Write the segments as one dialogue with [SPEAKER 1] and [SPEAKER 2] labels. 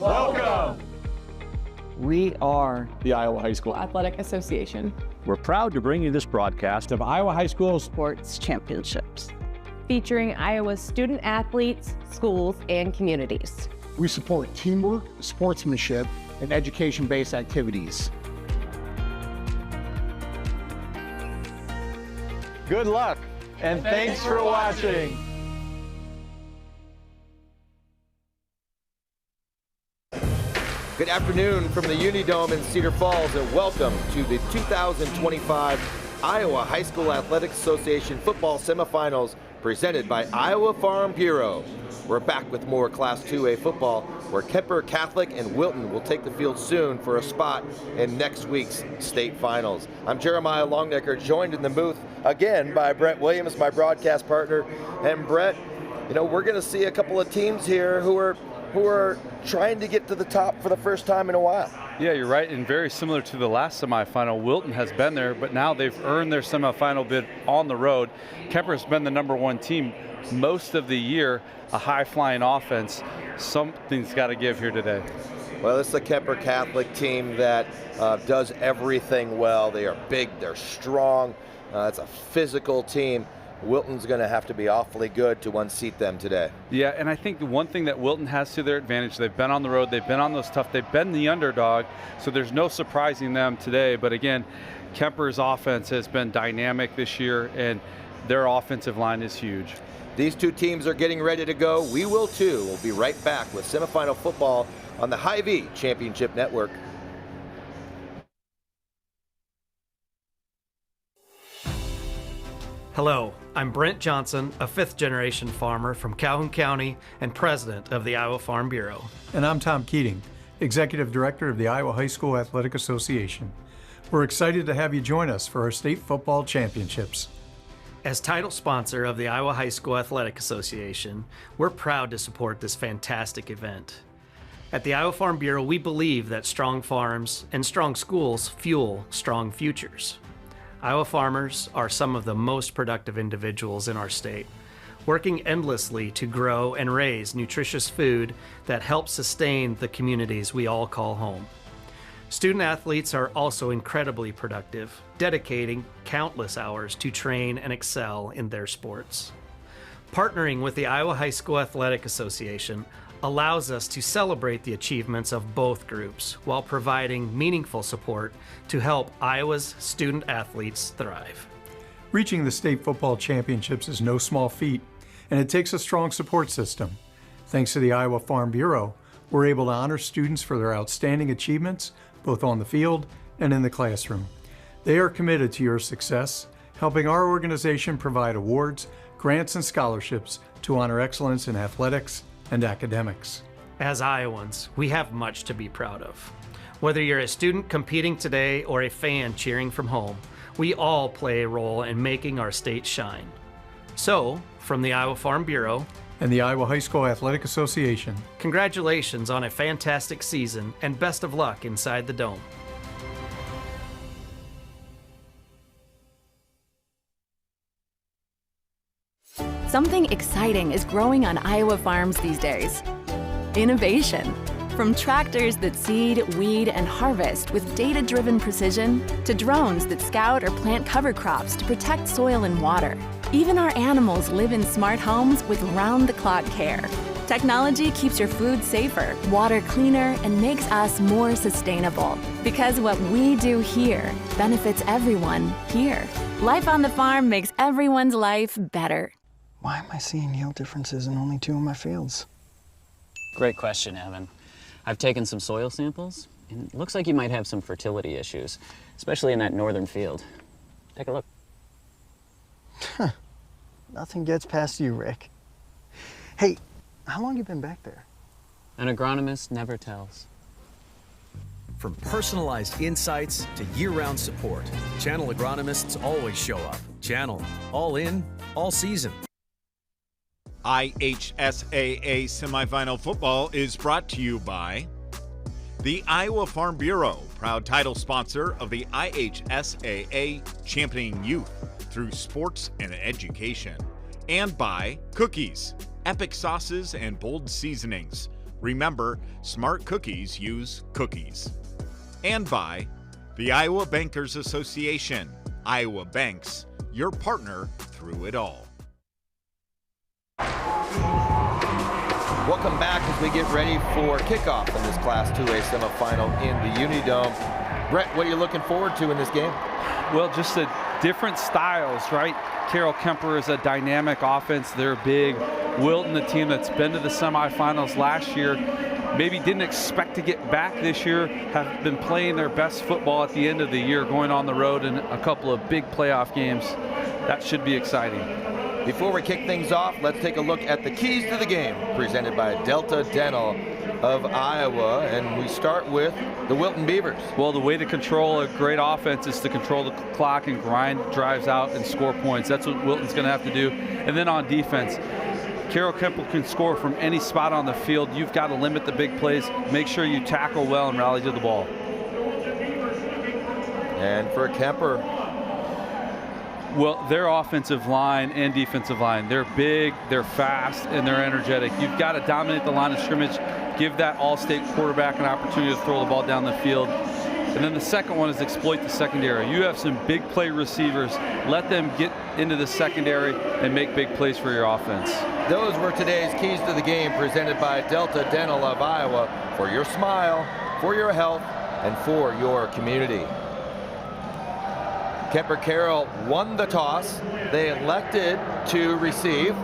[SPEAKER 1] Welcome!
[SPEAKER 2] We are
[SPEAKER 1] the Iowa High School
[SPEAKER 3] Athletic Association.
[SPEAKER 4] We're proud to bring you this broadcast of Iowa High School
[SPEAKER 5] Sports Championships,
[SPEAKER 3] featuring Iowa's student athletes, schools, and communities.
[SPEAKER 6] We support teamwork, sportsmanship, and education-based activities.
[SPEAKER 1] Good luck, and thanks for watching.
[SPEAKER 7] Good afternoon from the Unidome in Cedar Falls, and welcome to the 2025 Iowa High School Athletic Association football semifinals presented by Iowa Farm Bureau. We're back with more Class 2A football, where Keer Catholic and Wilton will take the field soon for a spot in next week's state finals. I'm Jeremiah Longnecker, joined in the booth again by Brett Williams, my broadcast partner. And Brett, you know, we're going to see a couple of teams here who are trying to get to the top for the first time in a while.
[SPEAKER 8] Yeah, you're right, and very similar to the last semifinal, Wilton has been there, but now they've earned their semifinal bid on the road. Kuemper has been the #1 team most of the year, a high-flying offense. Something's got to give here today.
[SPEAKER 7] Well, this is the Keer Catholic team that does everything well. They are big, they're strong, it's a physical team. Wilton's going to have to be awfully good to unseat them today.
[SPEAKER 8] Yeah, and I think the one thing that Wilton has to their advantage, they've been on the road, they've been on those tough, they've been the underdog, so there's no surprising them today. But again, Kuemper's offense has been dynamic this year, and their offensive line is huge.
[SPEAKER 7] These two teams are getting ready to go. We will too. We'll be right back with semifinal football on the Hy-Vee Championship Network.
[SPEAKER 9] Hello, I'm Brent Johnson, a fifth-generation farmer from Calhoun County and president of the Iowa Farm Bureau.
[SPEAKER 10] And I'm Tom Keating, executive director of the Iowa High School Athletic Association. We're excited to have you join us for our state football championships.
[SPEAKER 9] As title sponsor of the Iowa High School Athletic Association, we're proud to support this fantastic event. At the Iowa Farm Bureau, we believe that strong farms and strong schools fuel strong futures. Iowa farmers are some of the most productive individuals in our state, working endlessly to grow and raise nutritious food that helps sustain the communities we all call home. Student athletes are also incredibly productive, dedicating countless hours to train and excel in their sports. Partnering with the Iowa High School Athletic Association allows us to celebrate the achievements of both groups while providing meaningful support to help Iowa's student athletes thrive.
[SPEAKER 10] Reaching the state football championships is no small feat, and it takes a strong support system. Thanks to the Iowa Farm Bureau, we're able to honor students for their outstanding achievements, both on the field and in the classroom. They are committed to your success, helping our organization provide awards, grants, and scholarships to honor excellence in athletics and academics.
[SPEAKER 9] As Iowans, we have much to be proud of. Whether you're a student competing today or a fan cheering from home, we all play a role in making our state shine. So, from the Iowa Farm Bureau
[SPEAKER 10] and the Iowa High School Athletic Association,
[SPEAKER 9] congratulations on a fantastic season and best of luck inside the Dome.
[SPEAKER 11] Something exciting is growing on Iowa farms these days. Innovation. From tractors that seed, weed, and harvest with data-driven precision, to drones that scout or plant cover crops to protect soil and water. Even our animals live in smart homes with round-the-clock care. Technology keeps your food safer, water cleaner, and makes us more sustainable. Because what we do here benefits everyone here. Life on the farm makes everyone's life better.
[SPEAKER 12] Why am I seeing yield differences in only 2 of my fields?
[SPEAKER 13] Great question, Evan. I've taken some soil samples, and it looks like you might have some fertility issues, especially in that northern field. Take a look.
[SPEAKER 12] Nothing gets past you, Rick. Hey, how long you been back there?
[SPEAKER 13] An agronomist never tells.
[SPEAKER 14] From personalized insights to year-round support, Channel agronomists always show up. Channel, all in, all season.
[SPEAKER 15] IHSAA Semifinal Football is brought to you by the Iowa Farm Bureau, proud title sponsor of the IHSAA, championing youth through sports and education, and by Cookies, epic sauces and bold seasonings, Remember, smart cookies use cookies. And by the Iowa Bankers Association. Iowa Banks, your partner through it all.
[SPEAKER 7] Welcome back as we get ready for kickoff in this Class 2A semifinal in the Unidome. Brett, what are you looking forward to in this game?
[SPEAKER 8] Well, just the different styles, right? Keemper is a dynamic offense. They're big. Wilton, the team that's been to the semifinals last year, maybe didn't expect to get back this year, have been playing their best football at the end of the year, going on the road in a couple of big playoff games. That should be exciting.
[SPEAKER 7] Before we kick things off, let's take a look at the keys to the game presented by Delta Dental of Iowa, and we start with the Wilton Beavers.
[SPEAKER 8] Well, the way to control a great offense is to control the clock and grind drives out and score points. That's what Wilton's going to have to do. And then on defense, Keemper can score from any spot on the field. You've got to limit the big plays. Make sure you tackle well and rally to the ball.
[SPEAKER 7] And for Kuemper,
[SPEAKER 8] well, their offensive line and defensive line, they're big, they're fast, and they're energetic. You've got to dominate the line of scrimmage, give that all-state quarterback an opportunity to throw the ball down the field. And then the second one is exploit the secondary. You have some big play receivers. Let them get into the secondary and make big plays for your offense.
[SPEAKER 7] Those were today's keys to the game presented by Delta Dental of Iowa, for your smile, for your health, and for your community. Kuemper Carroll won the toss. They elected to receive.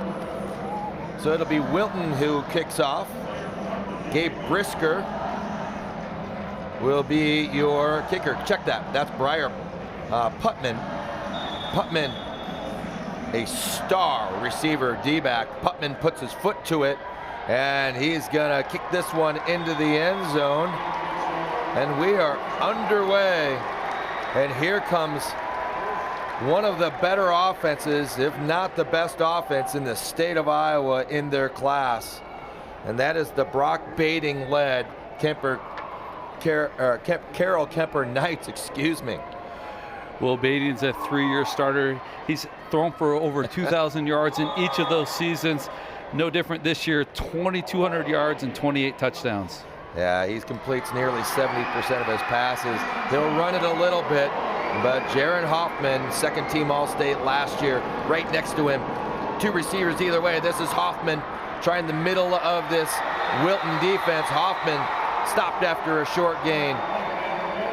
[SPEAKER 7] So it'll be Wilton who kicks off. Gabe Brisker will be your kicker. Check that. That's Briar Putman. Putman, a star receiver D-back. Putman puts his foot to it, and he's gonna kick this one into the end zone. And we are underway. And here comes one of the better offenses, if not the best offense in the state of Iowa in their class. And that is the Brock Bading-led Carroll Kuemper Knights, excuse me.
[SPEAKER 8] Well, Bading's a 3-year starter. He's thrown for over 2,000 yards in each of those seasons. No different this year, 2,200 yards and 28 touchdowns.
[SPEAKER 7] Yeah, he completes nearly 70% of his passes. He'll run it a little bit, but Jaron Hoffman, second team All-State last year, right next to him. Two receivers either way. This is Hoffman trying the middle of this Wilton defense. Hoffman stopped after a short gain.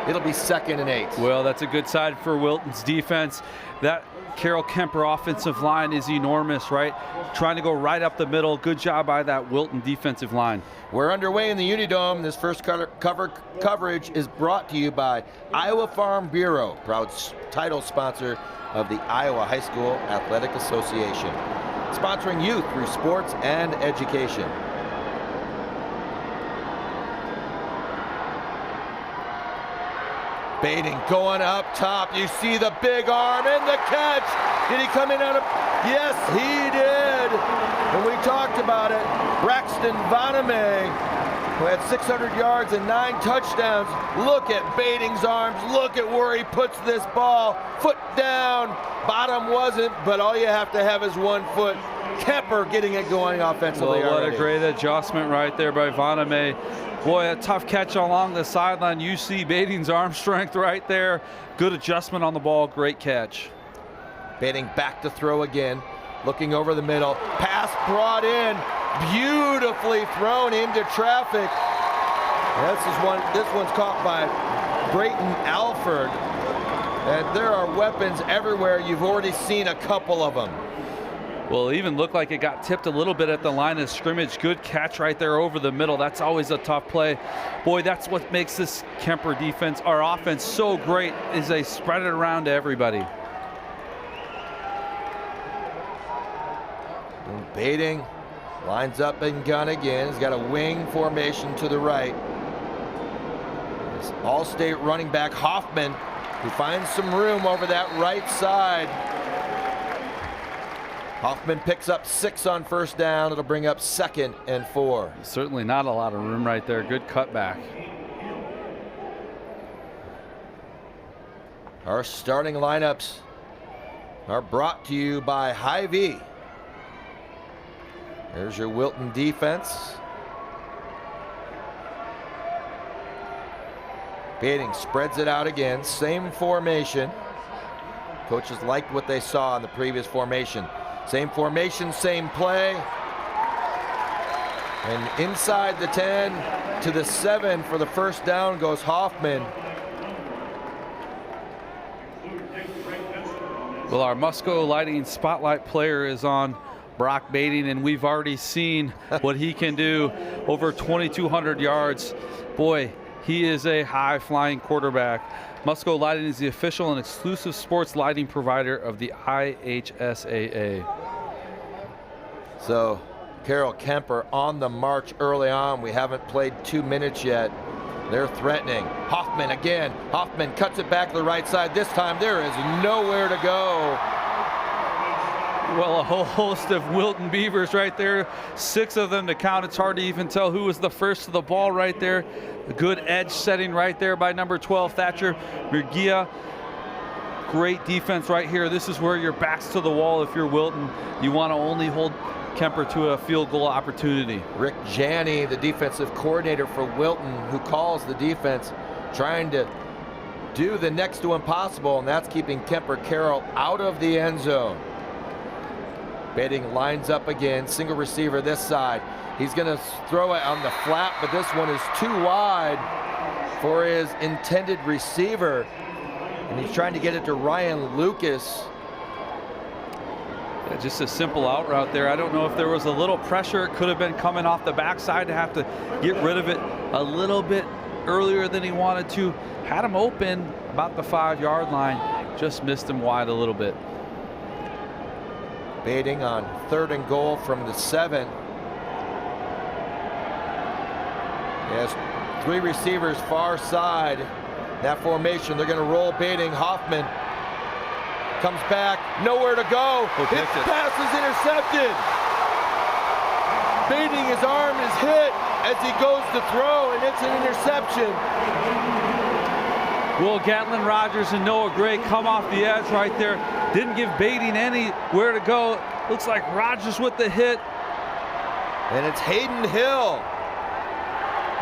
[SPEAKER 7] It'll be 2nd and 8.
[SPEAKER 8] Well, that's a good side for Wilton's defense. That Kuemper offensive line is enormous, right? Trying to go right up the middle. Good job by that Wilton defensive line.
[SPEAKER 7] We're underway in the Unidome. This first coverage is brought to you by Iowa Farm Bureau, proud title sponsor of the Iowa High School Athletic Association, sponsoring youth through sports and education. Bading going up top. You see the big arm and the catch. Did he come in out of? Yes, he did. And we talked about it. Braxton Vaname, who had 600 yards and 9 touchdowns. Look at Bading's arms. Look at where he puts this ball. Foot down. Bottom wasn't, but all you have to have is one foot. Kuemper getting it going offensively.
[SPEAKER 8] Well, what
[SPEAKER 7] already.
[SPEAKER 8] a great adjustment right there by Vaname. Boy, a tough catch along the sideline. You see Bading's arm strength right there. Good adjustment on the ball. Great catch.
[SPEAKER 7] Bading back to throw again. Looking over the middle. Pass brought in. Beautifully thrown into traffic. This one's caught by Brayton Alford. And there are weapons everywhere. You've already seen a couple of them.
[SPEAKER 8] Well, it even looked like it got tipped a little bit at the line of scrimmage. Good catch right there over the middle. That's always a tough play. Boy, that's what makes this Kuemper defense, our offense, so great, is they spread it around to everybody.
[SPEAKER 7] And Bading lines up and gun again. He's got a wing formation to the right. This All-State running back Hoffman, who finds some room over that right side. Hoffman picks up 6 on first down. It'll bring up 2nd and 4.
[SPEAKER 8] Certainly not a lot of room right there. Good cutback.
[SPEAKER 7] Our starting lineups are brought to you by Hy-Vee. There's your Wilton defense. Bating spreads it out again, same formation. Coaches liked what they saw in the previous formation. Same formation, same play. And inside the 10 to the 7 for the first down goes Hoffman.
[SPEAKER 8] Well, our Musco Lighting Spotlight player is on Brock Bating, and we've already seen what he can do. Over 2,200 yards. Boy, he is a high-flying quarterback. Musco Lighting is the official and exclusive sports lighting provider of the IHSAA.
[SPEAKER 7] So, Carroll Kuemper on the march early on. We haven't played 2 minutes yet. They're threatening. Hoffman again. Hoffman cuts it back to the right side. This time there is nowhere to go.
[SPEAKER 8] Well, a whole host of Wilton Beavers right there. 6 of them to count. It's hard to even tell who was the first to the ball right there. A good edge setting right there by number 12, Thatcher Murgia. Great defense right here. This is where your back's to the wall if you're Wilton. You want to only hold Kuemper to a field goal opportunity.
[SPEAKER 7] Rick Janney, the defensive coordinator for Wilton, who calls the defense, trying to do the next to impossible, and that's keeping Kuemper Carroll out of the end zone. Bating lines up again, single receiver this side. He's going to throw it on the flat, but this one is too wide for his intended receiver. And he's trying to get it to Ryan Lucas.
[SPEAKER 8] Yeah, just a simple out route there. I don't know if there was a little pressure. It could have been coming off the backside to have to get rid of it a little bit earlier than he wanted to. Had him open about the 5-yard line. Just missed him wide a little bit.
[SPEAKER 7] Bating on 3rd and goal from the 7. Yes, 3 receivers far side. That formation, they're going to roll Bating. Hoffman comes back, nowhere to go. His pass is intercepted. Bating, his arm is hit as he goes to throw, and it's an interception.
[SPEAKER 8] Will Gatlin Rogers and Noah Gray come off the edge right there. Didn't give Bating anywhere to go. Looks like Rogers with the hit.
[SPEAKER 7] And it's Hayden Hill,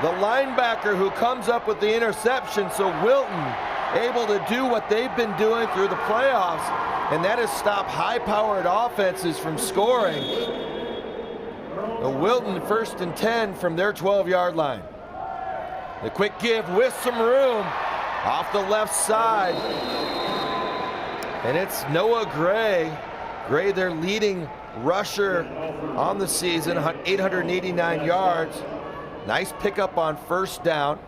[SPEAKER 7] the linebacker, who comes up with the interception. So Wilton able to do what they've been doing through the playoffs, and that is stop high-powered offenses from scoring. The Wilton 1st and 10 from their 12-yard line. The quick give with some room off the left side. And it's Noah Gray. Gray, their leading rusher on the season, 889 yards. Nice pickup on 1st down.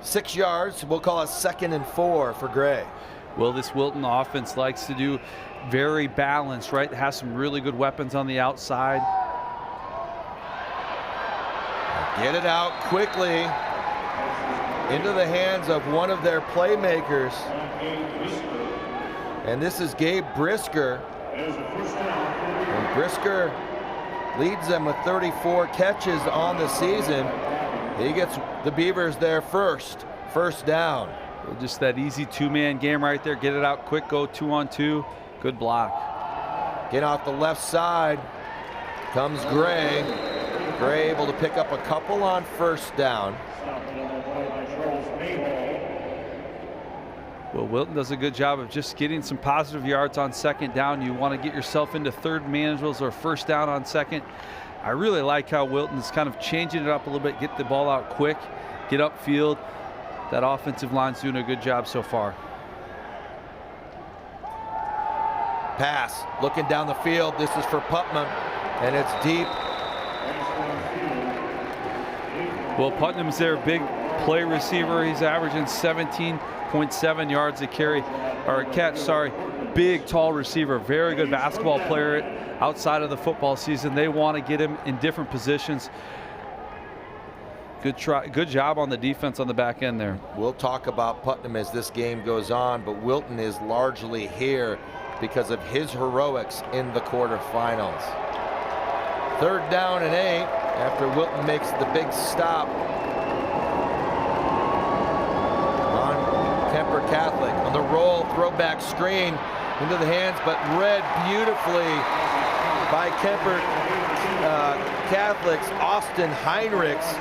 [SPEAKER 7] 6 yards, we'll call it 2nd and 4 for Gray.
[SPEAKER 8] Well, this Wilton offense likes to do very balanced, right? It has some really good weapons on the outside.
[SPEAKER 7] Get it out quickly into the hands of one of their playmakers. And this is Gabe Brisker. And Brisker leads them with 34 catches on the season. He gets the Beavers there first down.
[SPEAKER 8] Just that easy 2-man game right there. Get it out quick, go 2-on-2. Good block.
[SPEAKER 7] Get off the left side. Comes Gray. Gray able to pick up a couple on 1st down.
[SPEAKER 8] Well, Wilton does a good job of just getting some positive yards on 2nd down. You want to get yourself into 3rd manageables or 1st down on 2nd. I really like how Wilton is kind of changing it up a little bit, get the ball out quick, get upfield. That offensive line's doing a good job so far.
[SPEAKER 7] Pass, looking down the field. This is for Putnam, and it's deep.
[SPEAKER 8] Well, Putnam's their big play receiver. He's averaging 17.7 yards a carry, or a catch, sorry. Big, tall receiver, very good basketball player outside of the football season. They want to get him in different positions. Good job on the defense on the back end there.
[SPEAKER 7] We'll talk about Putnam as this game goes on, but Wilton is largely here because of his heroics in the quarterfinals. 3rd down and 8 after Wilton makes the big stop on Keer Catholic. On the roll, throwback screen into the hands, but read beautifully by Kuemper Catholic's Austin Heinrichs.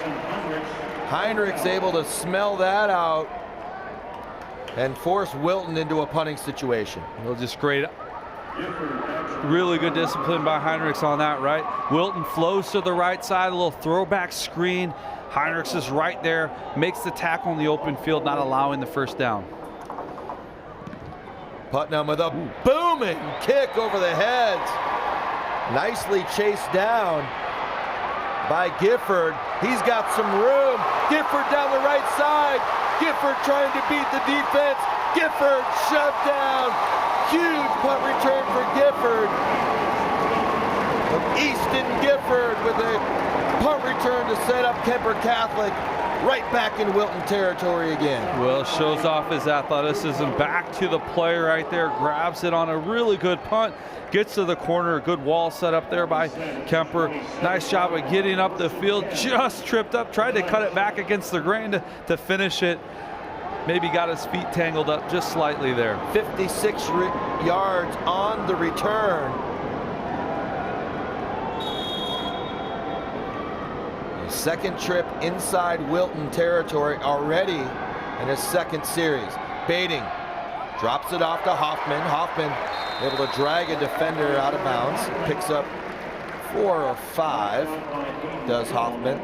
[SPEAKER 7] Heinrichs able to smell that out and force Wilton into a punting situation.
[SPEAKER 8] Well, just great. Really good discipline by Heinrichs on that, right? Wilton flows to the right side, a little throwback screen. Heinrichs is right there, makes the tackle in the open field, not allowing the first down.
[SPEAKER 7] Putnam with a booming kick over the heads. Nicely chased down by Gifford. He's got some room. Gifford down the right side. Gifford trying to beat the defense. Gifford shoved down. Huge punt return for Gifford. Easton Gifford with a punt return to set up Keer Catholic right back in Wilton territory again.
[SPEAKER 8] Well, shows off his athleticism. Back to the play right there. Grabs it on a really good punt. Gets to the corner. A good wall set up there by Kuemper. Nice job of getting up the field. Just tripped up. Tried to cut it back against the grain to finish it. Maybe got his feet tangled up just slightly there.
[SPEAKER 7] 56 yards on the return. Second trip inside Wilton territory already in his second series. Bating drops it off to Hoffman. Hoffman able to drag a defender out of bounds. Picks up 4 or 5, does Hoffman.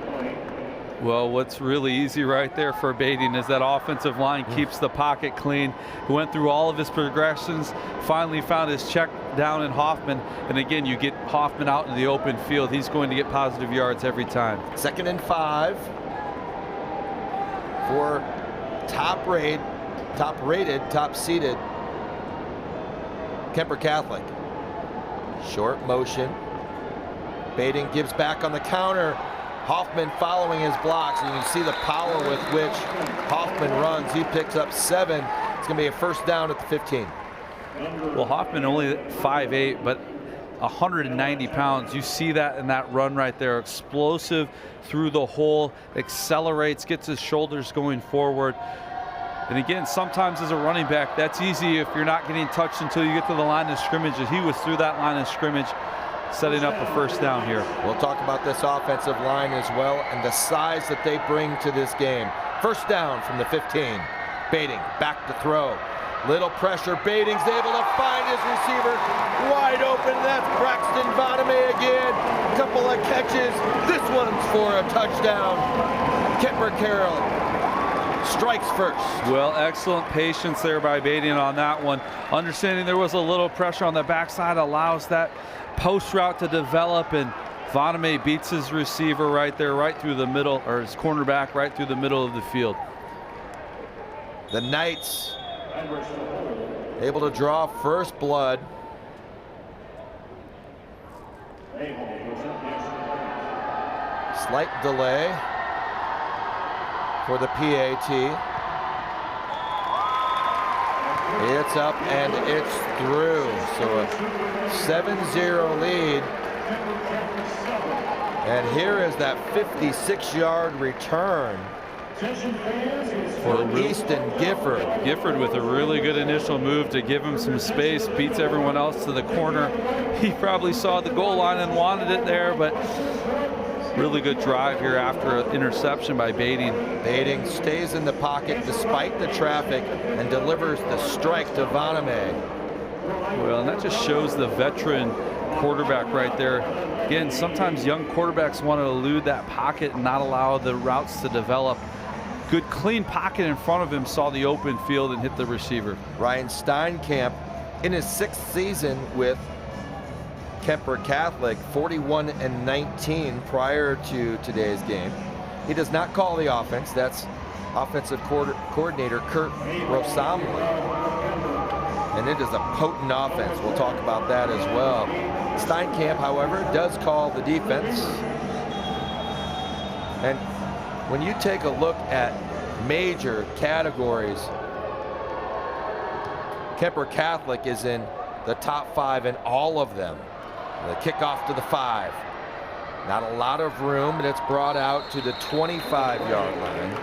[SPEAKER 8] Well, what's really easy right there for Bating is that offensive line keeps the pocket clean. He went through all of his progressions, finally found his check down in Hoffman, and again, you get Hoffman out in the open field. He's going to get positive yards every time.
[SPEAKER 7] 2nd and 5 for top-seeded Keer Catholic. Short motion. Bating gives back on the counter. Hoffman following his blocks, and you can see the power with which Hoffman runs. He picks up 7. It's going to be a first down at the 15.
[SPEAKER 8] Well, Hoffman only 5'8", but 190 pounds. You see that in that run right there. Explosive through the hole, accelerates, gets his shoulders going forward. And again, sometimes as a running back, that's easy if you're not getting touched until you get to the line of scrimmage. As he was through that line of scrimmage, setting up a first down here.
[SPEAKER 7] We'll talk about this offensive line as well and the size that they bring to this game. First down from the 15. Bating back to throw. Little pressure. Bating's able to find his receiver wide open. That's Braxton Vaname again. Couple of catches. This one's for a touchdown. Kuemper Carroll strikes first.
[SPEAKER 8] Well, excellent patience there by Bating on that one. Understanding there was a little pressure on the backside allows that post route to develop, and Vaname beats his receiver right there, right through the middle, or his cornerback right through the middle of the field.
[SPEAKER 7] The Knights able to draw first blood. Slight delay for the PAT. It's up and it's through. So a 7-0 lead. And here is that 56-yard return for Easton Gifford.
[SPEAKER 8] Gifford with a really good initial move to give him some space, beats everyone else to the corner. He probably saw the goal line and wanted it there, but really good drive here after an interception by Bating.
[SPEAKER 7] Bating stays in the pocket despite the traffic and delivers the strike to Vaname.
[SPEAKER 8] Well, and that just shows the veteran quarterback right there. Again, sometimes young quarterbacks want to elude that pocket and not allow the routes to develop. Good clean pocket in front of him, saw the open field and hit the receiver.
[SPEAKER 7] Ryan Steinkamp in his 6th season with Keer Catholic, 41-19 prior to today's game. He does not call the offense. That's offensive coordinator Kurt Rosamley. And it is a potent offense. We'll talk about that as well. Steinkamp, however, does call the defense. And when you take a look at major categories, Keer Catholic is in the top 5 in all of them. The kickoff to the 5. Not a lot of room, but it's brought out to the 25-yard line.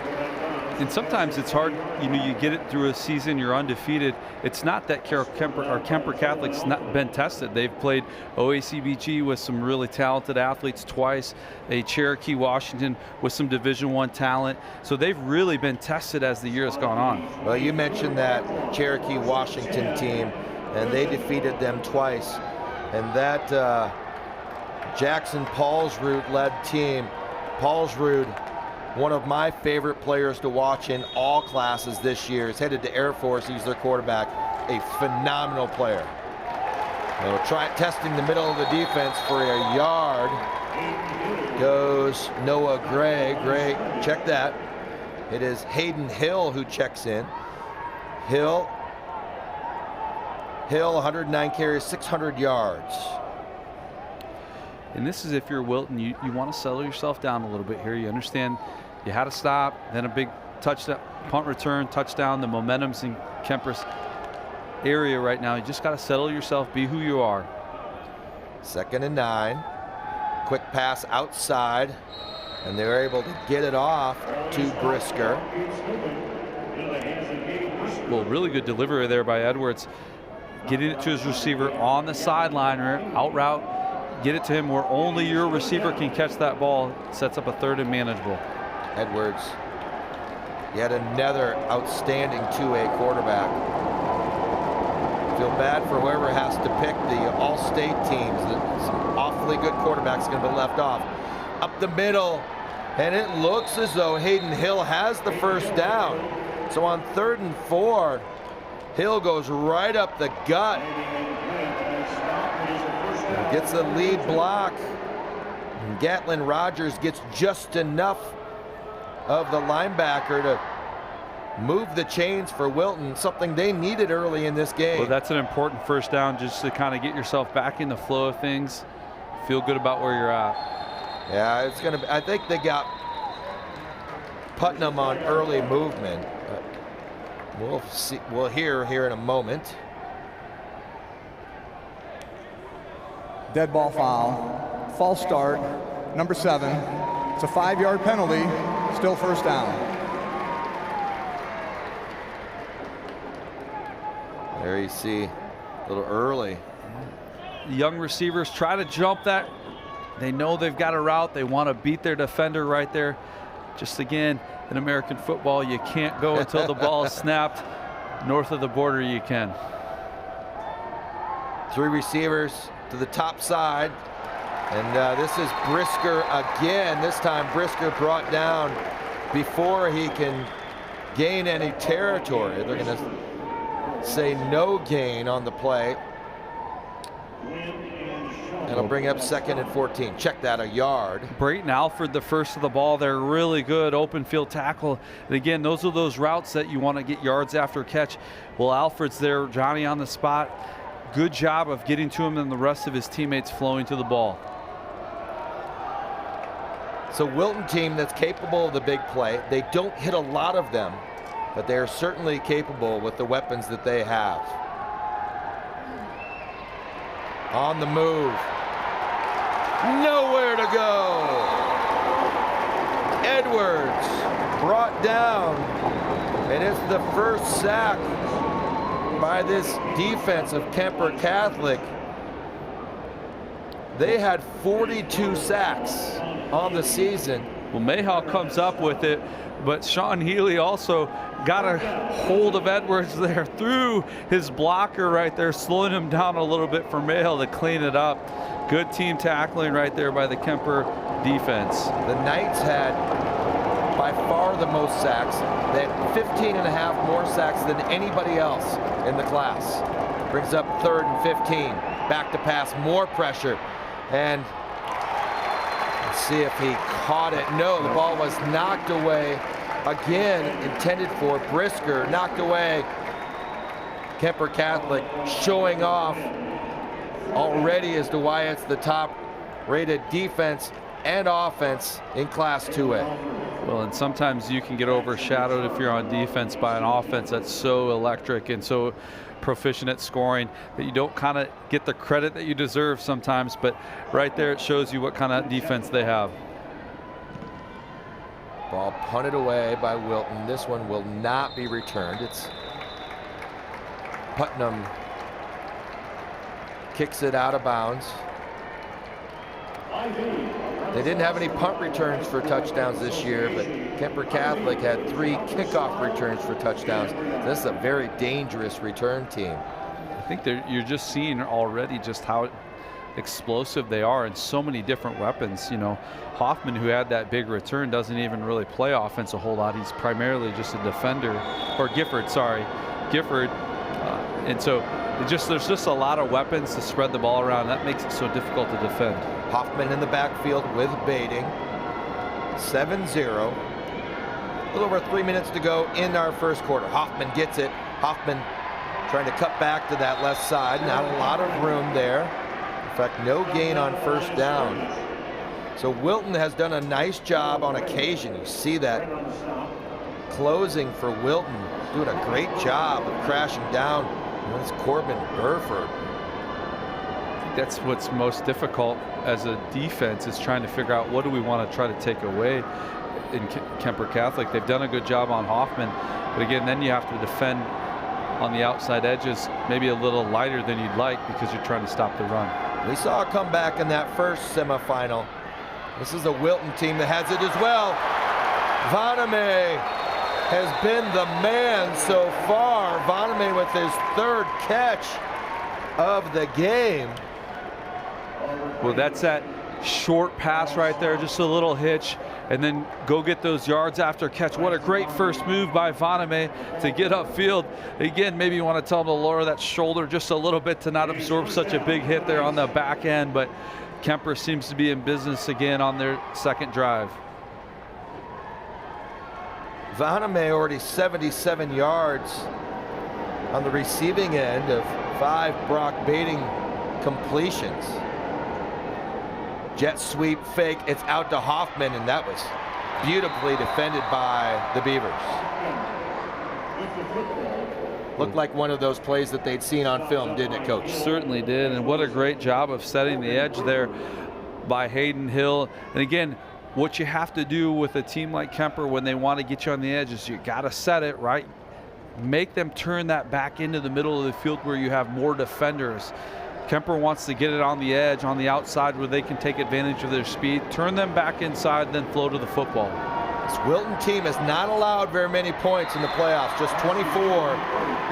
[SPEAKER 8] And sometimes it's hard, you get it through a season, you're undefeated. It's not that Kuemper Catholic's not been tested. They've played OACBG with some really talented athletes twice, a Cherokee Washington with some Division I talent. So they've really been tested as the year has gone on.
[SPEAKER 7] Well, you mentioned that Cherokee Washington team, and they defeated them twice. And that Jackson Paulsrud-led team, Paulsrud, one of my favorite players to watch in all classes this year, is headed to Air Force. He's their quarterback, a phenomenal player. They'll try testing the middle of the defense for a yard. Goes Noah Gray. Gray, check that. It is Hayden Hill who checks in. Hill, 109 carries, 600 yards.
[SPEAKER 8] And this is if you're Wilton, you want to settle yourself down a little bit here. You understand you had to stop, then a big touchdown, punt return, touchdown. The momentum's in Kuemper's area right now. You just got to settle yourself, be who you are.
[SPEAKER 7] 2nd and 9. Quick pass outside, and they're able to get it off to Brisker.
[SPEAKER 8] Well, really good delivery there by Edwards. Getting it to his receiver on the sideline, out route. Get it to him where only your receiver can catch that ball. Sets up a 3rd and manageable.
[SPEAKER 7] Edwards, yet another outstanding 2A quarterback. Feel bad for whoever has to pick the all-state teams. Some awfully good quarterbacks going to be left off. Up the middle, and it looks as though Hayden Hill has the first down. So on 3rd and 4, Hill goes right up the gut. Gets the lead block. And Gatlin Rogers gets just enough of the linebacker to move the chains for Wilton, something they needed early in this game.
[SPEAKER 8] Well, that's an important first down just to kind of get yourself back in the flow of things. Feel good about where you're at.
[SPEAKER 7] Yeah, it's going to, I think they got Putnam on early movement. We'll see, we'll hear here in a moment.
[SPEAKER 16] Dead ball foul, false start, number 7. It's a 5-yard penalty, still first down.
[SPEAKER 7] There you see, a little early.
[SPEAKER 8] The young receivers try to jump that. They know they've got a route. They want to beat their defender right there. Just again, in American football, you can't go until the ball is snapped. North of the border, you can.
[SPEAKER 7] 3 receivers to the top side. And this is Brisker again. This time Brisker brought down before he can gain any territory. They're going to say no gain on the play. That'll bring up 2nd and 14. Check that, a yard.
[SPEAKER 8] Brayton Alford, the first of the ball there, really good open field tackle. And again, those are those routes that you want to get yards after catch. Well, Alford's there, Johnny on the spot. Good job of getting to him and the rest of his teammates flowing to the ball.
[SPEAKER 7] So Wilton team that's capable of the big play. They don't hit a lot of them, but they are certainly capable with the weapons that they have. On the move. Nowhere to go. Edwards brought down, and it's the first sack by this defense of Keer Catholic. They had 42 sacks on the season.
[SPEAKER 8] Well, Mayhaw comes up with it, but Sean Healy also got a hold of Edwards there through his blocker right there, slowing him down a little bit for Mayhaw to clean it up. Good team tackling right there by the Kuemper defense.
[SPEAKER 7] The Knights had by far the most sacks. They had 15 and a half more sacks than anybody else in the class. Brings up 3rd and 15. Back to pass, more pressure. And let's see if he caught it. No, the ball was knocked away. Again, intended for Brisker, knocked away. Keer Catholic showing off already as to why it's the top rated defense and offense in Class 2A.
[SPEAKER 8] Well, and sometimes you can get overshadowed if you're on defense by an offense that's so electric and so proficient at scoring that you don't kind of get the credit that you deserve sometimes, but right there it shows you what kind of defense they have.
[SPEAKER 7] Ball punted away by Wilton. This one will not be returned. It's Putnam kicks it out of bounds. They didn't have any punt returns for touchdowns this year, but Keer Catholic had 3 kickoff returns for touchdowns. This is a very dangerous return team.
[SPEAKER 8] I think you're just seeing already just how explosive they are and so many different weapons. You know, Hoffman, who had that big return, doesn't even really play offense a whole lot. He's primarily just a defender, or Gifford, sorry, Gifford. And so there's just a lot of weapons to spread the ball around. That makes it so difficult to defend.
[SPEAKER 7] Hoffman in the backfield with Bading. 7-0. A little over 3 minutes to go in our first quarter. Hoffman gets it. Hoffman trying to cut back to that left side. Not a lot of room there. In fact, no gain on first down. So Wilton has done a nice job on occasion. You see that closing for Wilton, doing a great job of crashing down. And it's Corbin Burford.
[SPEAKER 8] I think that's what's most difficult as a defense, is trying to figure out what do we want to try to take away in Keer Catholic. They've done a good job on Hoffman, but again, then you have to defend on the outside edges, maybe a little lighter than you'd like because you're trying to stop the run.
[SPEAKER 7] We saw a comeback in that first semifinal. This is a Wilton team that has it as well. Vaname has been the man so far. Vaname with his 3rd catch of the game.
[SPEAKER 8] Well, that's that short pass right there, just a little hitch, and then go get those yards after catch. What a great first move by Vaname to get upfield. Again, maybe you want to tell him to lower that shoulder just a little bit to not absorb such a big hit there on the back end, but Kuemper seems to be in business again on their second drive.
[SPEAKER 7] Vaname already 77 yards on the receiving end of 5 Brock Bading completions. Jet sweep fake, it's out to Hoffman, and that was beautifully defended by the Beavers. Looked like one of those plays that they'd seen on film, didn't it, Coach?
[SPEAKER 8] Certainly did, and what a great job of setting the edge there by Hayden Hill. And again, what you have to do with a team like Kuemper when they want to get you on the edge is you got to set it right. Make them turn that back into the middle of the field where you have more defenders. Kuemper wants to get it on the edge, on the outside, where they can take advantage of their speed, turn them back inside, then flow to the football.
[SPEAKER 7] This Wilton team has not allowed very many points in the playoffs, just 24,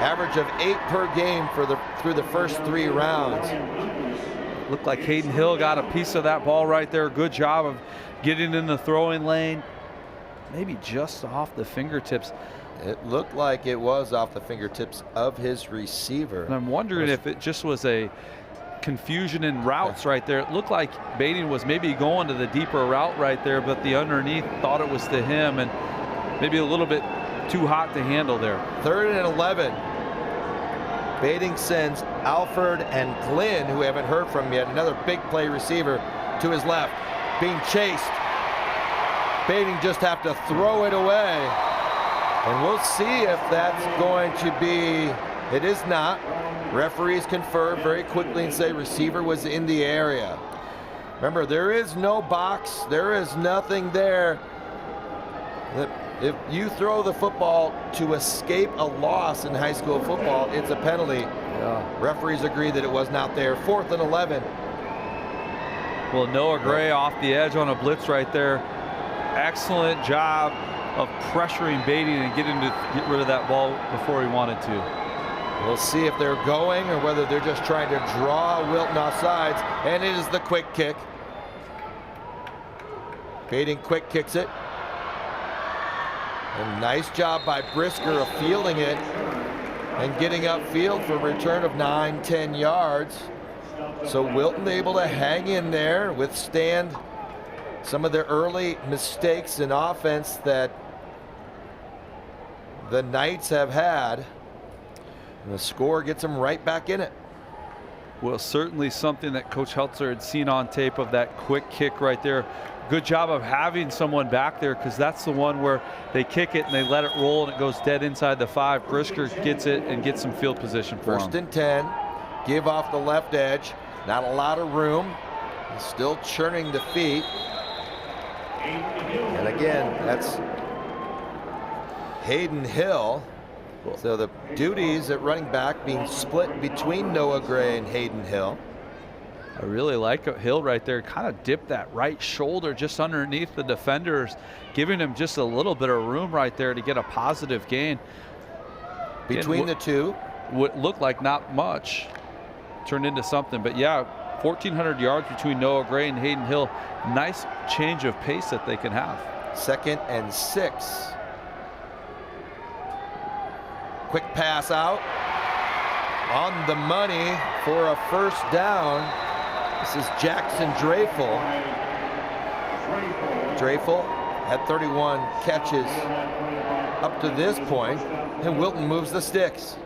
[SPEAKER 7] average of 8 per game through the first 3 rounds.
[SPEAKER 8] Looked like Hayden Hill got a piece of that ball right there. Good job of getting in the throwing lane, maybe just off the fingertips.
[SPEAKER 7] It looked like it was off the fingertips of his receiver.
[SPEAKER 8] And I'm wondering if it just was a confusion in routes right there. It looked like Bading was maybe going to the deeper route right there, but the underneath thought it was to him, and maybe a little bit too hot to handle there.
[SPEAKER 7] 3rd and 11. Bading sends Alford and Glenn, who we haven't heard from yet, another big play receiver, to his left, being chased. Bading just have to throw it away. And we'll see if that's going to be, it is not. Referees confirm very quickly and say receiver was in the area. Remember, there is no box. There is nothing there. If you throw the football to escape a loss in high school football, it's a penalty. Yeah. Referees agree that it was not there. 4th and 11.
[SPEAKER 8] Well, Noah Gray off the edge on a blitz right there. Excellent job of pressuring Bading and get rid of that ball before he wanted to.
[SPEAKER 7] We'll see if they're going or whether they're just trying to draw Wilton off sides, and it is the quick kick. Bading quick kicks it. And nice job by Brisker of fielding it and getting upfield for a return of 9-10 yards. So Wilton able to hang in there, withstand some of the early mistakes in offense that the Knights have had. And the score gets them right back in it.
[SPEAKER 8] Well, certainly something that Coach Heltzer had seen on tape of that quick kick right there. Good job of having someone back there, because that's the one where they kick it and they let it roll and it goes dead inside the 5. Brisker gets it and gets some field position for him.
[SPEAKER 7] 1st and 10. Give off the left edge. Not a lot of room. He's still churning the feet. And again, that's Hayden Hill. So the duties at running back being split between Noah Gray and Hayden Hill.
[SPEAKER 8] I really like Hill right there. Kind of dipped that right shoulder just underneath the defenders, giving him just a little bit of room right there to get a positive gain.
[SPEAKER 7] Between the two.
[SPEAKER 8] What looked like not much turned into something. But yeah, 1,400 yards between Noah Gray and Hayden Hill. Nice change of pace that they can have. 2nd and 6. Quick pass out. On the money for a first down. This is Jackson Dreyfel. Dreyfel had 31 catches up to this point, and Wilton moves the sticks.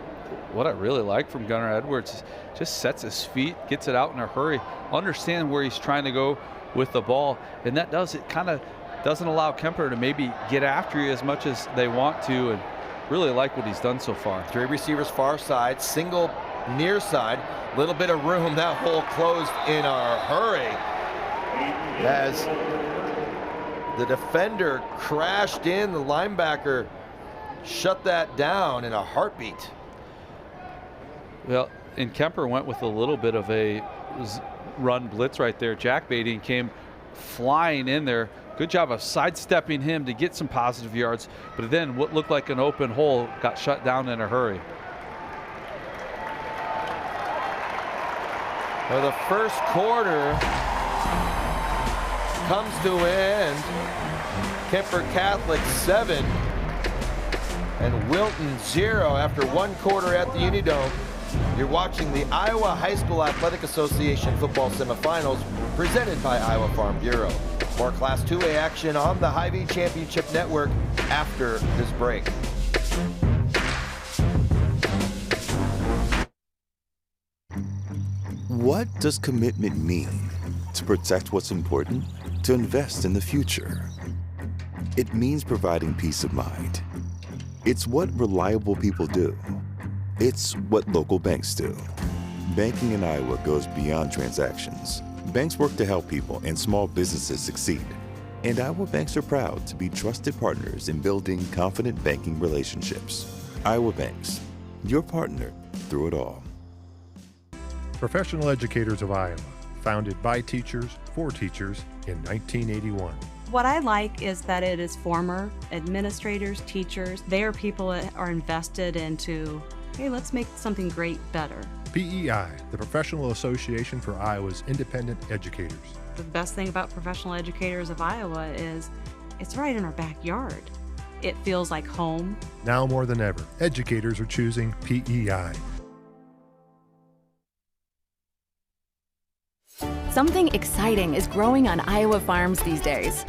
[SPEAKER 8] What I really like from Gunnar Edwards is just sets his feet, gets it out in a hurry, understand where he's trying to go with the ball, and that does it. Kind of doesn't allow Kuemper to maybe get after you as much as they want to, and really like what he's done so far.
[SPEAKER 7] 3 receivers far side, single near side, little bit of room. That hole closed in a hurry as the defender crashed in. The linebacker shut that down in a heartbeat.
[SPEAKER 8] Well, and Kuemper went with a little bit of a run blitz right there. Jack Beatty came flying in there. Good job of sidestepping him to get some positive yards, but then what looked like an open hole got shut down in a hurry.
[SPEAKER 7] Well, the first quarter comes to an end. Keer Catholic 7 and Wilton 0 after 1 quarter at the Unidome. You're watching the Iowa High School Athletic Association football semifinals presented by Iowa Farm Bureau. More Class 2A action on the Hy-Vee Championship Network after this break.
[SPEAKER 17] What does commitment mean? To protect what's important? To invest in the future? It means providing peace of mind. It's what reliable people do. It's what local banks do. Banking in Iowa goes beyond transactions. Banks work to help people and small businesses succeed. And Iowa banks are proud to be trusted partners in building confident banking relationships. Iowa Banks, your partner through it all.
[SPEAKER 18] Professional Educators of Iowa, founded by teachers for teachers in 1981.
[SPEAKER 19] What I like is that it is former administrators, teachers. They are people that are invested into, hey, let's make something great better.
[SPEAKER 18] PEI, the Professional Association for Iowa's Independent Educators.
[SPEAKER 19] The best thing about Professional Educators of Iowa is it's right in our backyard. It feels like home.
[SPEAKER 18] Now more than ever, educators are choosing PEI.
[SPEAKER 11] Something exciting is growing on Iowa farms these days.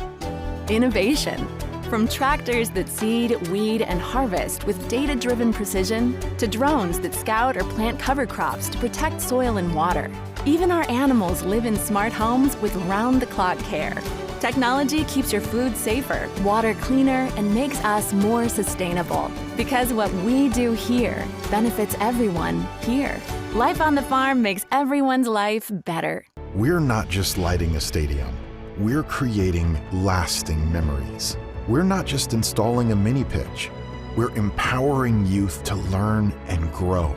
[SPEAKER 11] Innovation. From tractors that seed, weed, and harvest with data-driven precision, to drones that scout or plant cover crops to protect soil and water. Even our animals live in smart homes with round-the-clock care. Technology keeps your food safer, water cleaner, and makes us more sustainable. Because what we do here benefits everyone here. Life on the farm makes everyone's life better.
[SPEAKER 20] We're not just lighting a stadium. We're creating lasting memories. We're not just installing a mini pitch. We're empowering youth to learn and grow.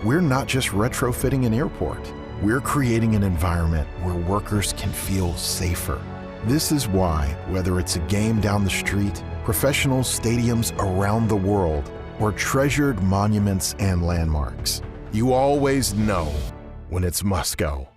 [SPEAKER 20] We're not just retrofitting an airport. We're creating an environment where workers can feel safer. This is why, whether it's a game down the street, professional stadiums around the world, or treasured monuments and landmarks, you always know when it's must go.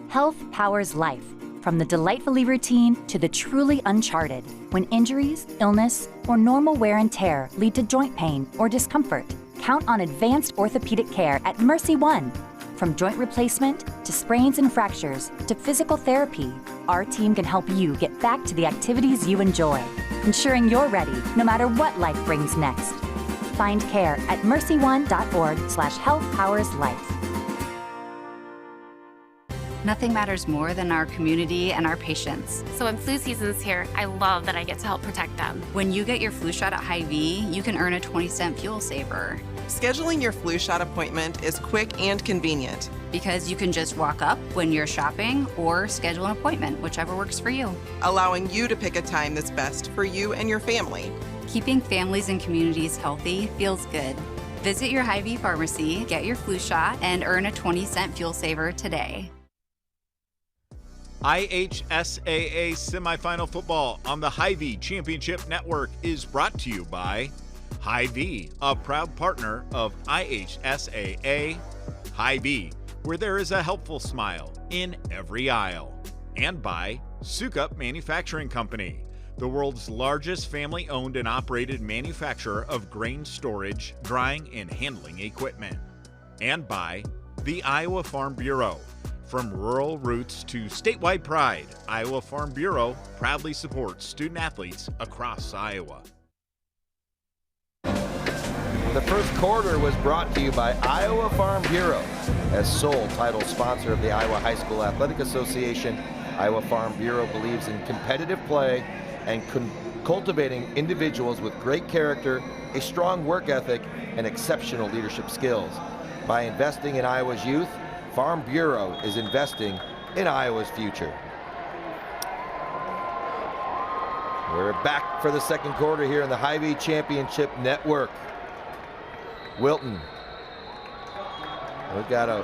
[SPEAKER 21] Health powers life, from the delightfully routine to the truly uncharted. When injuries, illness, or normal wear and tear lead to joint pain or discomfort, count on advanced orthopedic care at Mercy One. From joint replacement to sprains and fractures to physical therapy, our team can help you get back to the activities you enjoy, ensuring you're ready no matter what life brings next. Find care at mercyone.org/healthpowerslife.
[SPEAKER 2] Nothing matters more than our community and our patients.
[SPEAKER 22] So when flu season's here, I love that I get to help protect them.
[SPEAKER 2] When you get your flu shot at Hy-Vee, you can earn a 20-cent fuel saver.
[SPEAKER 23] Scheduling your flu shot appointment is quick and convenient.
[SPEAKER 2] Because you can just walk up when you're shopping or schedule an appointment, whichever works for you.
[SPEAKER 23] Allowing you to pick a time that's best for you and your family.
[SPEAKER 2] Keeping families and communities healthy feels good. Visit your Hy-Vee pharmacy, get your flu shot, and earn a 20-cent fuel saver today.
[SPEAKER 15] IHSAA Semifinal Football on the Hy-Vee Championship Network is brought to you by Hy-Vee, a proud partner of IHSAA. Hy-Vee, where there is a helpful smile in every aisle. And by Sukup Manufacturing Company, the world's largest family-owned and operated manufacturer of grain storage, drying, and handling equipment. And by the Iowa Farm Bureau. From rural roots to statewide pride, Iowa Farm Bureau proudly supports student-athletes across Iowa.
[SPEAKER 7] The first quarter was brought to you by Iowa Farm Bureau. As sole title sponsor of the Iowa High School Athletic Association, Iowa Farm Bureau believes in competitive play and cultivating individuals with great character, a strong work ethic, and exceptional leadership skills. By investing in Iowa's youth, Farm Bureau is investing in Iowa's future. We're back for the second quarter here in the Hy-Vee Championship Network. Wilton. We've got a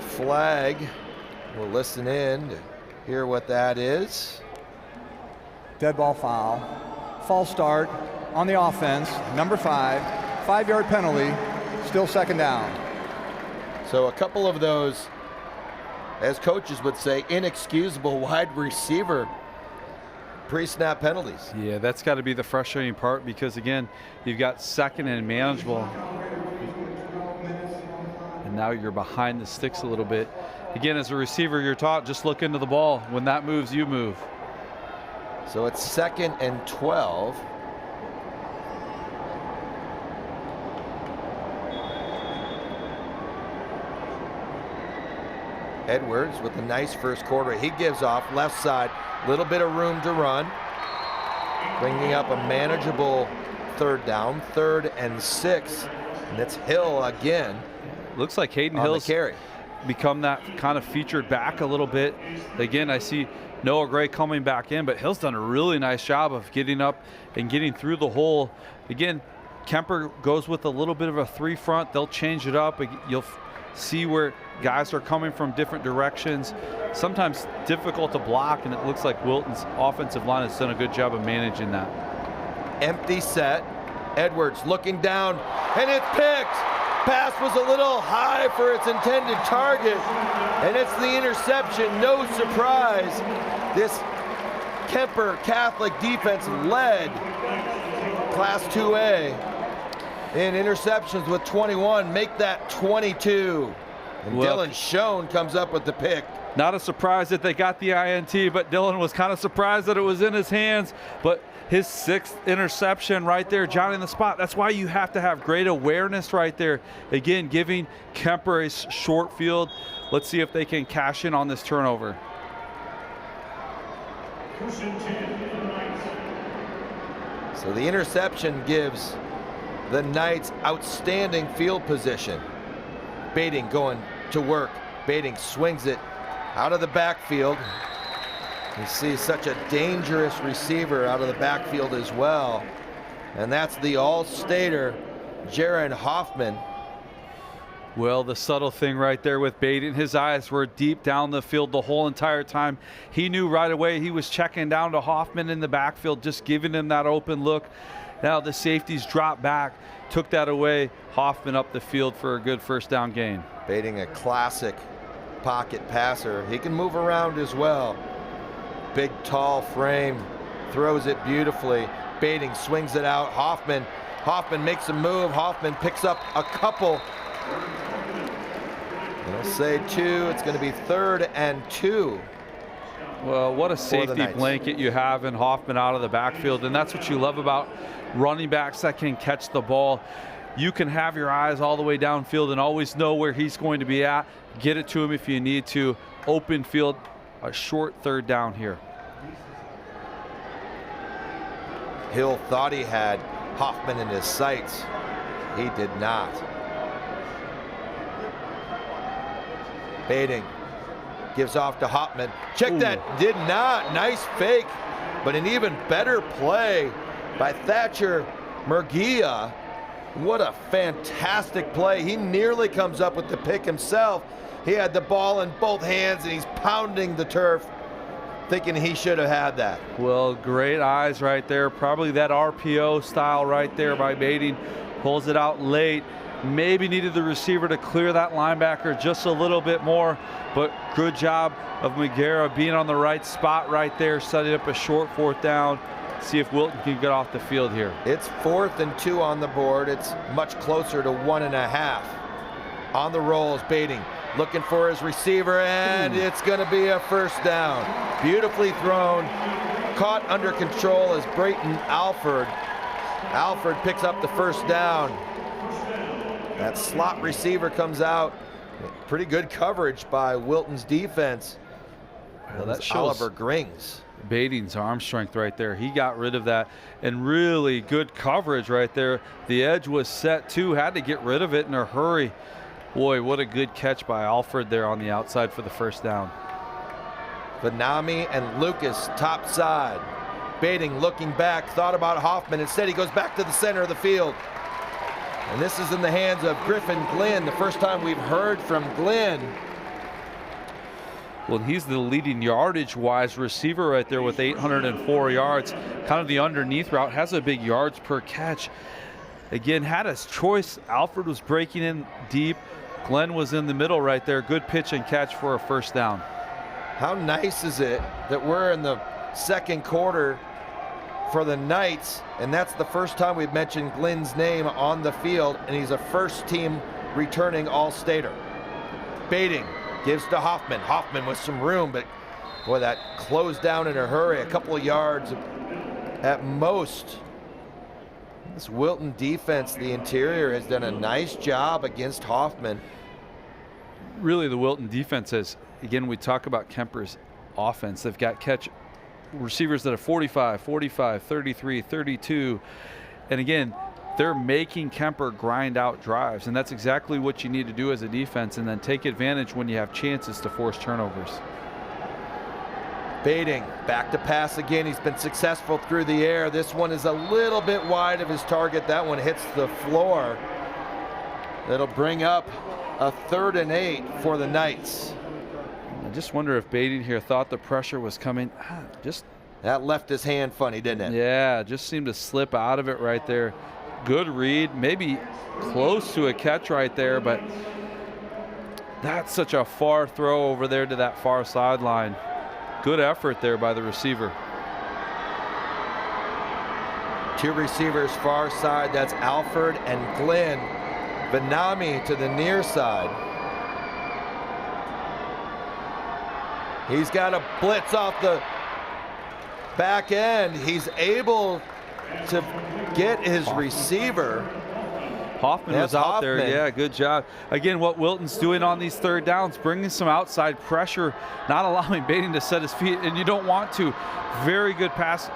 [SPEAKER 7] flag. We'll listen in to hear what that is.
[SPEAKER 16] Dead ball foul. False start on the offense. Number 5. 5-yard penalty. Still second down.
[SPEAKER 7] So a couple of those, as coaches would say, inexcusable wide receiver pre-snap penalties.
[SPEAKER 8] Yeah, that's got to be the frustrating part because, again, you've got second and manageable. And now you're behind the sticks a little bit. Again, as a receiver, you're taught just look into the ball. When that moves, you move.
[SPEAKER 7] So it's 2nd and 12. Edwards with a nice first quarter. He gives off left side, little bit of room to run, bringing up a manageable third down, 3rd and 6, and it's Hill again.
[SPEAKER 8] Looks like Hayden Hill's become that kind of featured back a little bit. Again, I see Noah Gray coming back in, but Hill's done a really nice job of getting up and getting through the hole. Again, Kuemper goes with a little bit of a 3 front. They'll change it up. You'll see where guys are coming from different directions. Sometimes difficult to block, and it looks like Wilton's offensive line has done a good job of managing that.
[SPEAKER 7] Empty set. Edwards looking down, and it's picked. Pass was a little high for its intended target, and it's the interception. No surprise. This Keer Catholic defense led Class 2A in interceptions with 21, make that 22. And Dylan Schoen comes up with the pick.
[SPEAKER 8] Not a surprise that they got the INT, but Dylan was kind of surprised that it was in his hands. But his 6th interception right there, Johnny in the spot. That's why you have to have great awareness right there. Again, giving Kuemper a short field. Let's see if they can cash in on this turnover.
[SPEAKER 7] So the interception gives the Knights outstanding field position. Bating going to work. Bating swings it out of the backfield. You see such a dangerous receiver out of the backfield as well. And that's the all-stater, Jaron Hoffman.
[SPEAKER 8] Well, the subtle thing right there with Bating, his eyes were deep down the field the whole entire time. He knew right away he was checking down to Hoffman in the backfield, just giving him that open look. Now the safeties dropped back, took that away. Hoffman up the field for a good first down gain.
[SPEAKER 7] Bating, a classic pocket passer. He can move around as well. Big, tall frame, throws it beautifully. Bating swings it out. Hoffman makes a move. Hoffman picks up a couple. They'll say 2. It's going to be 3rd and 2.
[SPEAKER 8] Well, what a safety blanket you have in Hoffman out of the backfield, and that's what you love about running backs that can catch the ball. You can have your eyes all the way downfield and always know where he's going to be at. Get it to him if you need to. open field, a short third down here.
[SPEAKER 7] Hill thought he had Hoffman in his sights. He did not. Bading gives off to Hoffman. Check that, did not. Nice fake, but an even better play by Thatcher Murguia. What a fantastic play. He nearly comes up with the pick himself. He had the ball in both hands and he's pounding the turf, thinking he should have had that.
[SPEAKER 8] Well, great eyes right there. Probably that RPO style right there by Bading. Pulls it out late. Maybe needed the receiver to clear that linebacker just a little bit more, but good job of Murguia being on the right spot right there, setting up a short fourth down. See if Wilton can get off the field here.
[SPEAKER 7] It's 4th and 2 on the board. It's much closer to 1.5. On the roll is Bading, looking for his receiver, and it's going to be a first down. Beautifully thrown, caught under control as Brayton Alford. Alford picks up the first down. That slot receiver comes out. Pretty good coverage by Wilton's defense.
[SPEAKER 8] Well, that shows
[SPEAKER 7] Oliver Grings.
[SPEAKER 8] Bading's arm strength right there. He got rid of that, and really good coverage right there. The edge was set too, had to get rid of it in a hurry. Boy, what a good catch by Alford there on the outside for the first down.
[SPEAKER 7] Vanami and Lucas top side. Bading looking back, thought about Hoffman. Instead, he goes back to the center of the field. And this is in the hands of Griffin Glenn, the first time we've heard from Glenn.
[SPEAKER 8] Well, he's the leading yardage-wise receiver right there with 804 yards. Kind of the underneath route, has a big yards per catch. Again, had his choice. Alford was breaking in deep. Glenn was in the middle right there. Good pitch and catch for a first down.
[SPEAKER 7] How nice is it that we're in the second quarter for the Knights, and that's the first time we've mentioned Glenn's name on the field, and he's a first-team returning All-Stater. Bading gives to Hoffman. Hoffman with some room, but boy, that closed down in a hurry, a couple of yards at most. This Wilton defense, the interior, has done a nice job against Hoffman.
[SPEAKER 8] Really, the Wilton defense has, again, we talk about Kuemper's offense. They've got catch receivers that are 45, 45, 33, 32. And again, they're making Kuemper grind out drives, and that's exactly what you need to do as a defense, and then take advantage when you have chances to force turnovers.
[SPEAKER 7] Bading back to pass again. He's been successful through the air. This one is a little bit wide of his target. That one hits the floor. That'll bring up a 3rd and 8 for the Knights.
[SPEAKER 8] I just wonder if Bading here thought the pressure was coming.
[SPEAKER 7] That left his hand funny, didn't it?
[SPEAKER 8] Yeah, just seemed to slip out of it right there. Good read, maybe close to a catch right there, but that's such a far throw over there to that far sideline. Good effort there by the receiver.
[SPEAKER 7] 2 receivers far side, that's Alford and Glenn. Vanami to the near side. He's got a blitz off the back end. He's able to get his receiver.
[SPEAKER 8] Hoffman was out there. Yeah, good job. Again, what Wilton's doing on these third downs, bringing some outside pressure, not allowing Bading to set his feet, and you don't want to. Very good pass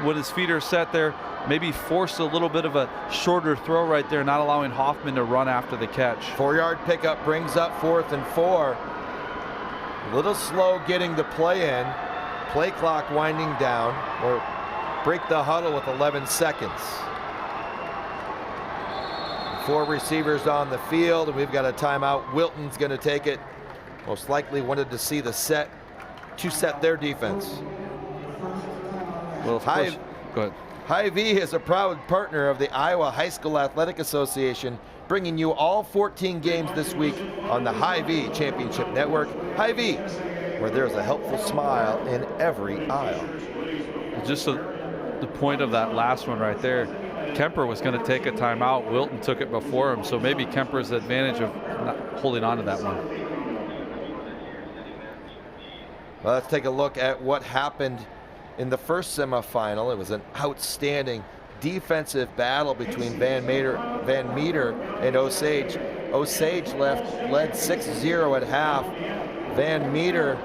[SPEAKER 8] when his feet are set there. Maybe forced a little bit of a shorter throw right there, not allowing Hoffman to run after the catch.
[SPEAKER 7] 4-yard pickup brings up 4th and 4. A little slow getting the play in. Play clock winding down, or break the huddle with 11 seconds. 4 receivers on the field, and we've got a timeout. Wilton's going to take it. Most likely wanted to see the set their defense.
[SPEAKER 8] Well, of course. Go ahead.
[SPEAKER 7] Hy-Vee is a proud partner of the Iowa High School Athletic Association, bringing you all 14 games this week on the Hy-Vee Championship Network. Hy-Vee, where there's a helpful smile in every aisle.
[SPEAKER 8] Just the point of that last one right there, Kuemper was going to take a timeout. Wilton took it before him, so maybe Kemper's advantage of not holding on to that one.
[SPEAKER 7] Well, let's take a look at what happened in the first semifinal. It was an outstanding defensive battle between Van Meter and Osage. Osage led 6-0 at half. Van Meter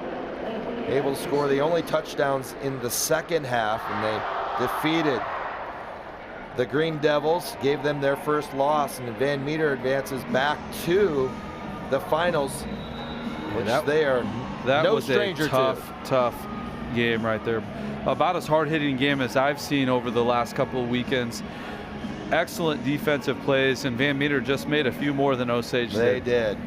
[SPEAKER 7] able to score the only touchdowns in the second half, and they defeated the Green Devils, gave them their first loss, and Van Meter advances back to the finals, which they are no stranger to.
[SPEAKER 8] That was a tough game right there. About as hard-hitting game as I've seen over the last couple of weekends. Excellent defensive plays, and Van Meter just made a few more than Osage
[SPEAKER 7] They did.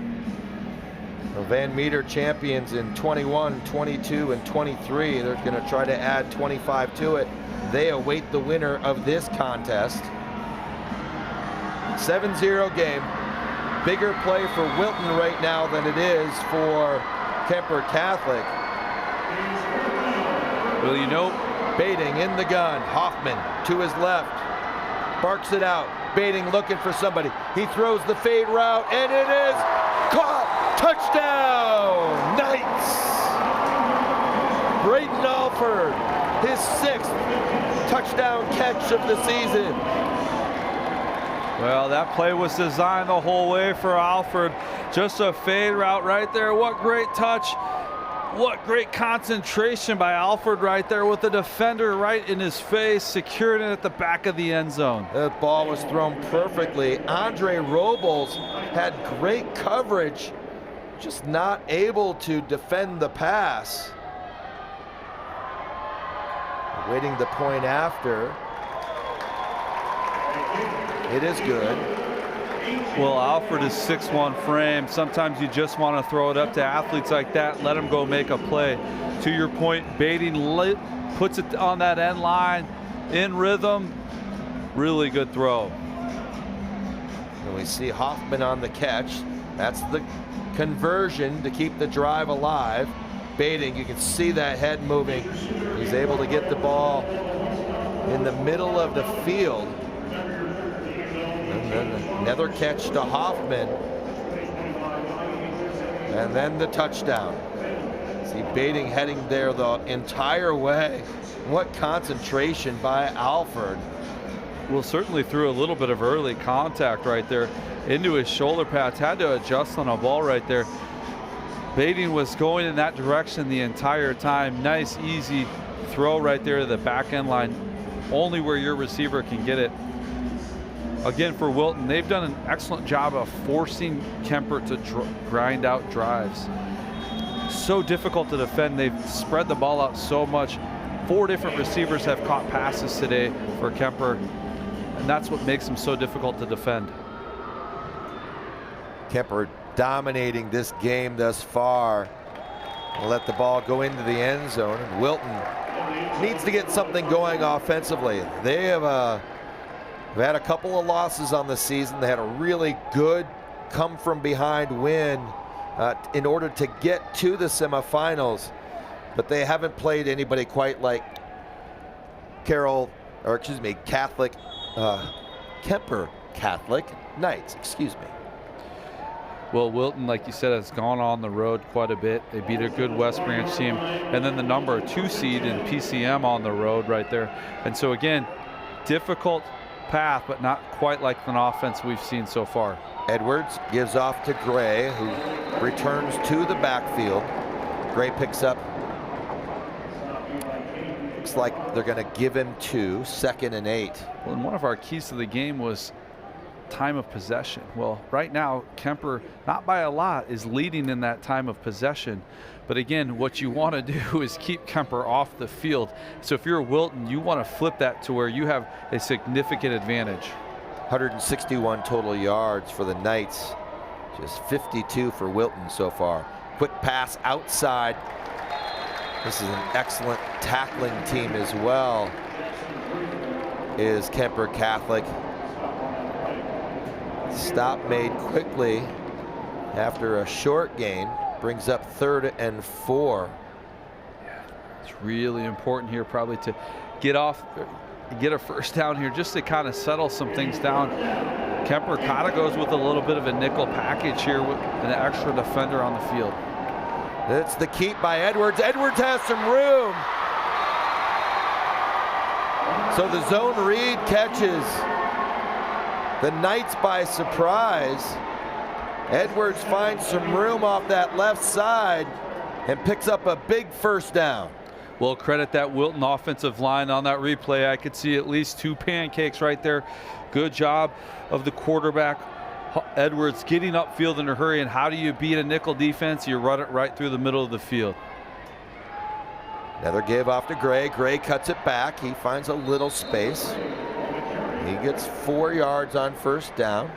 [SPEAKER 7] Well, Van Meter champions in 21, 22, and 23. They're going to try to add 25 to it. They await the winner of this contest. 7-0 game. Bigger play for Wilton right now than it is for Keer Catholic.
[SPEAKER 8] Well, you know,
[SPEAKER 7] Baiting in the gun. Hoffman to his left. Barks it out. Baiting looking for somebody. He throws the fade route, and it is caught. Touchdown, Knights. Braden Alford, his 6th touchdown catch of the season.
[SPEAKER 8] Well, that play was designed the whole way for Alford. Just a fade route right there. What great touch. What great concentration by Alford right there with the defender right in his face, securing it at the back of the end zone.
[SPEAKER 7] That ball was thrown perfectly. Andre Robles had great coverage, just not able to defend the pass. Waiting the point after. It is good.
[SPEAKER 8] Well, Alford is 6'1" frame. Sometimes you just want to throw it up to athletes like that, let them go make a play. To your point, Baiting puts it on that end line, in rhythm. Really good throw.
[SPEAKER 7] And we see Hoffman on the catch. That's the conversion to keep the drive alive. Baiting, you can see that head moving. He's able to get the ball in the middle of the field. And then another catch to Hoffman. And then the touchdown. See Baiting heading there the entire way. What concentration by Alford.
[SPEAKER 8] Well, certainly threw a little bit of early contact right there into his shoulder pads. Had to adjust on a ball right there. Baiting was going in that direction the entire time. Nice, easy throw right there to the back end line. Only where your receiver can get it. Again, for Wilton, they've done an excellent job of forcing Kuemper to grind out drives. So difficult to defend. They've spread the ball out so much. 4 different receivers have caught passes today for Kuemper, and that's what makes them so difficult to defend.
[SPEAKER 7] Kuemper dominating this game thus far. We'll let the ball go into the end zone, and Wilton needs to get something going offensively. They have had a couple of losses on the season. They had a really good come from behind win in order to get to the semifinals, but they haven't played anybody quite like Kuemper Catholic Knights, excuse me.
[SPEAKER 8] Well, Wilton, like you said, has gone on the road quite a bit. They beat a good West Branch team, and then the number 2 seed in PCM on the road right there. And so again, difficult path, but not quite like an offense we've seen so far.
[SPEAKER 7] Edwards gives off to Gray, who returns to the backfield. Gray picks up. Looks like they're going to give him 2, 2nd and 8.
[SPEAKER 8] Well, and one of our keys to the game was time of possession. Well, right now, Kuemper, not by a lot, is leading in that time of possession. But again, what you want to do is keep Kuemper off the field. So if you're Wilton, you want to flip that to where you have a significant advantage.
[SPEAKER 7] 161 total yards for the Knights. Just 52 for Wilton so far. Quick pass outside. This is an excellent tackling team as well, is Keer Catholic. Stop made quickly after a short gain. Brings up 3rd and 4.
[SPEAKER 8] It's really important here probably to get a first down here just to kind of settle some things down. Kuemper kind of goes with a little bit of a nickel package here with an extra defender on the field.
[SPEAKER 7] That's the keep by Edwards. Edwards has some room. So the zone read catches the Knights by surprise. Edwards finds some room off that left side. and picks up a big first down.
[SPEAKER 8] Well, credit that Wilton offensive line on that replay. I could see at least 2 pancakes right there. Good job of the quarterback, Edwards, getting upfield in a hurry. And how do you beat a nickel defense? You run it right through the middle of the field.
[SPEAKER 7] Another give off to Gray. Gray cuts it back. He finds a little space. He gets 4 yards on first down.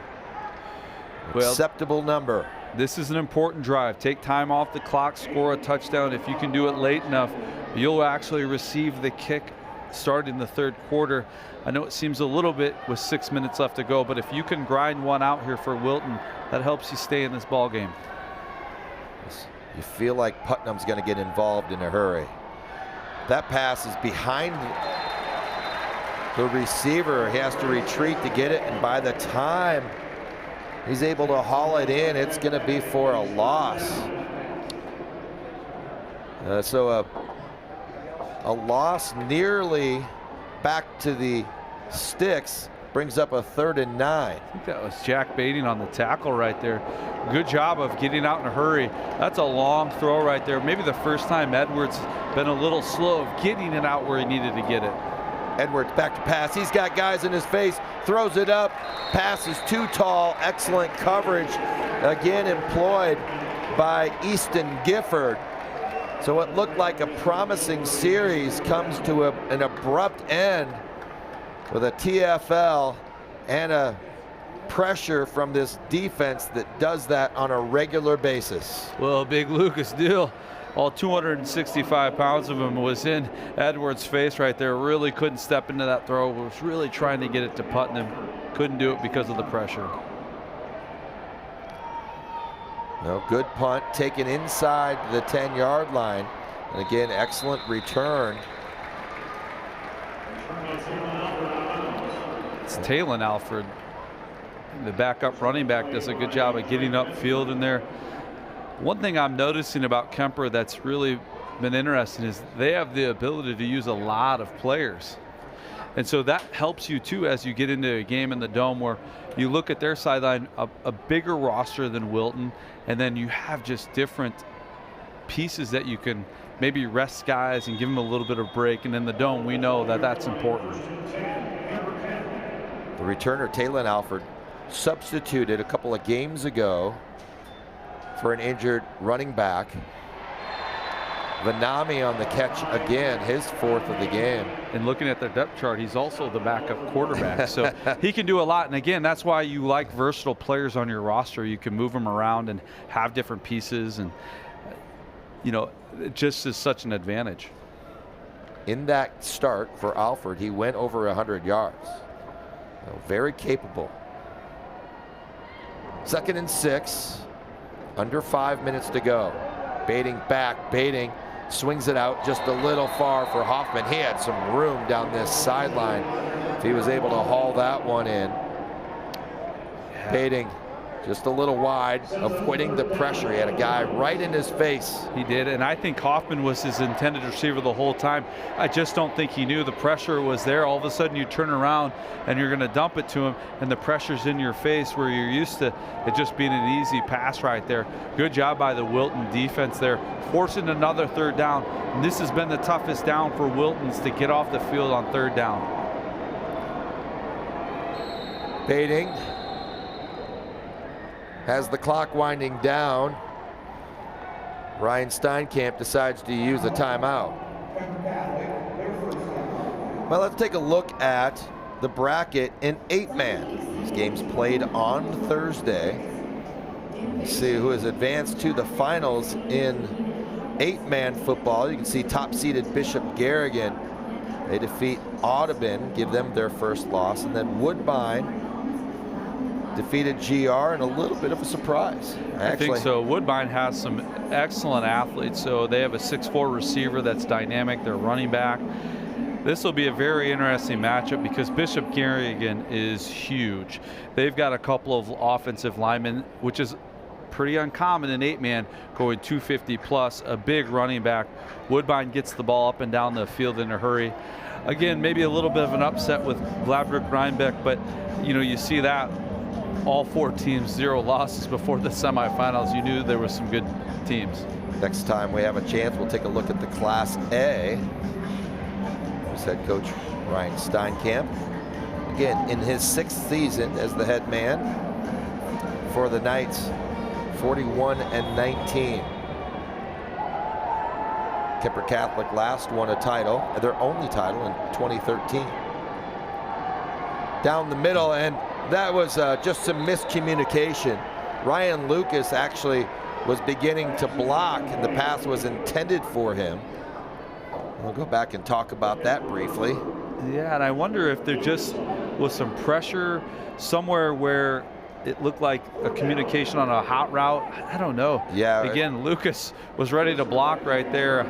[SPEAKER 7] Well, acceptable number.
[SPEAKER 8] This is an important drive. Take time off the clock, score a touchdown. If you can do it late enough, you'll actually receive the kick start in the third quarter. I know it seems a little bit with 6 minutes left to go, but if you can grind one out here for Wilton, that helps you stay in this ball game.
[SPEAKER 7] You feel like Putnam's going to get involved in a hurry. That pass is behind the receiver. He has to retreat to get it, and by the time he's able to haul it in, it's going to be for a loss. So a loss nearly back to the sticks, brings up a 3rd and 9.
[SPEAKER 8] I think that was Jack Baiting on the tackle right there. Good job of getting out in a hurry. That's a long throw right there. Maybe the first time Edwards been a little slow of getting it out where he needed to get it.
[SPEAKER 7] Edwards back to pass. He's got guys in his face. Throws it up. Pass is too tall. Excellent coverage. Again employed by Easton Gifford. So what looked like a promising series comes to an abrupt end with a TFL and a pressure from this defense that does that on a regular basis.
[SPEAKER 8] Well, Big Lucas Deal, all 265 pounds of him was in Edwards' face right there. Really couldn't step into that throw. Was really trying to get it to Putnam. Couldn't do it because of the pressure.
[SPEAKER 7] No, good punt taken inside the 10-yard line. And again, excellent return.
[SPEAKER 8] It's Talon Alfred. The backup running back does a good job of getting upfield in there. One thing I'm noticing about Kuemper that's really been interesting is they have the ability to use a lot of players. And so that helps you too as you get into a game in the Dome where you look at their sideline, a bigger roster than Wilton, and then you have just different pieces that you can maybe rest guys and give them a little bit of break. And in the Dome, we know that that's important.
[SPEAKER 7] The returner, Talon Alfred, substituted a couple of games ago for an injured running back. Vanami on the catch again, his 4th of the game.
[SPEAKER 8] And looking at their depth chart, he's also the backup quarterback. So he can do a lot. And again, that's why you like versatile players on your roster. You can move them around and have different pieces. And, you know, it just is such an advantage.
[SPEAKER 7] In that start for Alfred, he went over 100 yards. So very capable. 2nd and 6, under 5 minutes to go. Baiting back, Baiting swings it out just a little far for Hoffman. He had some room down this sideline if he was able to haul that one in. Baiting just a little wide, avoiding the pressure. He had a guy right in his face.
[SPEAKER 8] He did, and I think Hoffman was his intended receiver the whole time. I just don't think he knew the pressure was there. All of a sudden you turn around and you're going to dump it to him, and the pressure's in your face where you're used to it just being an easy pass right there. Good job by the Wilton defense there, forcing another 3rd down. And this has been the toughest down for Wilton's to get off the field on 3rd down.
[SPEAKER 7] Baiting has the clock winding down. Ryan Steinkamp decides to use a timeout. Well, let's take a look at the bracket in 8-man. This game's played on Thursday. Let's see who has advanced to the finals in 8-man football. You can see top-seeded Bishop Garrigan. They defeat Audubon, give them their first loss, and then Woodbine defeated GR in a little bit of a surprise.
[SPEAKER 8] I think so. Woodbine has some excellent athletes. So they have a 6'4" receiver that's dynamic. They're running back. This will be a very interesting matchup because Bishop Garrigan is huge. They've got a couple of offensive linemen, which is pretty uncommon in 8-man, going 250 plus, a big running back. Woodbine gets the ball up and down the field in a hurry. Again, maybe a little bit of an upset with Gladbrook Rhinebeck, but you know, you see that all 4 teams 0 losses before the semifinals. You knew there were some good teams.
[SPEAKER 7] Next time we have a chance, we'll take a look at the Class A. Here's head coach Ryan Steinkamp. Again, in his 6th season as the head man for the Knights, 41-19. Keer Catholic last won a title, their only title, in 2013. Down the middle, and that was just some miscommunication. Ryan Lucas actually was beginning to block, and the pass was intended for him. We'll go back and talk about that briefly.
[SPEAKER 8] Yeah, and I wonder if there just was some pressure somewhere where it looked like a communication on a hot route. I don't know.
[SPEAKER 7] Yeah.
[SPEAKER 8] Again, Lucas was ready to block right there.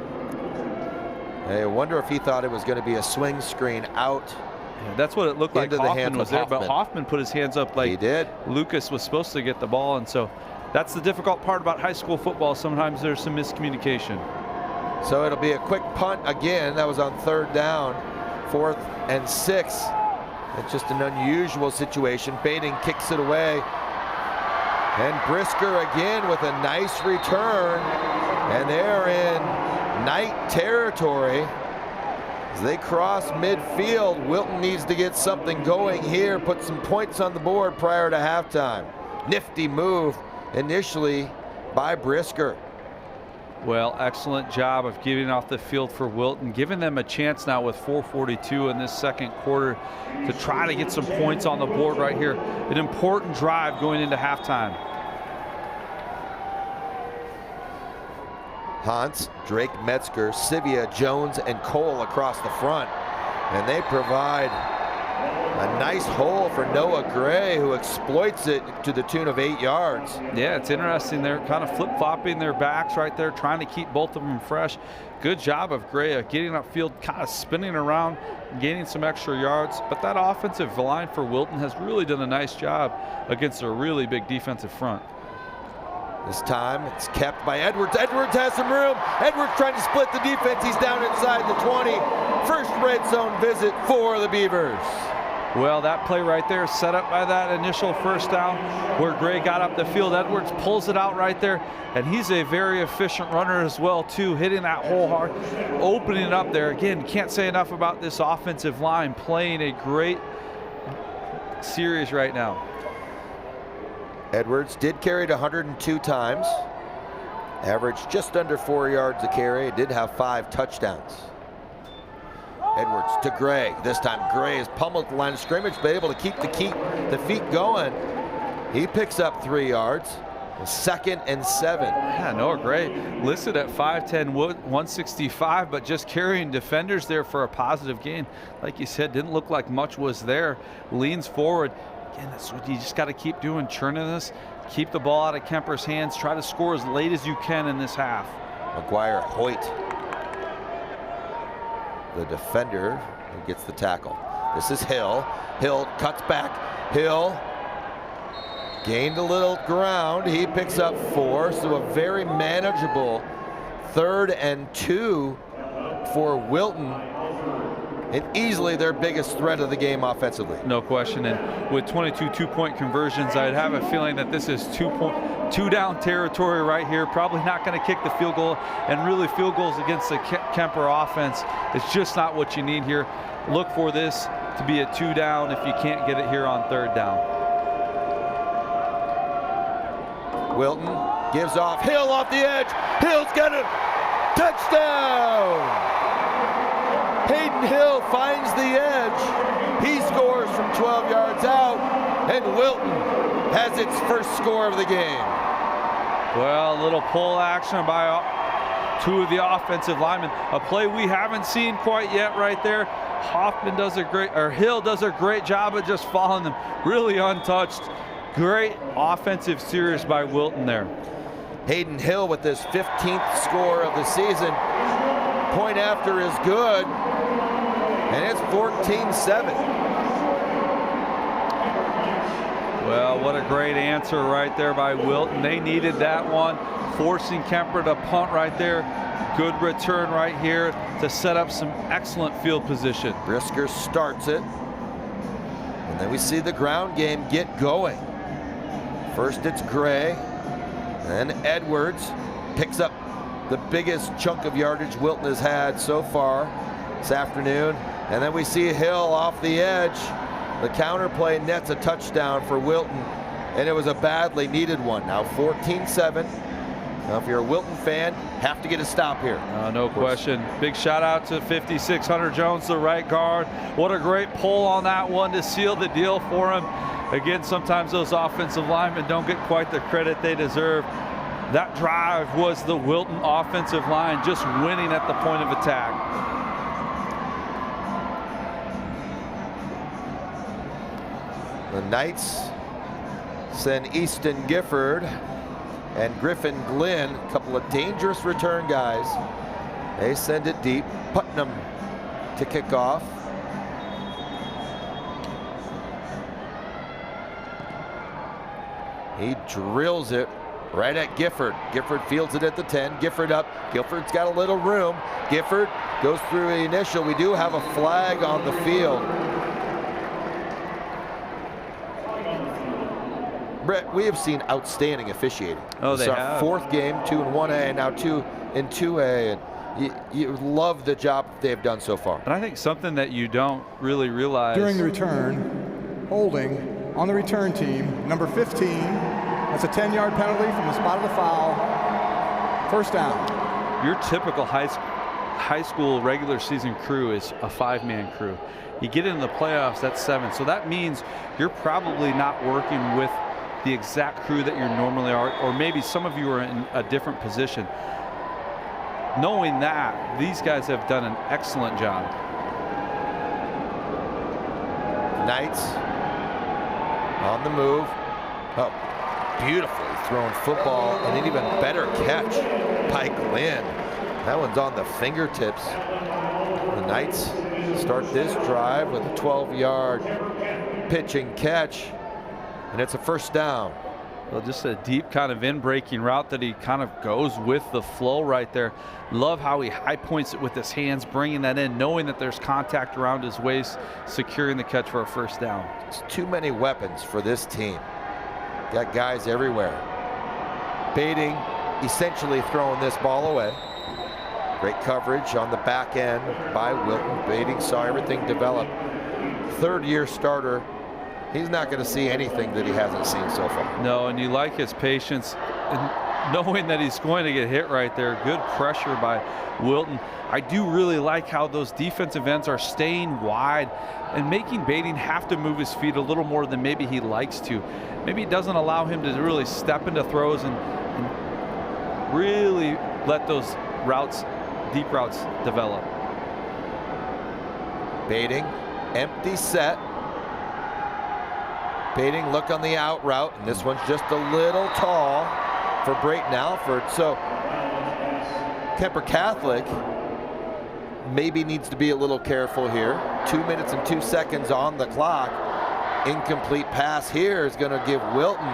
[SPEAKER 7] I wonder if he thought it was going to be a swing screen out.
[SPEAKER 8] Yeah, that's what it looked like. Hoffman was there, but Hoffman put his hands up like
[SPEAKER 7] he did.
[SPEAKER 8] Lucas was supposed to get the ball, and so that's the difficult part about high school football. Sometimes there's some miscommunication.
[SPEAKER 7] So it'll be a quick punt again. That was on 3rd down, 4th and 6. It's just an unusual situation. Bating kicks it away. And Brisker again with a nice return. And they're in Knight territory. As they cross midfield, Wilton needs to get something going here, put some points on the board prior to halftime. Nifty move initially by Brisker.
[SPEAKER 8] Well, excellent job of getting off the field for Wilton, giving them a chance now with 4:42 in this second quarter to try to get some points on the board right here. An important drive going into halftime.
[SPEAKER 7] Hans, Drake Metzger, Sivia, Jones, and Cole across the front. And they provide a nice hole for Noah Gray, who exploits it to the tune of 8 yards.
[SPEAKER 8] Yeah, it's interesting. They're kind of flip-flopping their backs right there, trying to keep both of them fresh. Good job of Gray getting upfield, kind of spinning around, gaining some extra yards. But that offensive line for Wilton has really done a nice job against a really big defensive front.
[SPEAKER 7] This time it's kept by Edwards. Edwards has some room. Edwards trying to split the defense. He's down inside the 20. First red zone visit for the Beavers.
[SPEAKER 8] Well, that play right there set up by that initial first down where Gray got up the field. Edwards pulls it out right there, and he's a very efficient runner as well too, hitting that hole hard, opening it up there. Again, can't say enough about this offensive line playing a great series right now.
[SPEAKER 7] Edwards did carry it 102 times, averaged just under 4 yards a carry, did have 5 touchdowns. Edwards to Gray. This time Gray is pummeled the line of scrimmage, but able to keep the feet going. He picks up 3 yards. 2nd and 7.
[SPEAKER 8] Yeah, Noah Gray listed at 5'10", 165, but just carrying defenders there for a positive gain. Like you said, didn't look like much was there. Leans forward. Again, that's what you just got to keep doing, churning this. Keep the ball out of Kuemper's hands. Try to score as late as you can in this half.
[SPEAKER 7] McGuire Hoyt, the defender, who gets the tackle. This is Hill. Hill cuts back. Hill gained a little ground. He picks up 4, so a very manageable 3rd and 2 for Wilton, and easily their biggest threat of the game offensively.
[SPEAKER 8] No question, and with 22 two-point conversions, I'd have a feeling that this is two-down territory right here. Probably not going to kick the field goal, and really field goals against the Kuemper offense is just not what you need here. Look for this to be a 2-down if you can't get it here on 3rd down.
[SPEAKER 7] Wilton gives off. Hill off the edge. Hill's got a touchdown. Hayden Hill finds the edge. He scores from 12 yards out, and Wilton has its first score of the game.
[SPEAKER 8] Well, a little pull action by 2 of the offensive linemen. A play we haven't seen quite yet right there. Hill does a great job of just following them, really untouched. Great offensive series by Wilton there.
[SPEAKER 7] Hayden Hill with his 15th score of the season. Point after is good, and it's 14-7.
[SPEAKER 8] Well, what a great answer right there by Wilton. They needed that one, forcing Kuemper to punt right there. Good return right here to set up some excellent field position.
[SPEAKER 7] Brisker starts it, and then we see the ground game get going. First it's Gray, then Edwards picks up the biggest chunk of yardage Wilton has had so far this afternoon. And then we see Hill off the edge. The counter play nets a touchdown for Wilton, and it was a badly needed one. Now 14-7. Now if you're a Wilton fan, have to get a stop here.
[SPEAKER 8] No question. Big shout out to 56 Hunter Jones, the right guard. What a great pull on that one to seal the deal for him. Again, sometimes those offensive linemen don't get quite the credit they deserve. That drive was the Wilton offensive line just winning at the point of attack.
[SPEAKER 7] The Knights send Easton Gifford and Griffin Glenn, a couple of dangerous return guys. They send it deep. Putnam to kick off. He drills it right at Gifford. Gifford fields it at the 10. Gifford up. Gifford's got a little room. Gifford goes through the initial. We do have a flag on the field. Brett, we have seen outstanding officiating.
[SPEAKER 8] Oh, they
[SPEAKER 7] have.
[SPEAKER 8] have.
[SPEAKER 7] Fourth game, 2 in 1A, and now 2 in 2A. And you love the job they've done so far.
[SPEAKER 8] And I think something that you don't really realize.
[SPEAKER 16] During the return, holding on the return team, number 15. That's a 10-yard penalty from the spot of the foul. First down.
[SPEAKER 8] Your typical high school regular season crew is a 5-man crew. You get into the playoffs, that's 7. So that means you're probably not working with the exact crew that you normally are, or maybe some of you are in a different position. Knowing that, these guys have done an excellent job.
[SPEAKER 7] Knights on the move. Oh, beautifully thrown football, and an even better catch by Glenn. That one's on the fingertips. The Knights start this drive with a 12-yard pitch and catch, and it's a first down.
[SPEAKER 8] Well, just a deep kind of in-breaking route that he kind of goes with the flow right there. Love how he high points it with his hands, bringing that in, knowing that there's contact around his waist, securing the catch for a first down.
[SPEAKER 7] It's too many weapons for this team. Got guys everywhere. Baiting, essentially throwing this ball away. Great coverage on the back end by Wilton. Baiting saw everything develop. Third-year starter. He's not going to see anything that he hasn't seen so far.
[SPEAKER 8] No, and you like his patience and knowing that he's going to get hit right there. Good pressure by Wilton. I do really like how those defensive ends are staying wide and making Baiting have to move his feet a little more than maybe he likes to. Maybe it doesn't allow him to really step into throws and really let those routes, deep routes, develop.
[SPEAKER 7] Baiting, empty set. Baiting, look on the out route, and this one's just a little tall for Brayton Alford. So Keer Catholic maybe needs to be a little careful here. 2 minutes and 2 seconds on the clock. Incomplete pass here is going to give Wilton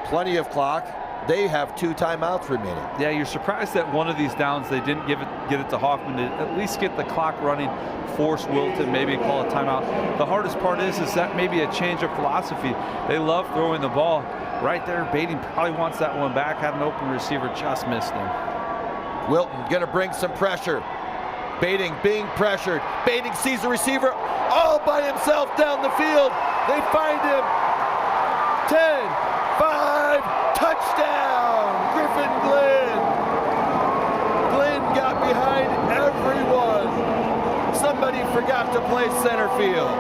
[SPEAKER 7] plenty of clock. They have 2 timeouts remaining.
[SPEAKER 8] Yeah, you're surprised that one of these downs they didn't get it to Hoffman to at least get the clock running, force Wilton, maybe call a timeout. The hardest part is that maybe a change of philosophy. They love throwing the ball. Right there, Baiting probably wants that one back. Had an open receiver, just missed him.
[SPEAKER 7] Wilton going to bring some pressure. Baiting being pressured. Baiting sees the receiver all by himself down the field. They find him. 10, 5, touchdown, Griffin Glenn. Glenn got behind everyone. Somebody forgot to play center field.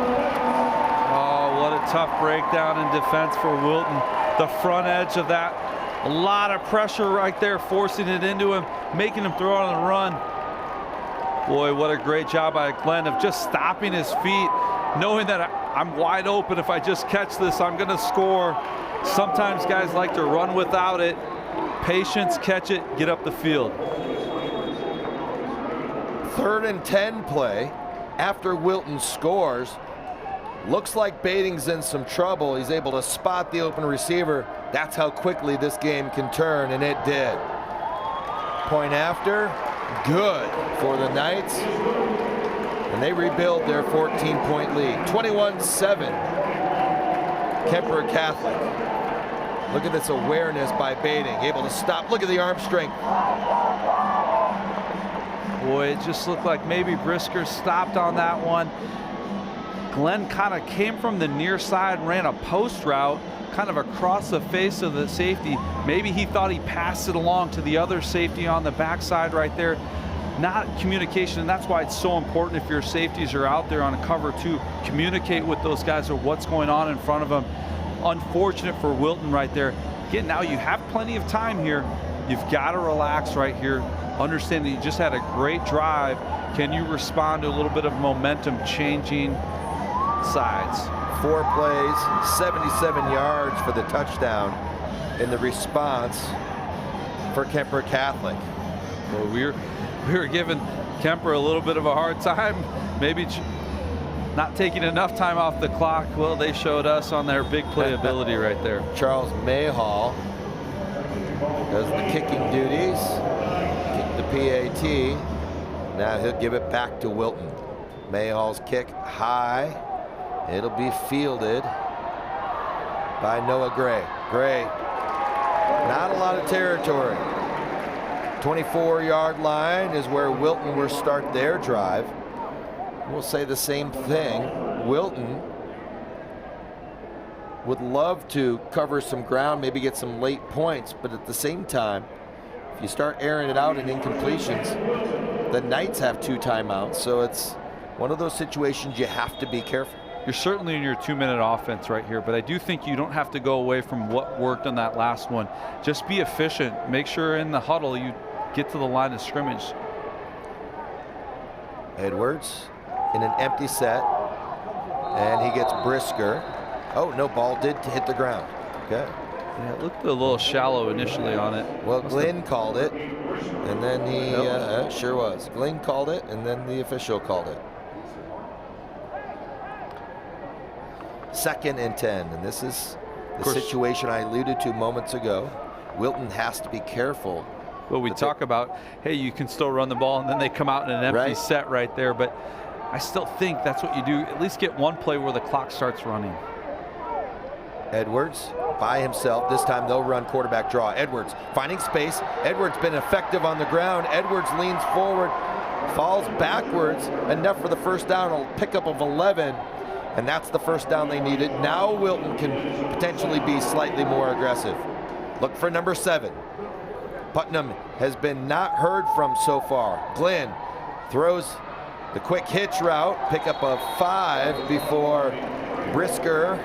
[SPEAKER 8] Oh, what a tough breakdown in defense for Wilton. The front edge of that, a lot of pressure right there, forcing it into him, making him throw on the run. Boy, what a great job by Glenn of just stopping his feet, knowing that I'm wide open. If I just catch this, I'm going to score. Sometimes guys like to run without it. Patience, catch it, get up the field.
[SPEAKER 7] 3rd and 10 play after Wilton scores. Looks like Baiting's in some trouble. He's able to spot the open receiver. That's how quickly this game can turn, and it did. Point after, good for the Knights. And they rebuild their 14-point lead. 21-7, Keer Catholic. Look at this awareness by Bading, able to stop. Look at the arm strength.
[SPEAKER 8] Boy, it just looked like maybe Brisker stopped on that one. Glenn kind of came from the near side, ran a post route, kind of across the face of the safety. Maybe he thought he passed it along to the other safety on the backside right there. Not communication, and that's why it's so important if your safeties are out there on a cover to communicate with those guys or what's going on in front of them. Unfortunate for Wilton right there. Again, now you have plenty of time here. You've got to relax right here. Understand that you just had a great drive. Can you respond to a little bit of momentum changing sides?
[SPEAKER 7] 4 plays, 77 yards for the touchdown in the response for Keer Catholic.
[SPEAKER 8] Well, we were giving Kuemper a little bit of a hard time, maybe not taking enough time off the clock. Well, they showed us on their big play ability right there.
[SPEAKER 7] Charles Mayhall does the kicking duties, kick the PAT. Now he'll give it back to Wilton. Mayhall's kick high. It'll be fielded by Noah Gray. Gray, not a lot of territory. 24-yard line is where Wilton will start their drive. We'll say the same thing. Wilton would love to cover some ground, maybe get some late points, but at the same time, if you start airing it out in incompletions, the Knights have 2 timeouts, so it's one of those situations you have to be careful.
[SPEAKER 8] You're certainly in your 2-minute offense right here, but I do think you don't have to go away from what worked on that last one. Just be efficient. Make sure in the huddle you get to the line of scrimmage.
[SPEAKER 7] Edwards in an empty set, and he gets Brisker. Oh, no, ball did hit the ground. Okay.
[SPEAKER 8] Yeah, it looked a little shallow initially on it.
[SPEAKER 7] Well, Glenn called it, and then he sure was. Glenn called it, and then the official called it. 2nd and 10, and this is the situation I alluded to moments ago. Wilton has to be careful.
[SPEAKER 8] Well, we talk about, hey, you can still run the ball, and then they come out in an empty set right there, but I still think that's what you do. At least get one play where the clock starts running.
[SPEAKER 7] Edwards by himself. This time they'll run quarterback draw. Edwards finding space. Edwards been effective on the ground. Edwards leans forward, falls backwards, enough for the first down. A pickup of 11, and that's the first down they needed. Now Wilton can potentially be slightly more aggressive. Look for number 7. Putnam has been not heard from so far. Glenn throws the quick hitch route, pickup of 5 before Brisker.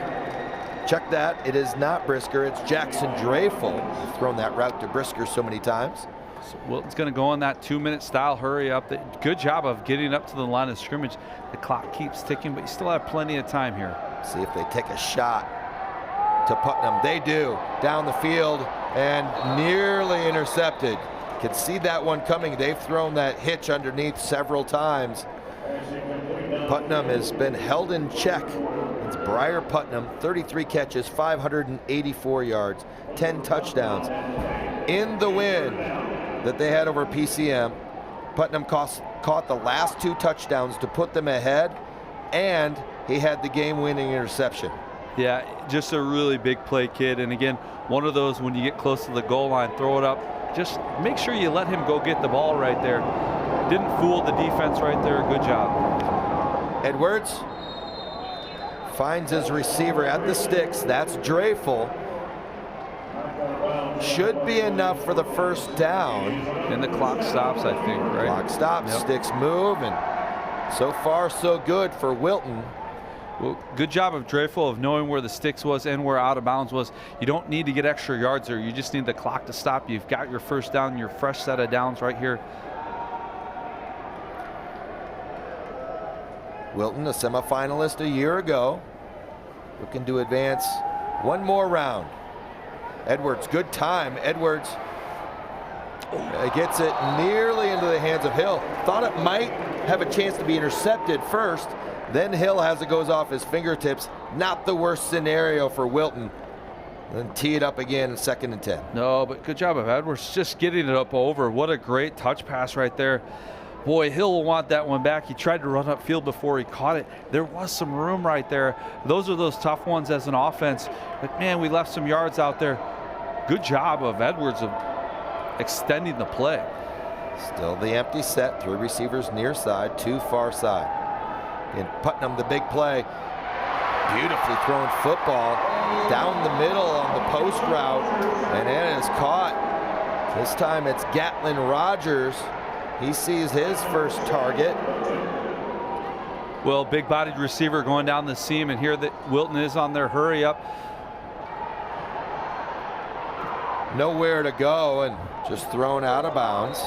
[SPEAKER 7] Check that, it is not Brisker, it's Jackson Dreyful. He's thrown that route to Brisker so many times.
[SPEAKER 8] So Wilton's going to go on that 2-minute style hurry up. Good job of getting up to the line of scrimmage. The clock keeps ticking, but you still have plenty of time here.
[SPEAKER 7] See if they take a shot to Putnam. They do, down the field, and nearly intercepted. Could see that one coming. They've thrown that hitch underneath several times. Putnam has been held in check. It's Briar Putnam, 33 catches, 584 yards, 10 touchdowns. In the win that they had over PCM, Putnam caught the last 2 touchdowns to put them ahead, and he had the game-winning interception.
[SPEAKER 8] Yeah, just a really big play, kid. And again, one of those when you get close to the goal line, throw it up. Just make sure you let him go get the ball right there. Didn't fool the defense right there. Good job.
[SPEAKER 7] Edwards finds his receiver at the sticks. That's Dreyful. Should be enough for the first down.
[SPEAKER 8] And the clock stops, I think, right?
[SPEAKER 7] Clock stops, sticks move, and so far so good for Wilton.
[SPEAKER 8] Well, good job of Dreyful of knowing where the sticks was and where out of bounds was. You don't need to get extra yards there. You just need the clock to stop. You've got your first down, your fresh set of downs right here.
[SPEAKER 7] Wilton, a semifinalist a year ago, looking to advance one more round. Edwards, good time. Edwards gets it nearly into the hands of Hill. Thought it might have a chance to be intercepted first. Then Hill has it goes off his fingertips. Not the worst scenario for Wilton. Then tee it up again in 2nd and 10.
[SPEAKER 8] No, but good job of Edwards just getting it up over. What a great touch pass right there. Boy, Hill will want that one back. He tried to run upfield before he caught it. There was some room right there. Those are those tough ones as an offense. But man, we left some yards out there. good job of Edwards of extending the play.
[SPEAKER 7] Still the empty set, 3 receivers near side, 2 far side. And Putnam, the big play. Beautifully thrown football down the middle on the post route, and it is caught. This time it's Gatlin Rogers. He sees his first target.
[SPEAKER 8] Well, big-bodied receiver going down the seam, and here that Wilton is on their hurry up.
[SPEAKER 7] Nowhere to go and just thrown out of bounds.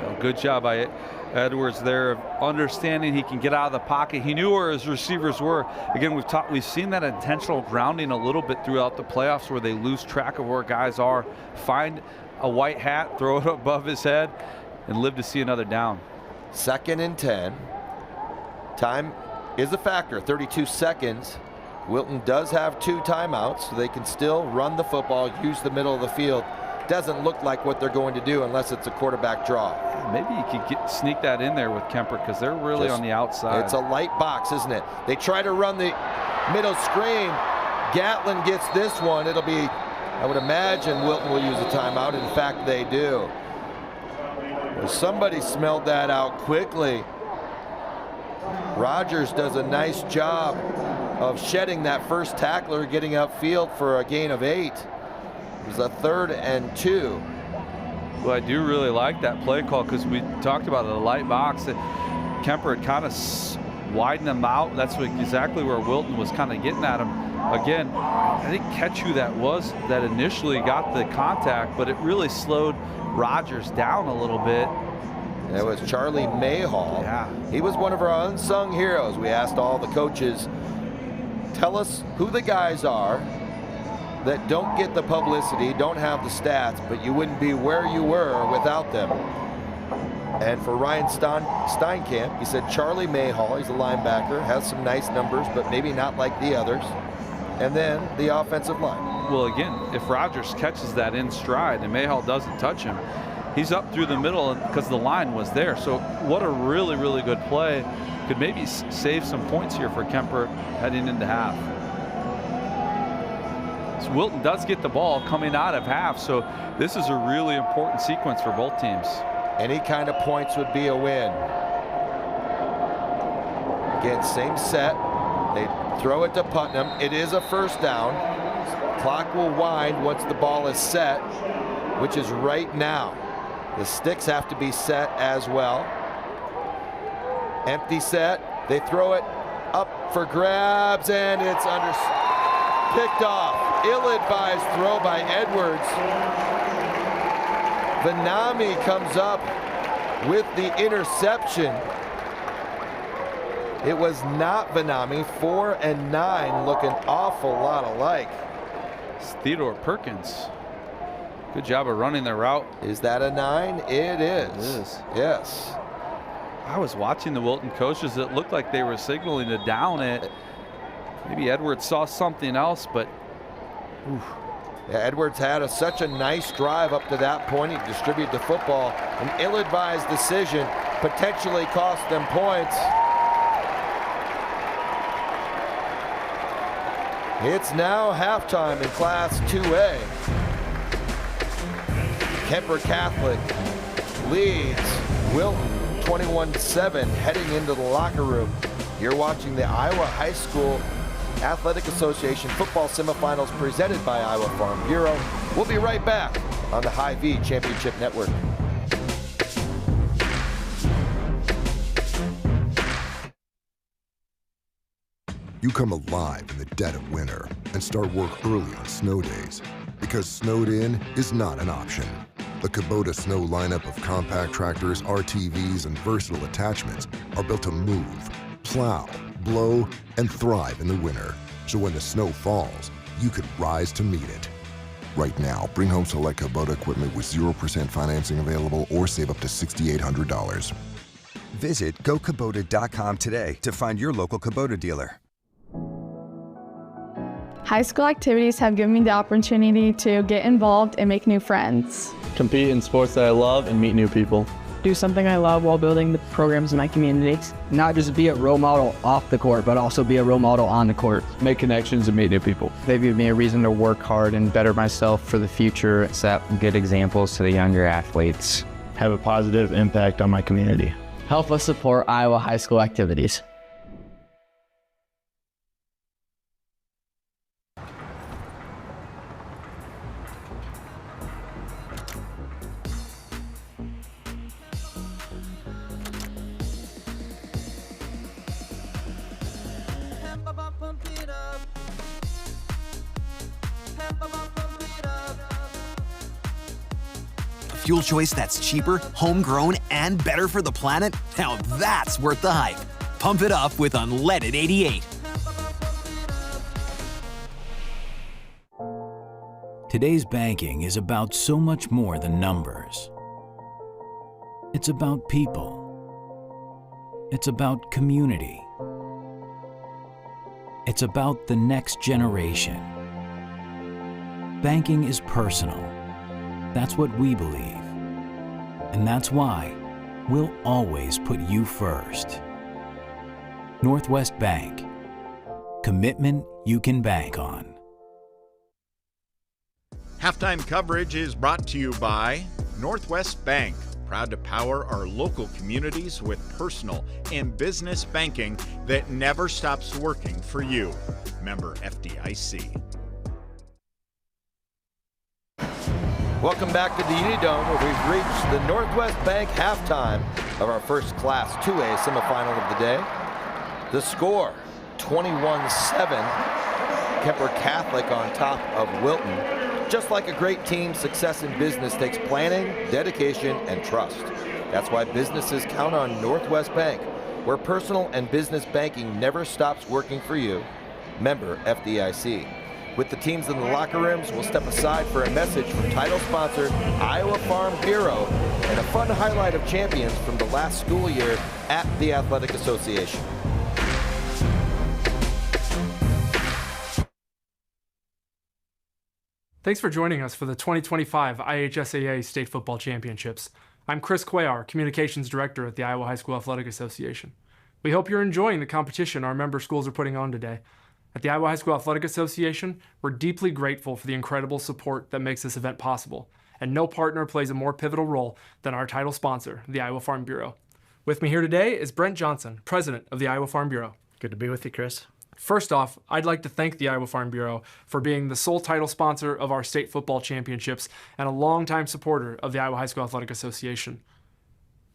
[SPEAKER 8] Well, good job by Edwards there of understanding he can get out of the pocket. He knew where his receivers were. Again, we've seen that intentional grounding a little bit throughout the playoffs where they lose track of where guys are. Find a white hat, throw it above his head, and live to see another down.
[SPEAKER 7] 2nd and 10. Time is a factor, 32 seconds. Wilton does have 2 timeouts, so they can still run the football, use the middle of the field. Doesn't look like what they're going to do unless it's a quarterback draw.
[SPEAKER 8] Maybe you could sneak that in there with Kuemper because they're really on the outside.
[SPEAKER 7] It's a light box, isn't it? They try to run the middle screen. Gatlin gets this one. It'll be, I would imagine Wilton will use a timeout. In fact, they do. Well, somebody smelled that out quickly. Rogers does a nice job of shedding that first tackler, getting upfield for a gain of 8. It was a 3rd and 2.
[SPEAKER 8] Well, I do really like that play call because we talked about the light box. That Kuemper had kind of widened them out. That's exactly where Wilton was kind of getting at him. Again, I didn't catch who that was that initially got the contact, but it really slowed Rogers down a little bit.
[SPEAKER 7] It was Charlie Mayhall.
[SPEAKER 8] Yeah.
[SPEAKER 7] He was one of our unsung heroes. We asked all the coaches, tell us who the guys are that don't get the publicity, don't have the stats, but you wouldn't be where you were without them. And for Ryan Steinkamp, he said Charlie Mayhall, he's a linebacker, has some nice numbers, but maybe not like the others. And then the offensive line.
[SPEAKER 8] Well, again, if Rogers catches that in stride and Mayhall doesn't touch him, he's up through the middle because the line was there. So what a really, really good play. Could maybe save some points here for Kuemper heading into half. So Wilton does get the ball coming out of half, so this is a really important sequence for both teams.
[SPEAKER 7] Any kind of points would be a win. Again, same set. They throw it to Putnam. It is a first down. Clock will wind once the ball is set, which is right now. The sticks have to be set as well. Empty set. They throw it up for grabs, and it's picked off. Ill-advised throw by Edwards. Vanami comes up with the interception. It was not Vanami. 4 and 9 look an awful lot alike.
[SPEAKER 8] It's Theodore Perkins. Good job of running the route.
[SPEAKER 7] Is that a 9? It is.
[SPEAKER 8] It is.
[SPEAKER 7] Yes.
[SPEAKER 8] I was watching the Wilton coaches. It looked like they were signaling to down it. Maybe Edwards saw something else, but oof.
[SPEAKER 7] Yeah, Edwards had such a nice drive up to that point. He distributed the football. An ill-advised decision potentially cost them points. It's now halftime in Class 2A. Keer Catholic leads Wilton 21-7 heading into the locker room. You're watching the Iowa High School Athletic Association football semifinals presented by Iowa Farm Bureau. We'll be right back on the Hy-Vee Championship Network.
[SPEAKER 3] You come alive in the dead of winter and start work early on snow days because snowed in is not an option. The Kubota Snow lineup of compact tractors, RTVs, and versatile attachments are built to move, plow, blow, and thrive in the winter. So when the snow falls, you could rise to meet it. Right now, bring home select Kubota equipment with 0% financing available or save up to $6,800.
[SPEAKER 4] Visit GoKubota.com today to find your local Kubota dealer.
[SPEAKER 5] High school activities have given me the opportunity to get involved and make new friends.
[SPEAKER 1] Compete in sports that I love and meet new people.
[SPEAKER 5] do something I love while building the programs in my communities.
[SPEAKER 6] Not just be a role model off the court, but also be a role model on the court.
[SPEAKER 1] Make connections and meet new people.
[SPEAKER 6] They've given me a reason to work hard and better myself for the future. Set good examples to the younger athletes.
[SPEAKER 9] Have a positive impact on my community.
[SPEAKER 6] Help us support Iowa high school activities.
[SPEAKER 10] Fuel choice that's cheaper, homegrown, and better for the planet? Now that's worth the hype. Pump it up with unleaded 88.
[SPEAKER 24] Today's banking is about so much more than numbers. It's about people. It's about community. It's about the next generation. Banking is personal. That's what we believe. And that's why we'll always put you first. Northwest Bank. Commitment you can bank on.
[SPEAKER 15] Halftime coverage is brought to you by Northwest Bank, proud to power our local communities with personal and business banking that never stops working for you. Member FDIC.
[SPEAKER 7] Welcome back to the Unidome, where we've reached the Northwest Bank halftime of our first Class 2A semifinal of the day. The score, 21-7. Keer Catholic on top of Wilton. Just like a great team, success in business takes planning, dedication, and trust. That's why businesses count on Northwest Bank, where personal and business banking never stops working for you. Member FDIC. With the teams in the locker rooms, we'll step aside for a message from title sponsor Iowa Farm Bureau and a fun highlight of champions from the last school year at the Athletic Association.
[SPEAKER 25] Thanks for joining us for the 2025 IHSAA State Football Championships. I'm Chris Cuellar, Communications Director at the Iowa High School Athletic Association. We hope you're enjoying the competition our member schools are putting on today. At the Iowa High School Athletic Association, we're deeply grateful for the incredible support that makes this event possible, and no partner plays a more pivotal role than our title sponsor, the Iowa Farm Bureau. With me here today is Brent Johnson, President of the Iowa Farm Bureau.
[SPEAKER 26] Good to be with you, Chris.
[SPEAKER 25] First off, I'd like to thank the Iowa Farm Bureau for being the sole title sponsor of our state football championships and a longtime supporter of the Iowa High School Athletic Association.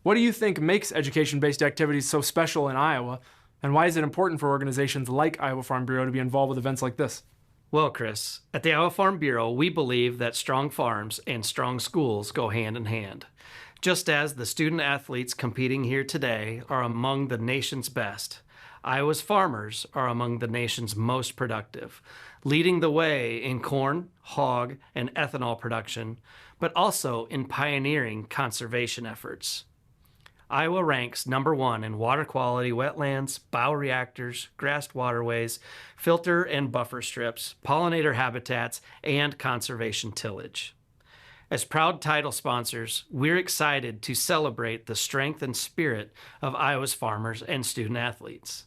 [SPEAKER 25] What do you think makes education-based activities so special in Iowa? And why is it important for organizations like Iowa Farm Bureau to be involved with events like this?
[SPEAKER 26] Well, Chris, at the Iowa Farm Bureau, we believe that strong farms and strong schools go hand in hand. Just as the student athletes competing here today are among the nation's best, Iowa's farmers are among the nation's most productive, leading the way in corn, hog, and ethanol production, but also in pioneering conservation efforts. Iowa ranks #1 in water quality, wetlands, bioreactors, grassed waterways, filter and buffer strips, pollinator habitats, and conservation tillage. As proud title sponsors, we're excited to celebrate the strength and spirit of Iowa's farmers and student athletes.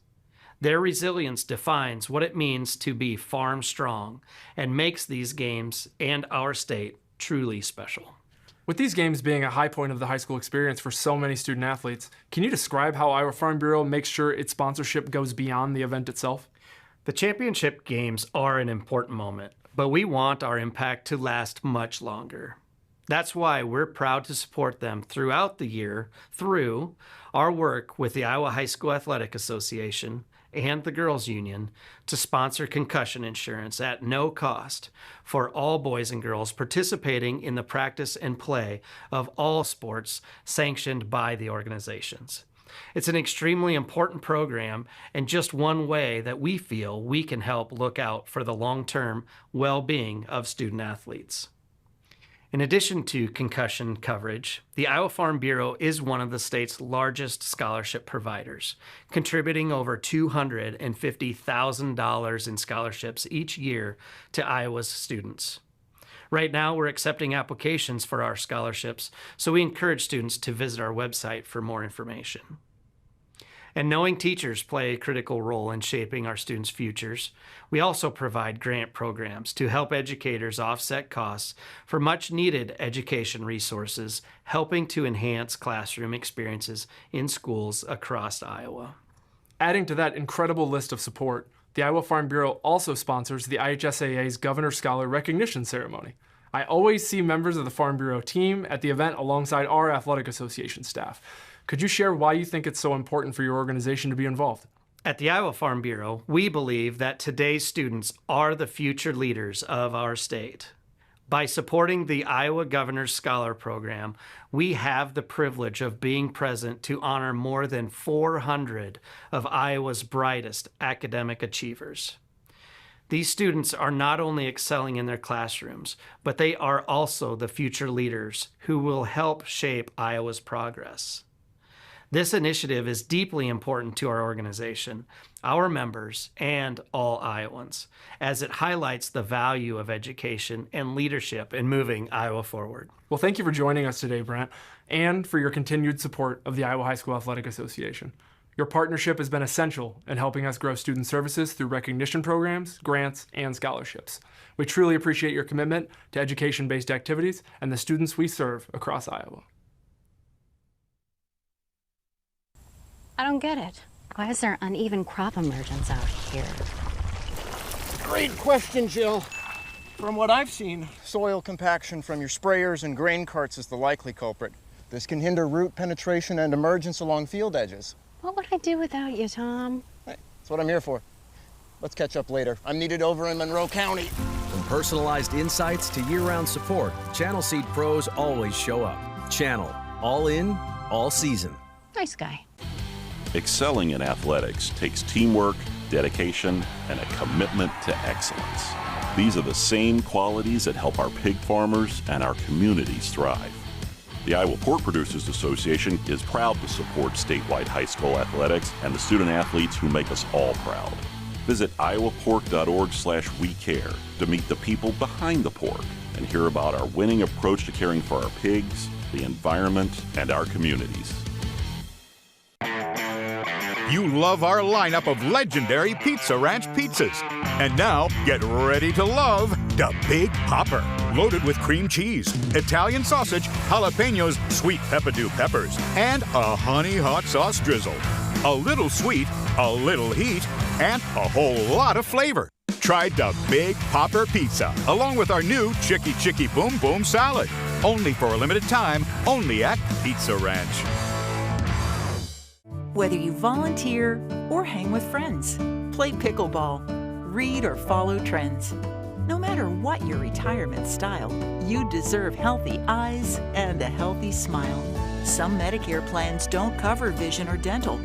[SPEAKER 26] Their resilience defines what it means to be farm strong and makes these games and our state truly special.
[SPEAKER 25] With these games being a high point of the high school experience for so many student athletes, can you describe how Iowa Farm Bureau makes sure its sponsorship goes beyond the event itself?
[SPEAKER 26] The championship games are an important moment, but we want our impact to last much longer. That's why we're proud to support them throughout the year through our work with the Iowa High School Athletic Association and the Girls Union to sponsor concussion insurance at no cost for all boys and girls participating in the practice and play of all sports sanctioned by the organizations. It's an extremely important program and just one way that we feel we can help look out for the long-term well-being of student athletes. In addition to concussion coverage, the Iowa Farm Bureau is one of the state's largest scholarship providers, contributing over $250,000 in scholarships each year to Iowa's students. Right now, we're accepting applications for our scholarships, so we encourage students to visit our website for more information. And knowing teachers play a critical role in shaping our students' futures, we also provide grant programs to help educators offset costs for much-needed education resources, helping to enhance classroom experiences in schools across Iowa.
[SPEAKER 25] Adding to that incredible list of support, the Iowa Farm Bureau also sponsors the IHSAA's Governor Scholar Recognition Ceremony. I always see members of the Farm Bureau team at the event alongside our athletic association staff. Could you share why you think it's so important for your organization to be involved?
[SPEAKER 26] At the Iowa Farm Bureau, we believe that today's students are the future leaders of our state. By supporting the Iowa Governor's Scholar Program, we have the privilege of being present to honor more than 400 of Iowa's brightest academic achievers. These students are not only excelling in their classrooms, but they are also the future leaders who will help shape Iowa's progress. This initiative is deeply important to our organization, our members, and all Iowans, as it highlights the value of education and leadership in moving Iowa forward.
[SPEAKER 25] Well, thank you for joining us today, Brent, and for your continued support of the Iowa High School Athletic Association. Your partnership has been essential in helping us grow student services through recognition programs, grants, and scholarships. We truly appreciate your commitment to education-based activities and the students we serve across Iowa.
[SPEAKER 12] I don't get it. Why is there uneven crop emergence out here?
[SPEAKER 13] Great question, Jill. From what I've seen, soil compaction from your sprayers and grain carts is the likely culprit. This can hinder root penetration and emergence along field edges.
[SPEAKER 12] What would I do without you, Tom?
[SPEAKER 13] Hey, that's what I'm here for. Let's catch up later. I'm needed over in Monroe County.
[SPEAKER 14] From personalized insights to year-round support, Channel Seed pros always show up. Channel, all in, all season.
[SPEAKER 12] Nice guy.
[SPEAKER 17] Excelling in athletics takes teamwork, dedication, and a commitment to excellence. These are the same qualities that help our pig farmers and our communities thrive. The Iowa Pork Producers Association is proud to support statewide high school athletics and the student athletes who make us all proud. Visit iowapork.org/WeCare to meet the people behind the pork and hear about our winning approach to caring for our pigs, the environment, and our communities.
[SPEAKER 15] You love our lineup of legendary Pizza Ranch pizzas. And now, get ready to love the Big Popper. Loaded with cream cheese, Italian sausage, jalapenos, sweet peppadew peppers, and a honey hot sauce drizzle. A little sweet, a little heat, and a whole lot of flavor. Try the Big Popper Pizza, along with our new Chicky Chicky Boom Boom Salad. Only for a limited time, only at Pizza Ranch.
[SPEAKER 18] Whether you volunteer or hang with friends, play pickleball, read or follow trends. No matter what your retirement style, you deserve healthy eyes and a healthy smile. Some Medicare plans don't cover vision or dental.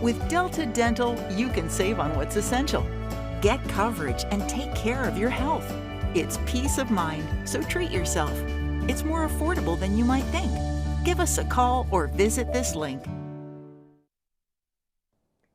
[SPEAKER 18] With Delta Dental, you can save on what's essential. Get coverage and take care of your health. It's peace of mind, so treat yourself. It's more affordable than you might think. Give us a call or visit this link.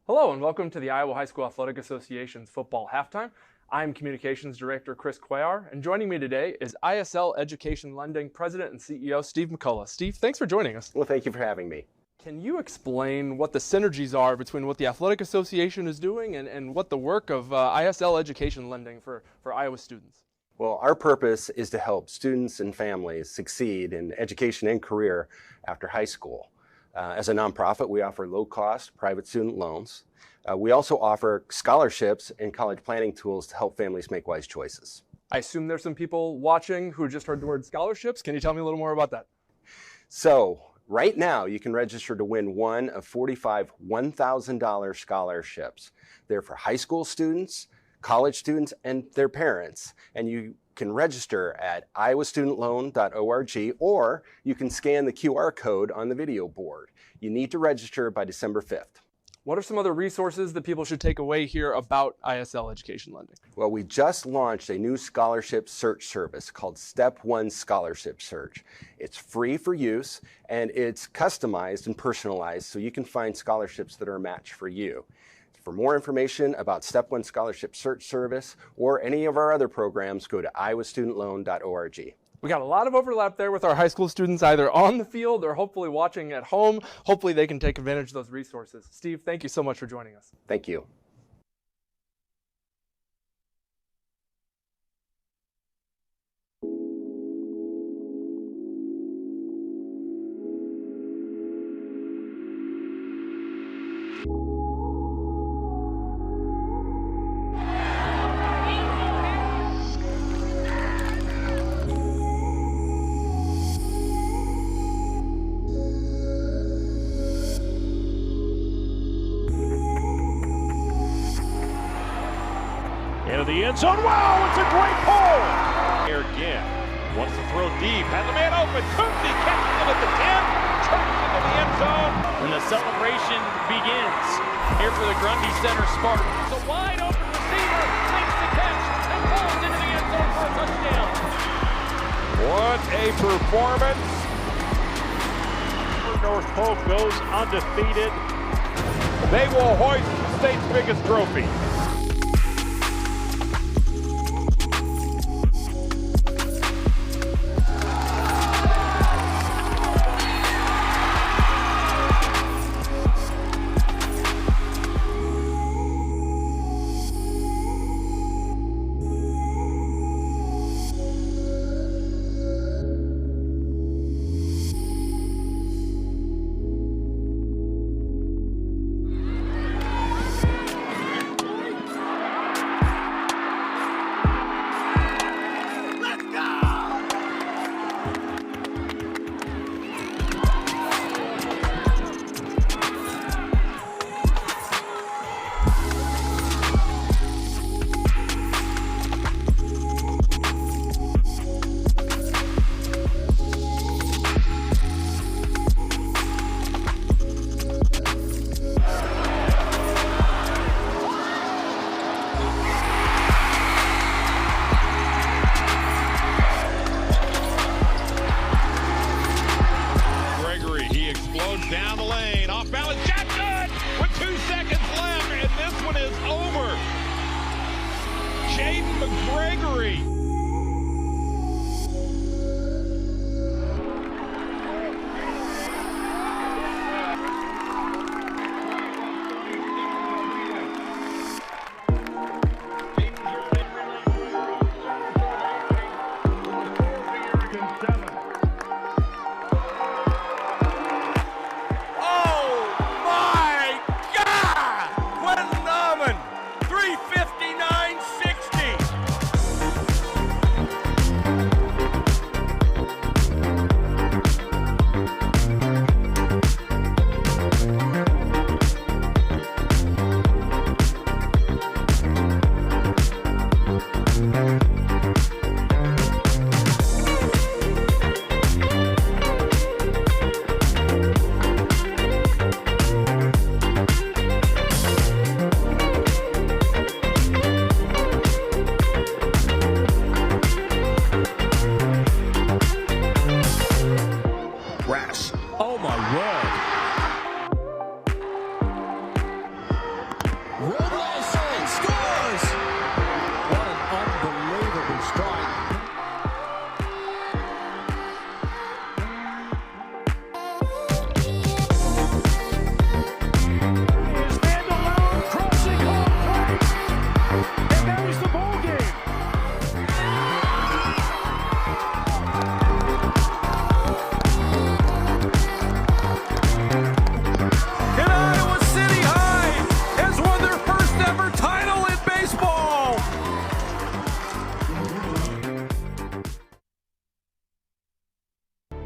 [SPEAKER 25] Hello and welcome to the Iowa High School Athletic Association's Football Halftime. I'm Communications Director Chris Cuellar, and joining me today is ISL Education Lending President and CEO Steve McCullough. Steve, thanks for joining us.
[SPEAKER 19] Well, thank you for having me.
[SPEAKER 25] Can you explain what the synergies are between what the Athletic Association is doing and what the work of ISL Education Lending for Iowa students?
[SPEAKER 19] Well, our purpose is to help students and families succeed in education and career after high school. As a nonprofit, we offer low-cost private student loans. We also offer scholarships and college planning tools to help families make wise choices.
[SPEAKER 25] I assume there's some people watching who just heard the word scholarships. Can you tell me a little more about that?
[SPEAKER 19] So, right now, you can register to win one of 45 $1,000 scholarships. They're for high school students, college students, and their parents. And you can register at iowastudentloan.org, or you can scan the QR code on the video board. You need to register by December 5th.
[SPEAKER 25] What are some other resources that people should take away here about ISL Education Lending?
[SPEAKER 19] Well, we just launched a new scholarship search service called Step 1 Scholarship Search. It's free for use, and it's customized and personalized so you can find scholarships that are a match for you. For more information about Step 1 Scholarship Search Service or any of our other programs, go to iowastudentloan.org.
[SPEAKER 25] We got a lot of overlap there with our high school students either on the field or hopefully watching at home. Hopefully they can take advantage of those resources. Steve, thank you so much for joining us.
[SPEAKER 19] Thank you.
[SPEAKER 2] Into the end zone. Wow, it's a great pull. Here again. Wants to throw deep. Has a man open. Kuemper catches it at the 10. Turns into the end zone.
[SPEAKER 11] And the celebration begins here for the Grundy Center Spartans.
[SPEAKER 2] A wide open receiver makes the catch and pulls into the end zone for a touchdown. What a performance. North Polk goes undefeated. They will hoist the state's biggest trophy. Down the lane, off balance, Jackson with 2 seconds left, and this one is over. Jaden McGregory.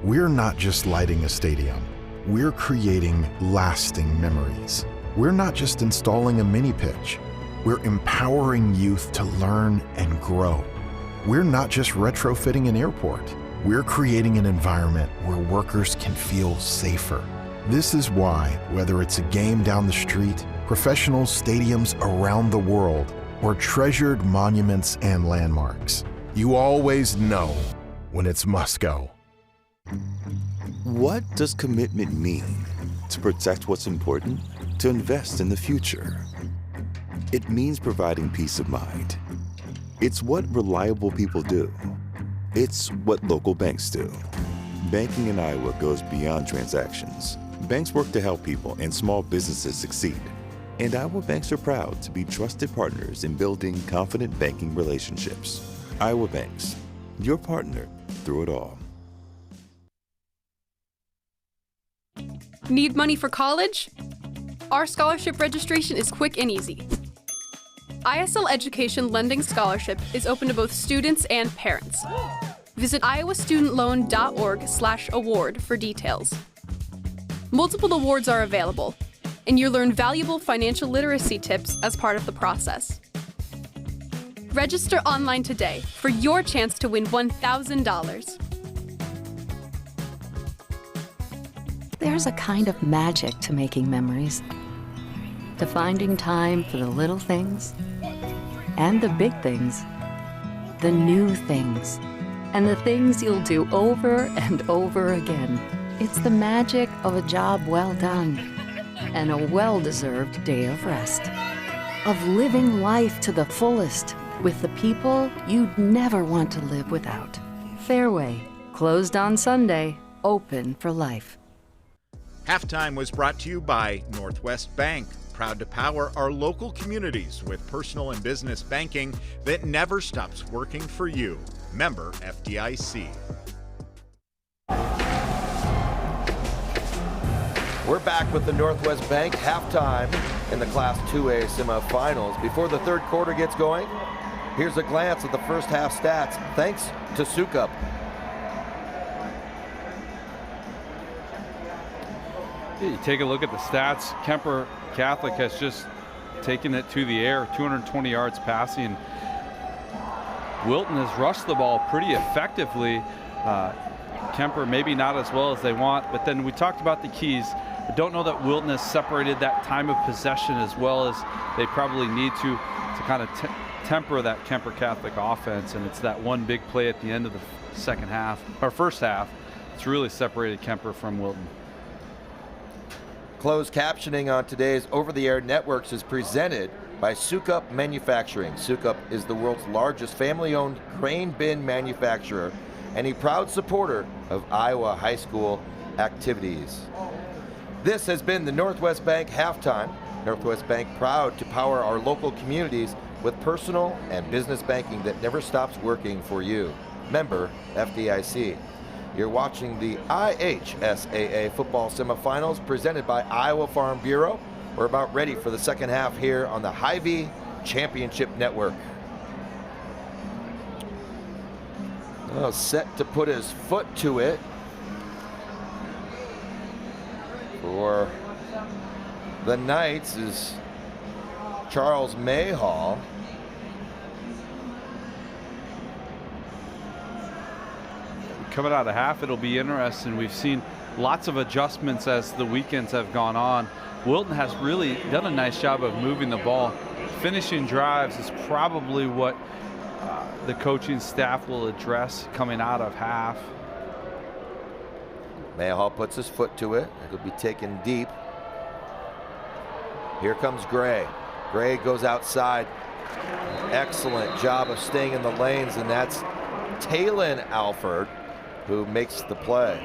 [SPEAKER 20] We're not just lighting a stadium, we're creating lasting memories. We're not just installing a mini pitch, we're empowering youth to learn and grow. We're not just retrofitting an airport, we're creating an environment where workers can feel safer. This is why, whether it's a game down the street, professional stadiums around the world, or treasured monuments and landmarks, you always know when it's must go.
[SPEAKER 21] What does commitment mean? To protect what's important, to invest in the future.
[SPEAKER 3] It means providing peace of mind. It's what reliable people do. It's what local banks do. Banking in Iowa goes beyond transactions. Banks work to help people and small businesses succeed. And Iowa banks are proud to be trusted partners in building confident banking relationships. Iowa Banks, your partner through it all.
[SPEAKER 8] Need money for college? Our scholarship registration is quick and easy. ISL Education Lending Scholarship is open to both students and parents. Visit iowastudentloan.org/award for details. Multiple awards are available, and you'll learn valuable financial literacy tips as part of the process. Register online today for your chance to win $1,000.
[SPEAKER 16] There's a kind of magic to making memories, to finding time for the little things and the big things, the new things, and the things you'll do over and over again. It's the magic of a job well done and a well-deserved day of rest, of living life to the fullest with the people you'd never want to live without. Fairway, closed on Sunday, open for life.
[SPEAKER 15] Halftime was brought to you by Northwest Bank, proud to power our local communities with personal and business banking that never stops working for you. Member FDIC.
[SPEAKER 7] We're back with the Northwest Bank halftime in the Class 2A semifinals. Before the third quarter gets going, here's a glance at the first half stats, thanks to Sukup.
[SPEAKER 21] You take a look at the stats. Keer Catholic has just taken it to the air, 220 yards passing. Wilton has rushed the ball pretty effectively. Kuemper maybe not as well as they want, but then we talked about the keys. I don't know that Wilton has separated that time of possession as well as they probably need to kind of temper that Keer Catholic offense, and it's that one big play at the end of the first half. It's really separated Kuemper from Wilton.
[SPEAKER 7] Closed captioning on today's over-the-air networks is presented by Sukup Manufacturing. Sukup is the world's largest family-owned grain bin manufacturer and a proud supporter of Iowa high school activities. This has been the Northwest Bank halftime. Northwest Bank proud to power our local communities with personal and business banking that never stops working for you. Member FDIC. You're watching the IHSAA football semifinals presented by Iowa Farm Bureau. We're about ready for the second half here on the Hy-Vee Championship Network. Set to put his foot to it for the Knights is Charles Mayhall.
[SPEAKER 21] Coming out of half, it'll be interesting. We've seen lots of adjustments as the weekends have gone on. Wilton has really done a nice job of moving the ball. Finishing drives is probably what the coaching staff will address coming out of half.
[SPEAKER 7] Mayhall puts his foot to it. It'll be taken deep. Here comes Gray. Gray goes outside. Excellent job of staying in the lanes, and that's Talon Alford who makes the play.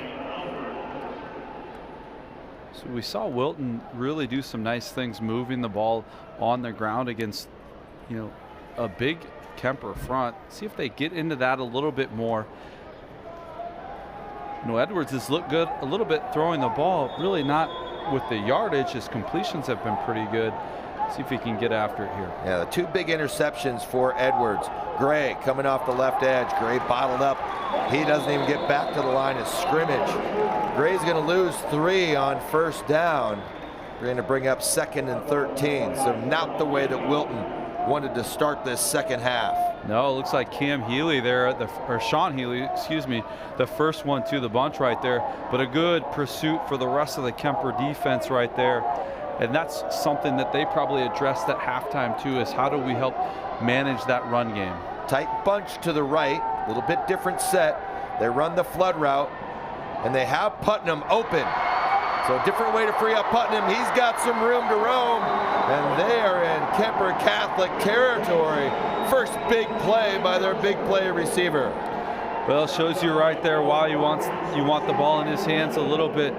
[SPEAKER 21] So we saw Wilton really do some nice things moving the ball on the ground against, a big Kuemper front. See if they get into that a little bit more. Edwards has looked good a little bit throwing the ball, really not with the yardage. His completions have been pretty good. See if he can get after it here.
[SPEAKER 7] Yeah, the two big interceptions for Edwards. Gray coming off the left edge. Gray bottled up. He doesn't even get back to the line of scrimmage. Gray's going to lose 3 on first down. We're going to bring up 2nd and 13. So not the way that Wilton wanted to start this second half.
[SPEAKER 21] No, it looks like Cam Healy there, or Sean Healy, excuse me, the first one to the bunch right there. But a good pursuit for the rest of the Kuemper defense right there. And that's something that they probably addressed at halftime too, is how do we help manage that run game?
[SPEAKER 7] Tight bunch to the right, a little bit different set. They run the flood route, and they have Putnam open. So a different way to free up Putnam. He's got some room to roam, and they are in Keer Catholic territory. First big play by their big play receiver.
[SPEAKER 21] Well, it shows you right there why you want the ball in his hands a little bit.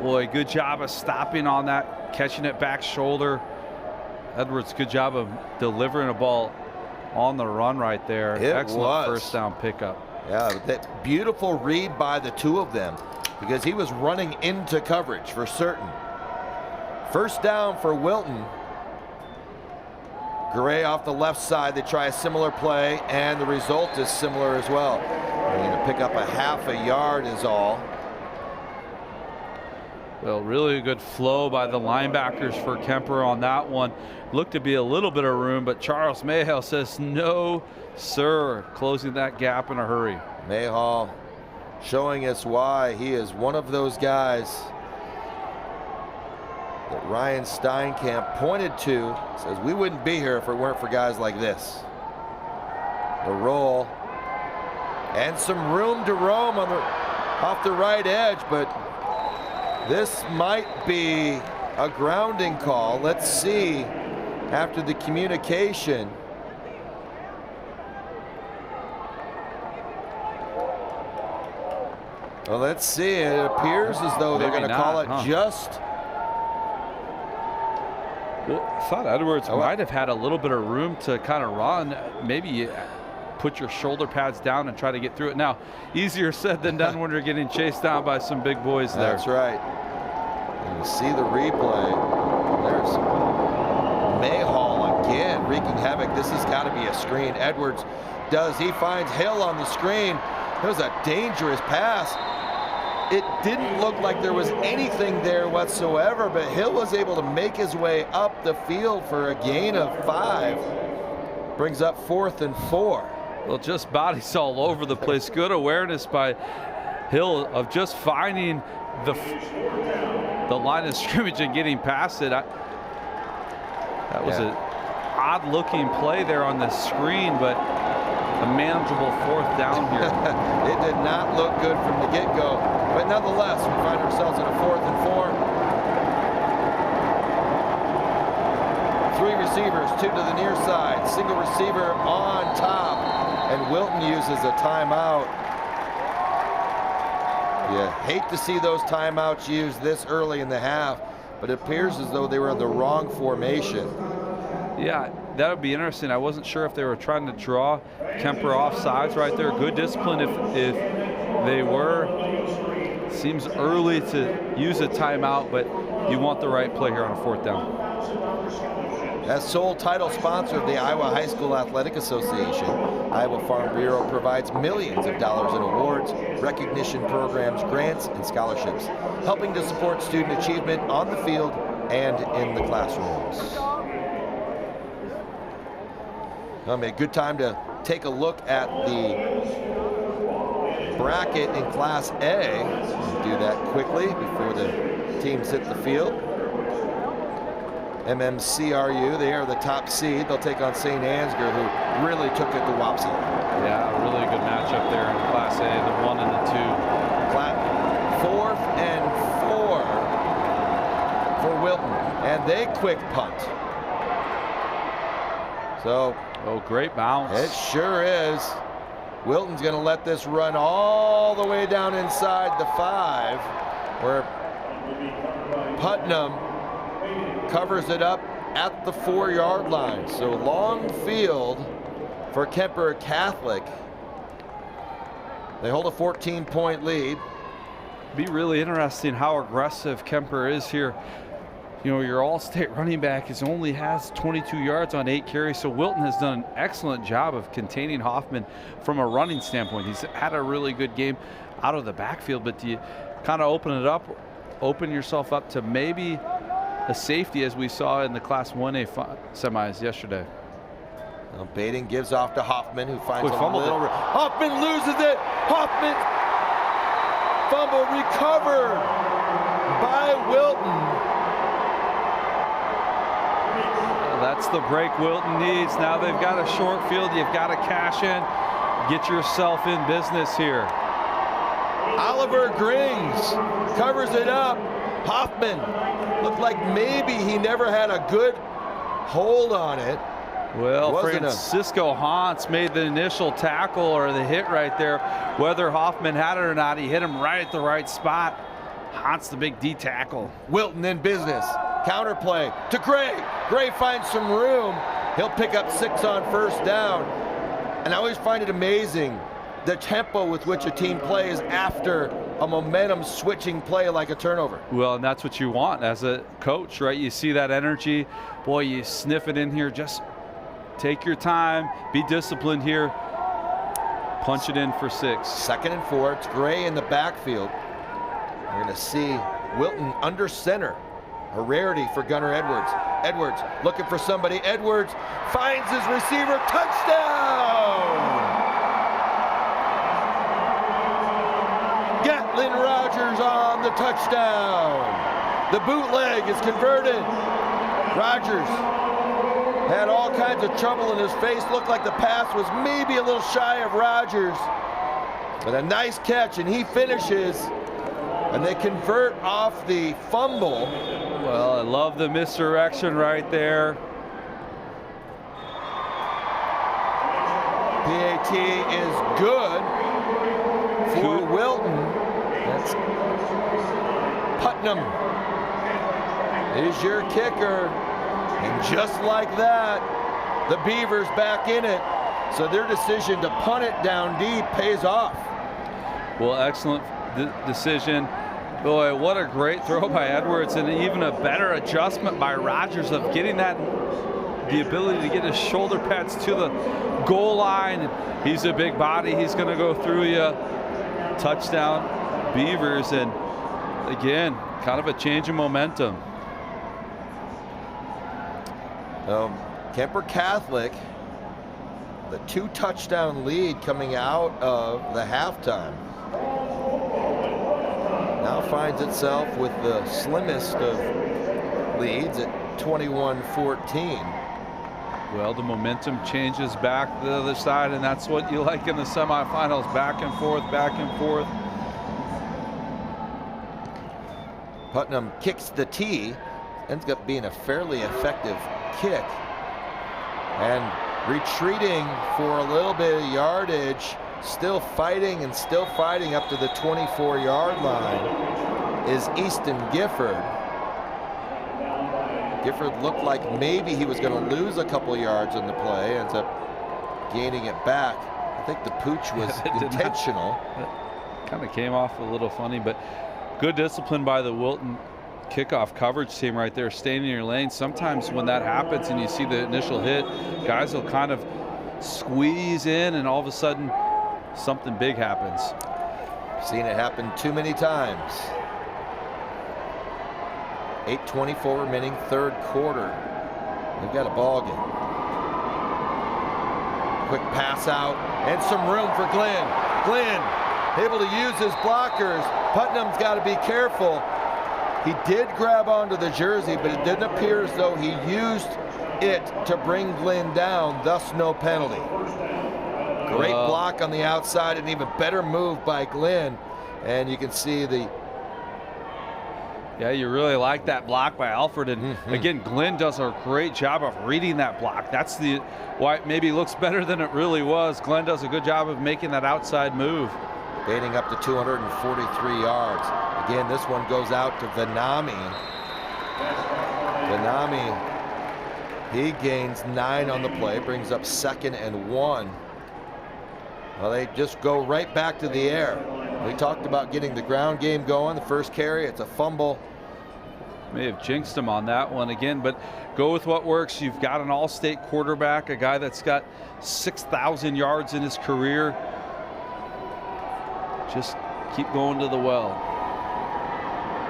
[SPEAKER 21] Boy, good job of stopping on that, catching it back shoulder. Edwards, good job of delivering a ball on the run right there. Excellent first down pickup.
[SPEAKER 7] Yeah, that beautiful read by the two of them, because he was running into coverage for certain. First down for Wilton. Gray off the left side. They try a similar play, and the result is similar as well. They're going to pick up a half a yard is all.
[SPEAKER 21] Well, really good flow by the linebackers for Kuemper on that one. Looked to be a little bit of room, but Charles Mayhall says no, sir. Closing that gap in a hurry.
[SPEAKER 7] Mayhall showing us why he is one of those guys that Ryan Steinkamp pointed to. Says we wouldn't be here if it weren't for guys like this. The roll and some room to roam on off the right edge, but this might be a grounding call. Let's see after the communication. Well, let's see. It appears as though they're going to call it just.
[SPEAKER 21] Well, I thought Edwards might have had a little bit of room to kind of run. Maybe you put your shoulder pads down and try to get through it. Now, easier said than done when you're getting chased down by some big boys there.
[SPEAKER 7] That's right. And you see the replay. There's Mayhall again wreaking havoc. This has got to be a screen. Edwards does. He finds Hill on the screen. It was a dangerous pass. It didn't look like there was anything there whatsoever, but Hill was able to make his way up the field for a gain of 5. Brings up 4th and 4.
[SPEAKER 21] Well, just bodies all over the place. Good awareness by Hill of just finding the line of scrimmage and getting past it. That was an odd-looking play there on the screen, but a manageable 4th down here.
[SPEAKER 7] It did not look good from the get-go, but nonetheless, we find ourselves in a 4th and 4. 3 receivers, 2 to the near side, single receiver on top, and Wilton uses a timeout. You hate to see those timeouts used this early in the half, but it appears as though they were in the wrong formation.
[SPEAKER 21] Yeah, that would be interesting. I wasn't sure if they were trying to draw Kuemper off sides right there. Good discipline if they were. Seems early to use a timeout, but you want the right play here on a 4th down.
[SPEAKER 7] As sole title sponsor of the Iowa High School Athletic Association, Iowa Farm Bureau provides millions of dollars in awards, recognition programs, grants, and scholarships, helping to support student achievement on the field and in the classrooms. I mean, a good time to take a look at the bracket in Class A. We'll do that quickly before the teams hit the field. MMCRU, they are the top seed. They'll take on St. Ansgar, who really took it to Wapsie.
[SPEAKER 21] Yeah, a really good matchup there in Class A, the 1 and the 2.
[SPEAKER 7] 4th and 4 for Wilton, and they quick punt. So,
[SPEAKER 21] great bounce.
[SPEAKER 7] It sure is. Wilton's going to let this run all the way down inside the 5, where Putnam covers it up at the 4-yard line. So long field for Keer Catholic. They hold a 14-point lead.
[SPEAKER 21] Be really interesting how aggressive Kuemper is here. You know, your all-state running back only has 22 yards on 8 carries, so Wilton has done an excellent job of containing Hoffman from a running standpoint. He's had a really good game out of the backfield, but do you kind of open yourself up to maybe a safety as we saw in the Class 1A semis yesterday?
[SPEAKER 7] Well, Baden gives off to Hoffman, who finds
[SPEAKER 21] fumbled it.
[SPEAKER 7] Hoffman loses it. Hoffman fumble recovered by Wilton.
[SPEAKER 21] That's the break Wilton needs. Now they've got a short field. You've got to cash in. Get yourself in business here.
[SPEAKER 7] Oliver Grings covers it up. Hoffman looked like maybe he never had a good hold on it.
[SPEAKER 21] Well, Francisco Hans made the initial tackle or the hit right there. Whether Hoffman had it or not, he hit him right at the right spot. Hans the big D tackle.
[SPEAKER 7] Wilton in business. Counterplay to Gray. Gray finds some room. He'll pick up 6 on first down. And I always find it amazing the tempo with which a team plays after a momentum switching play like a turnover.
[SPEAKER 21] Well, and that's what you want as a coach, right? You see that energy. Boy, you sniff it in here. Just take your time. Be disciplined here. Punch it in for 6.
[SPEAKER 7] 2nd and 4. It's Gray in the backfield. We're going to see Wilton under center. A rarity for Gunnar Edwards. Edwards looking for somebody. Edwards finds his receiver. Touchdown! Gatlin Rogers on the touchdown. The bootleg is converted. Rogers had all kinds of trouble in his face. Looked like the pass was maybe a little shy of Rogers. But a nice catch, and he finishes. And they convert off the fumble.
[SPEAKER 21] Well, I love the misdirection right there.
[SPEAKER 7] PAT is good for Wilton. That's Putnam is your kicker. And just like that, the Beavers back in it. So their decision to punt it down deep pays off.
[SPEAKER 21] Well, excellent decision. Boy, what a great throw by Edwards, and even a better adjustment by Rogers of getting that, the ability to get his shoulder pads to the goal line. He's a big body. He's going to go through you. Touchdown, Beavers, and again, kind of a change in momentum.
[SPEAKER 7] Keer Catholic, the 2-touchdown lead coming out of the halftime, now finds itself with the slimmest of leads at 21-14.
[SPEAKER 21] Well, the momentum changes back to the other side, and that's what you like in the semifinals. Back and forth, back and forth.
[SPEAKER 7] Putnam kicks the tee. Ends up being a fairly effective kick. And retreating for a little bit of yardage, still fighting and still fighting up to the 24-yard line is Easton Gifford. Gifford looked like maybe he was going to lose a couple yards in the play, ends up gaining it back. I think the pooch was intentional.
[SPEAKER 21] Kind of came off a little funny, but good discipline by the Wilton kickoff coverage team right there, staying in your lane. Sometimes when that happens and you see the initial hit, guys will kind of squeeze in and all of a sudden something big happens.
[SPEAKER 7] Seen it happen too many times. 8:24 remaining, third quarter. They've got a ball game. Quick pass out and some room for Glenn. Glenn able to use his blockers. Putnam's got to be careful. He did grab onto the jersey, but it didn't appear as though he used it to bring Glenn down, thus no penalty. Great block on the outside, and even better move by Glenn. And you can see the...
[SPEAKER 21] Yeah, you really like that block by Alfred. And again, Glenn does a great job of reading that block. That's why it maybe looks better than it really was. Glenn does a good job of making that outside move.
[SPEAKER 7] Gaining up to 243 yards. Again, this one goes out to Vanami. Vanami, he gains 9 on the play, brings up 2nd and 1. Well, they just go right back to the air. We talked about getting the ground game going. The first carry, it's a fumble.
[SPEAKER 21] May have jinxed him on that one again, but go with what works. You've got an all-state quarterback, a guy that's got 6,000 yards in his career. Just keep going to the well.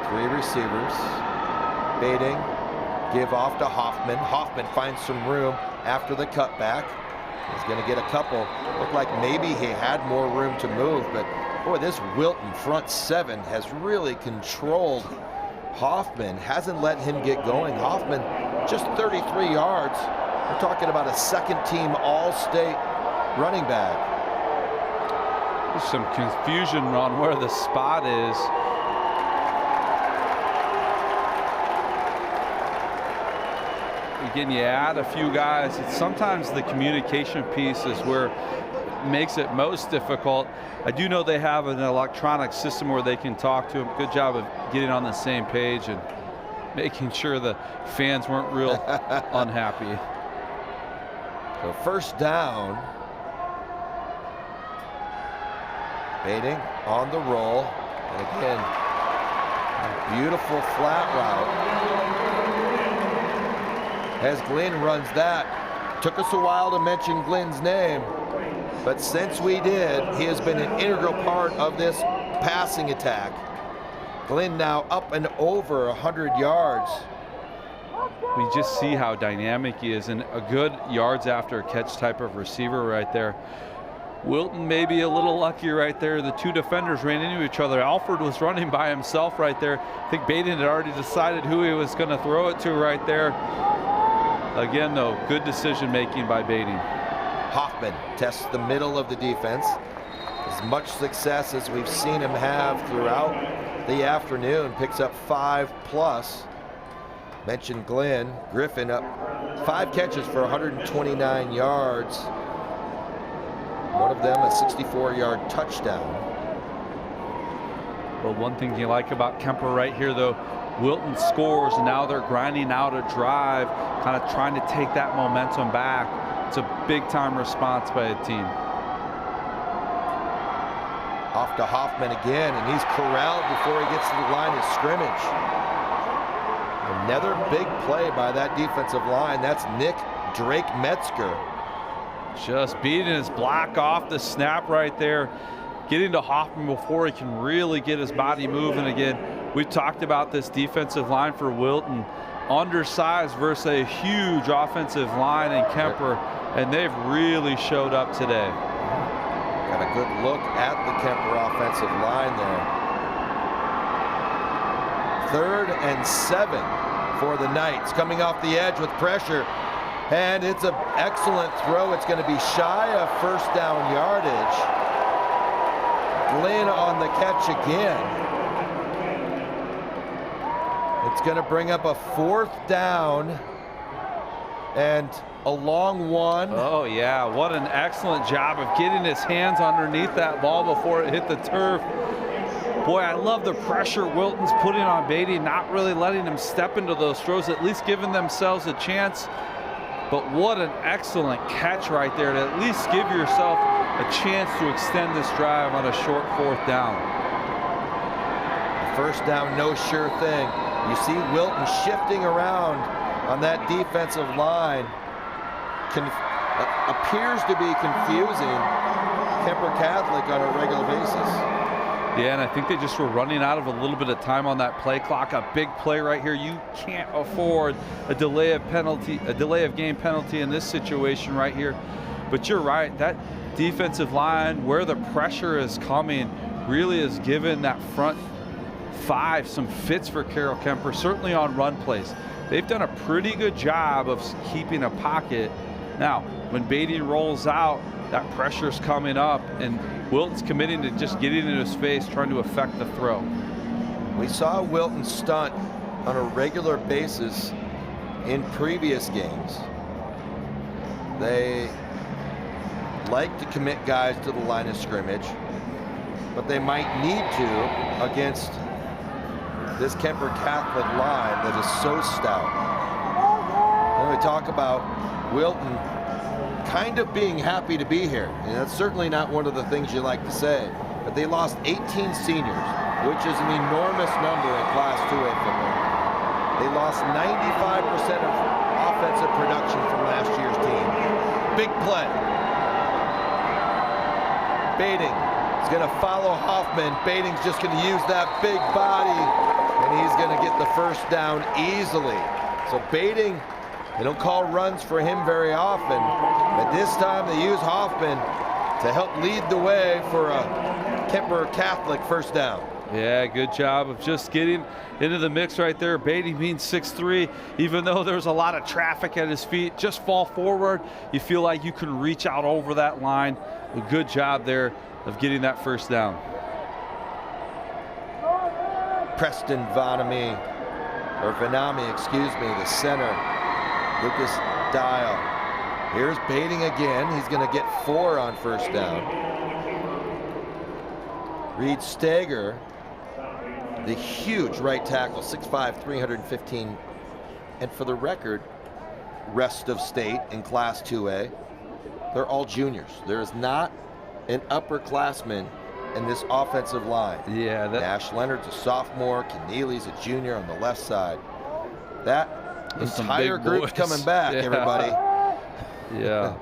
[SPEAKER 7] 3 receivers. Baiting. Give off to Hoffman. Hoffman finds some room after the cutback. He's going to get a couple. Looked like maybe he had more room to move, but boy, this Wilton front 7 has really controlled Hoffman. Hasn't let him get going. Hoffman just 33 yards. We're talking about a second-team all-state running back.
[SPEAKER 21] There's some confusion on where the spot is. again, you add a few guys. It's sometimes the communication piece is where it makes it most difficult. I do know they have an electronic system where they can talk to him. Good job of getting on the same page and making sure the fans weren't real unhappy.
[SPEAKER 7] So first down. Baiting on the roll. And again, beautiful flat route. As Glenn runs that. Took us a while to mention Glenn's name, but since we did, he has been an integral part of this passing attack. Glenn now up and over 100 yards.
[SPEAKER 21] We just see how dynamic he is, and a good yards after a catch type of receiver right there. Wilton may be a little lucky right there. The two defenders ran into each other. Alford was running by himself right there. I think Baden had already decided who he was going to throw it to right there. Again, though, good decision making by Baden.
[SPEAKER 7] Hoffman tests the middle of the defense. As much success as we've seen him have throughout the afternoon, picks up 5+. Mentioned Glenn Griffin up 5 catches for 129 yards. One of them a 64-yard touchdown.
[SPEAKER 21] Well, one thing you like about Kuemper right here, though, Wilton scores, and now they're grinding out a drive, kind of trying to take that momentum back. It's a big-time response by a team.
[SPEAKER 7] Off to Hoffman again, and he's corralled before he gets to the line of scrimmage. Another big play by that defensive line. That's Nick Drake Metzger.
[SPEAKER 21] Just beating his block off the snap right there, getting to Hoffman before he can really get his body moving again. We've talked about this defensive line for Wilton, undersized versus a huge offensive line in Kuemper, and they've really showed up today.
[SPEAKER 7] Got a good look at the Kuemper offensive line there. 3rd and 7 for the Knights, coming off the edge with pressure. And it's an excellent throw. It's going to be shy of first down yardage. Glenn on the catch again. It's going to bring up a 4th down and a long one.
[SPEAKER 21] Oh yeah, what an excellent job of getting his hands underneath that ball before it hit the turf. Boy, I love the pressure Wilton's putting on Beatty, not really letting him step into those throws, at least giving themselves a chance. But what an excellent catch right there to at least give yourself a chance to extend this drive on a short 4th down.
[SPEAKER 7] First down, no sure thing. You see Wilton shifting around on that defensive line. Appears to be confusing Keer Catholic on a regular basis.
[SPEAKER 21] Yeah, and I think they just were running out of a little bit of time on that play clock. A big play right here. You can't afford a delay of game penalty in this situation right here. But you're right, that defensive line, where the pressure is coming, really has given that front 5 some fits for Kuemper, certainly on run plays. They've done a pretty good job of keeping a pocket. Now, when Beatty rolls out, that pressure's coming up, and Wilton's committing to just getting in his face, trying to affect the throw.
[SPEAKER 7] We saw Wilton stunt on a regular basis in previous games. They like to commit guys to the line of scrimmage, but they might need to against this Keer Catholic line that is so stout. When we talk about Wilton kind of being happy to be here, and that's certainly not one of the things you like to say, but they lost 18 seniors, which is an enormous number in Class 2A football. They lost 95% of offensive production from last year's team. Big play. Bating is going to follow Hoffman. Bating's just going to use that big body, and he's going to get the first down easily. So Bating, they don't call runs for him very often, but this time they use Hoffman to help lead the way for a Keer Catholic first down.
[SPEAKER 21] Yeah, good job of just getting into the mix right there. Beatty being 6'3", even though there's a lot of traffic at his feet, just fall forward. You feel like you can reach out over that line. A good job there of getting that first down.
[SPEAKER 7] Preston Vanami, the center. Lucas Dial. Here's Baiting again. He's going to get 4 on first down. Reed Stager, the huge right tackle, 6'5", 315. And for the record, rest of state in Class 2A, they're all juniors. There is not an upperclassman in this offensive line.
[SPEAKER 21] Yeah.
[SPEAKER 7] Nash Leonard's a sophomore. Keneally's a junior on the left side. That entire group's coming back, everybody.
[SPEAKER 21] Yeah.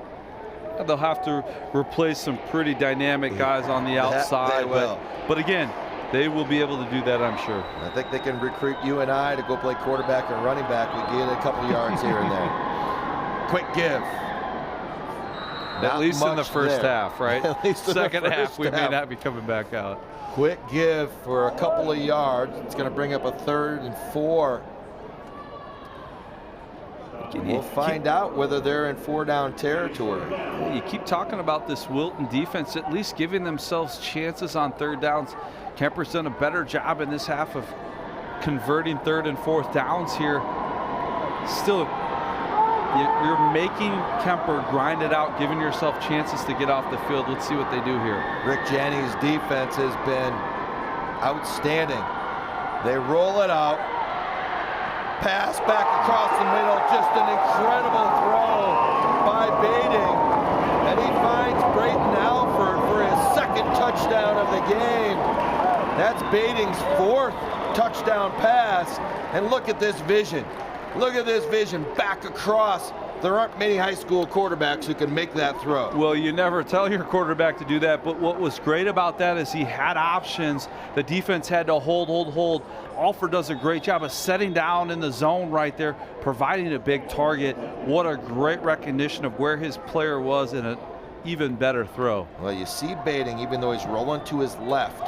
[SPEAKER 21] They'll have to replace some pretty dynamic guys on the outside.
[SPEAKER 7] They will.
[SPEAKER 21] But again, they will be able to do that, I'm sure.
[SPEAKER 7] I think they can recruit you and I to go play quarterback and running back. We get a couple yards here and there. Quick give.
[SPEAKER 21] At least in the first half, right?
[SPEAKER 7] At least in
[SPEAKER 21] Second
[SPEAKER 7] the
[SPEAKER 21] half,
[SPEAKER 7] first
[SPEAKER 21] we may not be coming back out.
[SPEAKER 7] Quick give for a couple of yards. It's going to bring up a 3rd and 4. We'll find out whether they're in 4-down territory.
[SPEAKER 21] You keep talking about this Wilton defense, at least giving themselves chances on 3rd downs. Kuemper's done a better job in this half of converting 3rd and 4th downs here. Still, you're making Kuemper grind it out, giving yourself chances to get off the field. Let's see what they do here.
[SPEAKER 7] Rick Janney's defense has been outstanding. They roll it out. Pass back across the middle, just an incredible throw by Baiting. And he finds Brayton Alford for his 2nd touchdown of the game. That's Baiting's 4th touchdown pass. And look at this vision. Look at this vision back across. There aren't many high school quarterbacks who can make that throw.
[SPEAKER 21] Well, you never tell your quarterback to do that, but what was great about that is he had options. The defense had to hold. Alford does a great job of setting down in the zone right there, providing a big target. What a great recognition of where his player was in an even better throw.
[SPEAKER 7] Well, you see Baiting, even though he's rolling to his left.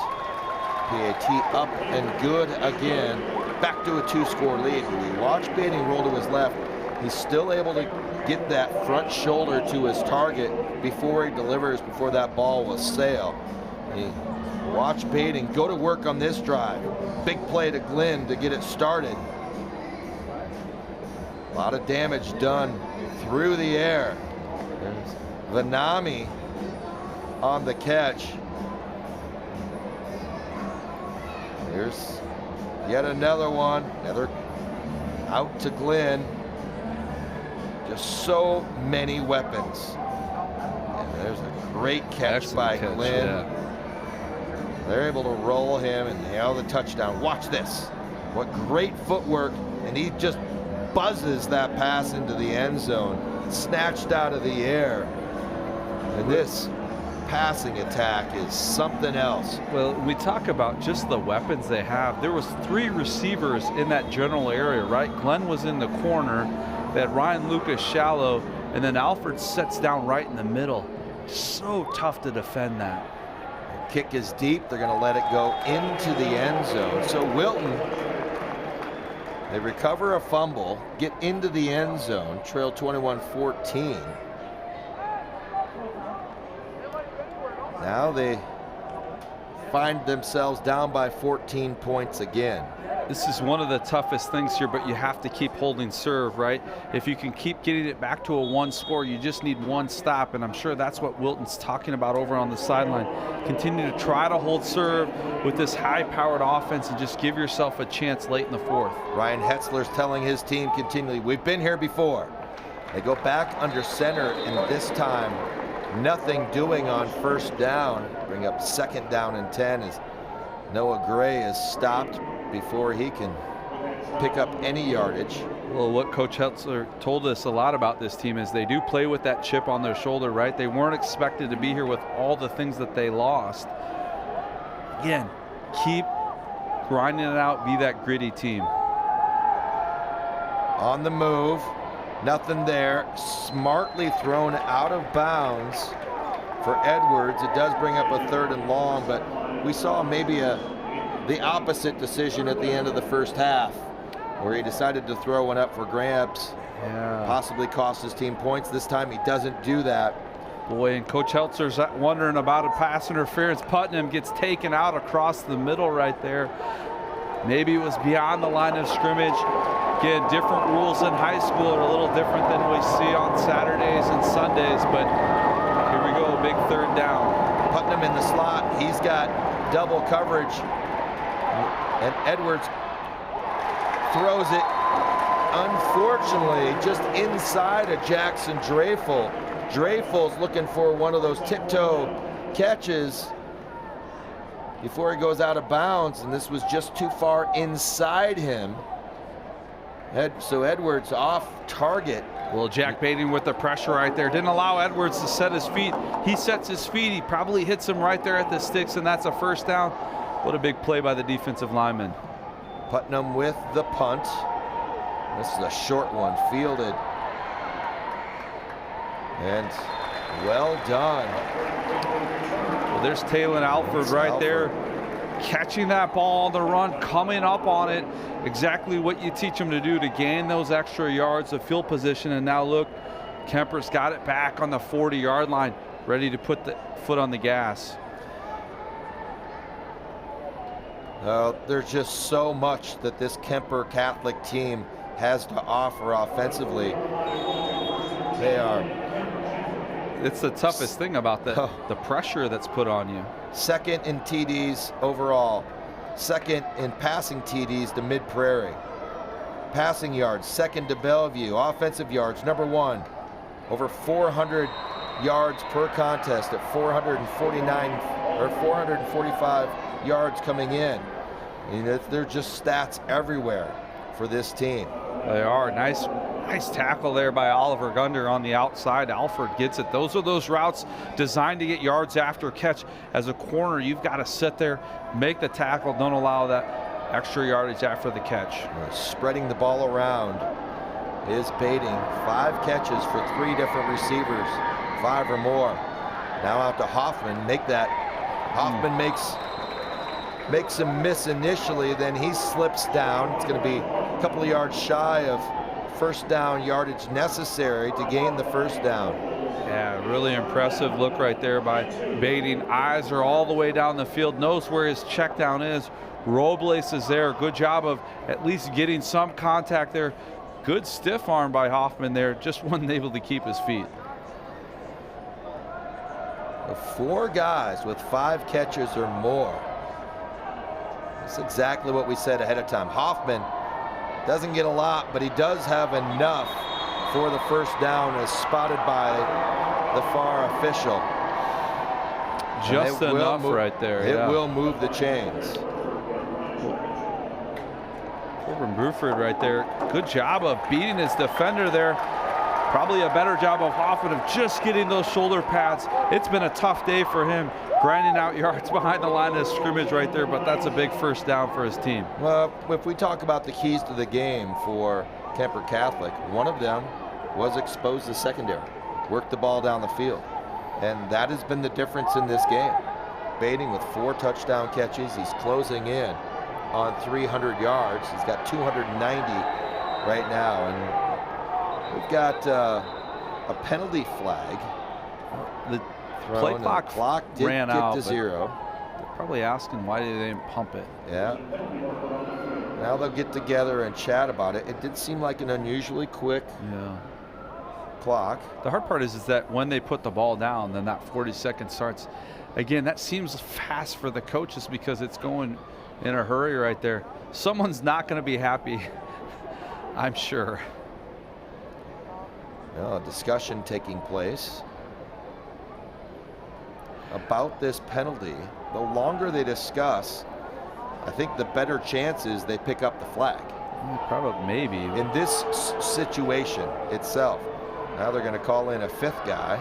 [SPEAKER 7] PAT up and good again. Back to a 2-score lead. When you watch Baiting roll to his left, he's still able to get that front shoulder to his target before he delivers, before that ball will sail. Watch Baiting go to work on this drive. Big play to Glenn to get it started. A lot of damage done through the air. There's Vanami on the catch. Here's yet another one. Another out to Glenn. Just so many weapons. And there's a great catch by Glenn.
[SPEAKER 21] Yeah.
[SPEAKER 7] They're able to roll him and nail the touchdown. Watch this. What great footwork. And he just buzzes that pass into the end zone. Snatched out of the air. And this passing attack is something else.
[SPEAKER 21] Well, we talk about just the weapons they have. There was 3 receivers in that general area, right? Glenn was in the corner. They had Ryan Lucas shallow, and then Alford sets down right in the middle. So tough to defend that.
[SPEAKER 7] Kick is deep. They're going to let it go into the end zone. So Wilton, they recover a fumble, get into the end zone, trail 21-14. Now they find themselves down by 14 points again.
[SPEAKER 21] This is one of the toughest things here, but you have to keep holding serve, right? If you can keep getting it back to a 1 score, you just need 1 stop, and I'm sure that's what Wilton's talking about over on the sideline. Continue to try to hold serve with this high-powered offense and just give yourself a chance late in the 4th.
[SPEAKER 7] Ryan Hetzler's telling his team continually, we've been here before. They go back under center, and this time, nothing doing on first down. Bring up 2nd down and 10 as Noah Gray is stopped before he can pick up any yardage.
[SPEAKER 21] Well, what Coach Hetzler told us a lot about this team is they do play with that chip on their shoulder, right? They weren't expected to be here with all the things that they lost. Again, keep grinding it out, be that gritty team.
[SPEAKER 7] On the move, nothing there. Smartly thrown out of bounds for Edwards. It does bring up a 3rd and long, but we saw maybe the opposite decision at the end of the first half, where he decided to throw one up for grabs.
[SPEAKER 21] Yeah.
[SPEAKER 7] Possibly cost his team points. This time he doesn't do that.
[SPEAKER 21] Boy, and Coach Hetzler's wondering about a pass interference. Putnam gets taken out across the middle right there. Maybe it was beyond the line of scrimmage. Again, different rules in high school are a little different than we see on Saturdays and Sundays, but here we go, big third down.
[SPEAKER 7] Putnam in the slot. He's got double coverage. And Edwards throws it, unfortunately, just inside of Jackson Dreyfus. Dreyfus looking for one of those tiptoe catches before he goes out of bounds, and this was just too far inside him. So Edwards off target.
[SPEAKER 21] Well, Jack Bading with the pressure right there. Didn't allow Edwards to set his feet. He sets his feet. He probably hits him right there at the sticks, and that's a first down. What a big play by the defensive lineman.
[SPEAKER 7] Putnam with the punt. This is a short one, fielded. And well done.
[SPEAKER 21] Well, there's Taylor Alford right there, catching that ball on the run, coming up on it. Exactly what you teach him to do to gain those extra yards of field position. And now look, Kuemper's got it back on the 40-yard line, ready to put the foot on the gas.
[SPEAKER 7] There's just so much that this Keer Catholic team has to offer offensively. They are.
[SPEAKER 21] It's the toughest thing about the pressure that's put on you.
[SPEAKER 7] Second in TDs overall. Second in passing TDs to Mid-Prairie. Passing yards, second to Bellevue. Offensive yards, number one. Over 400 yards per contest at 449 or 445 yards coming in. And they're just stats everywhere for this team.
[SPEAKER 21] They are. Nice tackle there by Oliver Gunder on the outside. Alford gets it. Those are those routes designed to get yards after catch. As a corner, you've got to sit there, make the tackle, don't allow that extra yardage after the catch.
[SPEAKER 7] Spreading the ball around is Bading. 5 catches for 3 different receivers, 5 or more. Now out to Hoffman. Hoffman makes him miss initially, then he slips down. It's going to be a couple of yards shy of first down yardage necessary to gain the first down.
[SPEAKER 21] Yeah, really impressive look right there by Bading. Eyes are all the way down the field, knows where his check down is. Robles is there. Good job of at least getting some contact there. Good stiff arm by Hoffman there, just wasn't able to keep his feet.
[SPEAKER 7] 4 guys with 5 catches or more. That's exactly what we said ahead of time. Hoffman doesn't get a lot, but he does have enough for the first down as spotted by the far official.
[SPEAKER 21] Just enough right there.
[SPEAKER 7] It will move the chains.
[SPEAKER 21] Corbin Bruford right there. Good job of beating his defender there. Probably a better job of Hoffman of just getting those shoulder pads. It's been a tough day for him, grinding out yards behind the line of scrimmage right there, but that's a big first down for his team.
[SPEAKER 7] Well, if we talk about the keys to the game for Keer Catholic, one of them was expose the secondary, work the ball down the field. And that has been the difference in this game. Bading with 4 touchdown catches. He's closing in on 300 yards. He's got 290 right now. And we've got a penalty flag.
[SPEAKER 21] The play clock
[SPEAKER 7] did
[SPEAKER 21] ran
[SPEAKER 7] get
[SPEAKER 21] out
[SPEAKER 7] to 0.
[SPEAKER 21] They're probably asking why they didn't pump it.
[SPEAKER 7] Yeah. Now they'll get together and chat about it. It did seem like an unusually quick clock.
[SPEAKER 21] The hard part is that when they put the ball down, then that 40 seconds starts. Again, that seems fast for the coaches because it's going in a hurry right there. Someone's not going to be happy, I'm sure.
[SPEAKER 7] A discussion taking place about this penalty. The longer they discuss, I think the better chances they pick up the flag.
[SPEAKER 21] Probably, maybe.
[SPEAKER 7] In this situation itself. Now they're going to call in a 5th guy.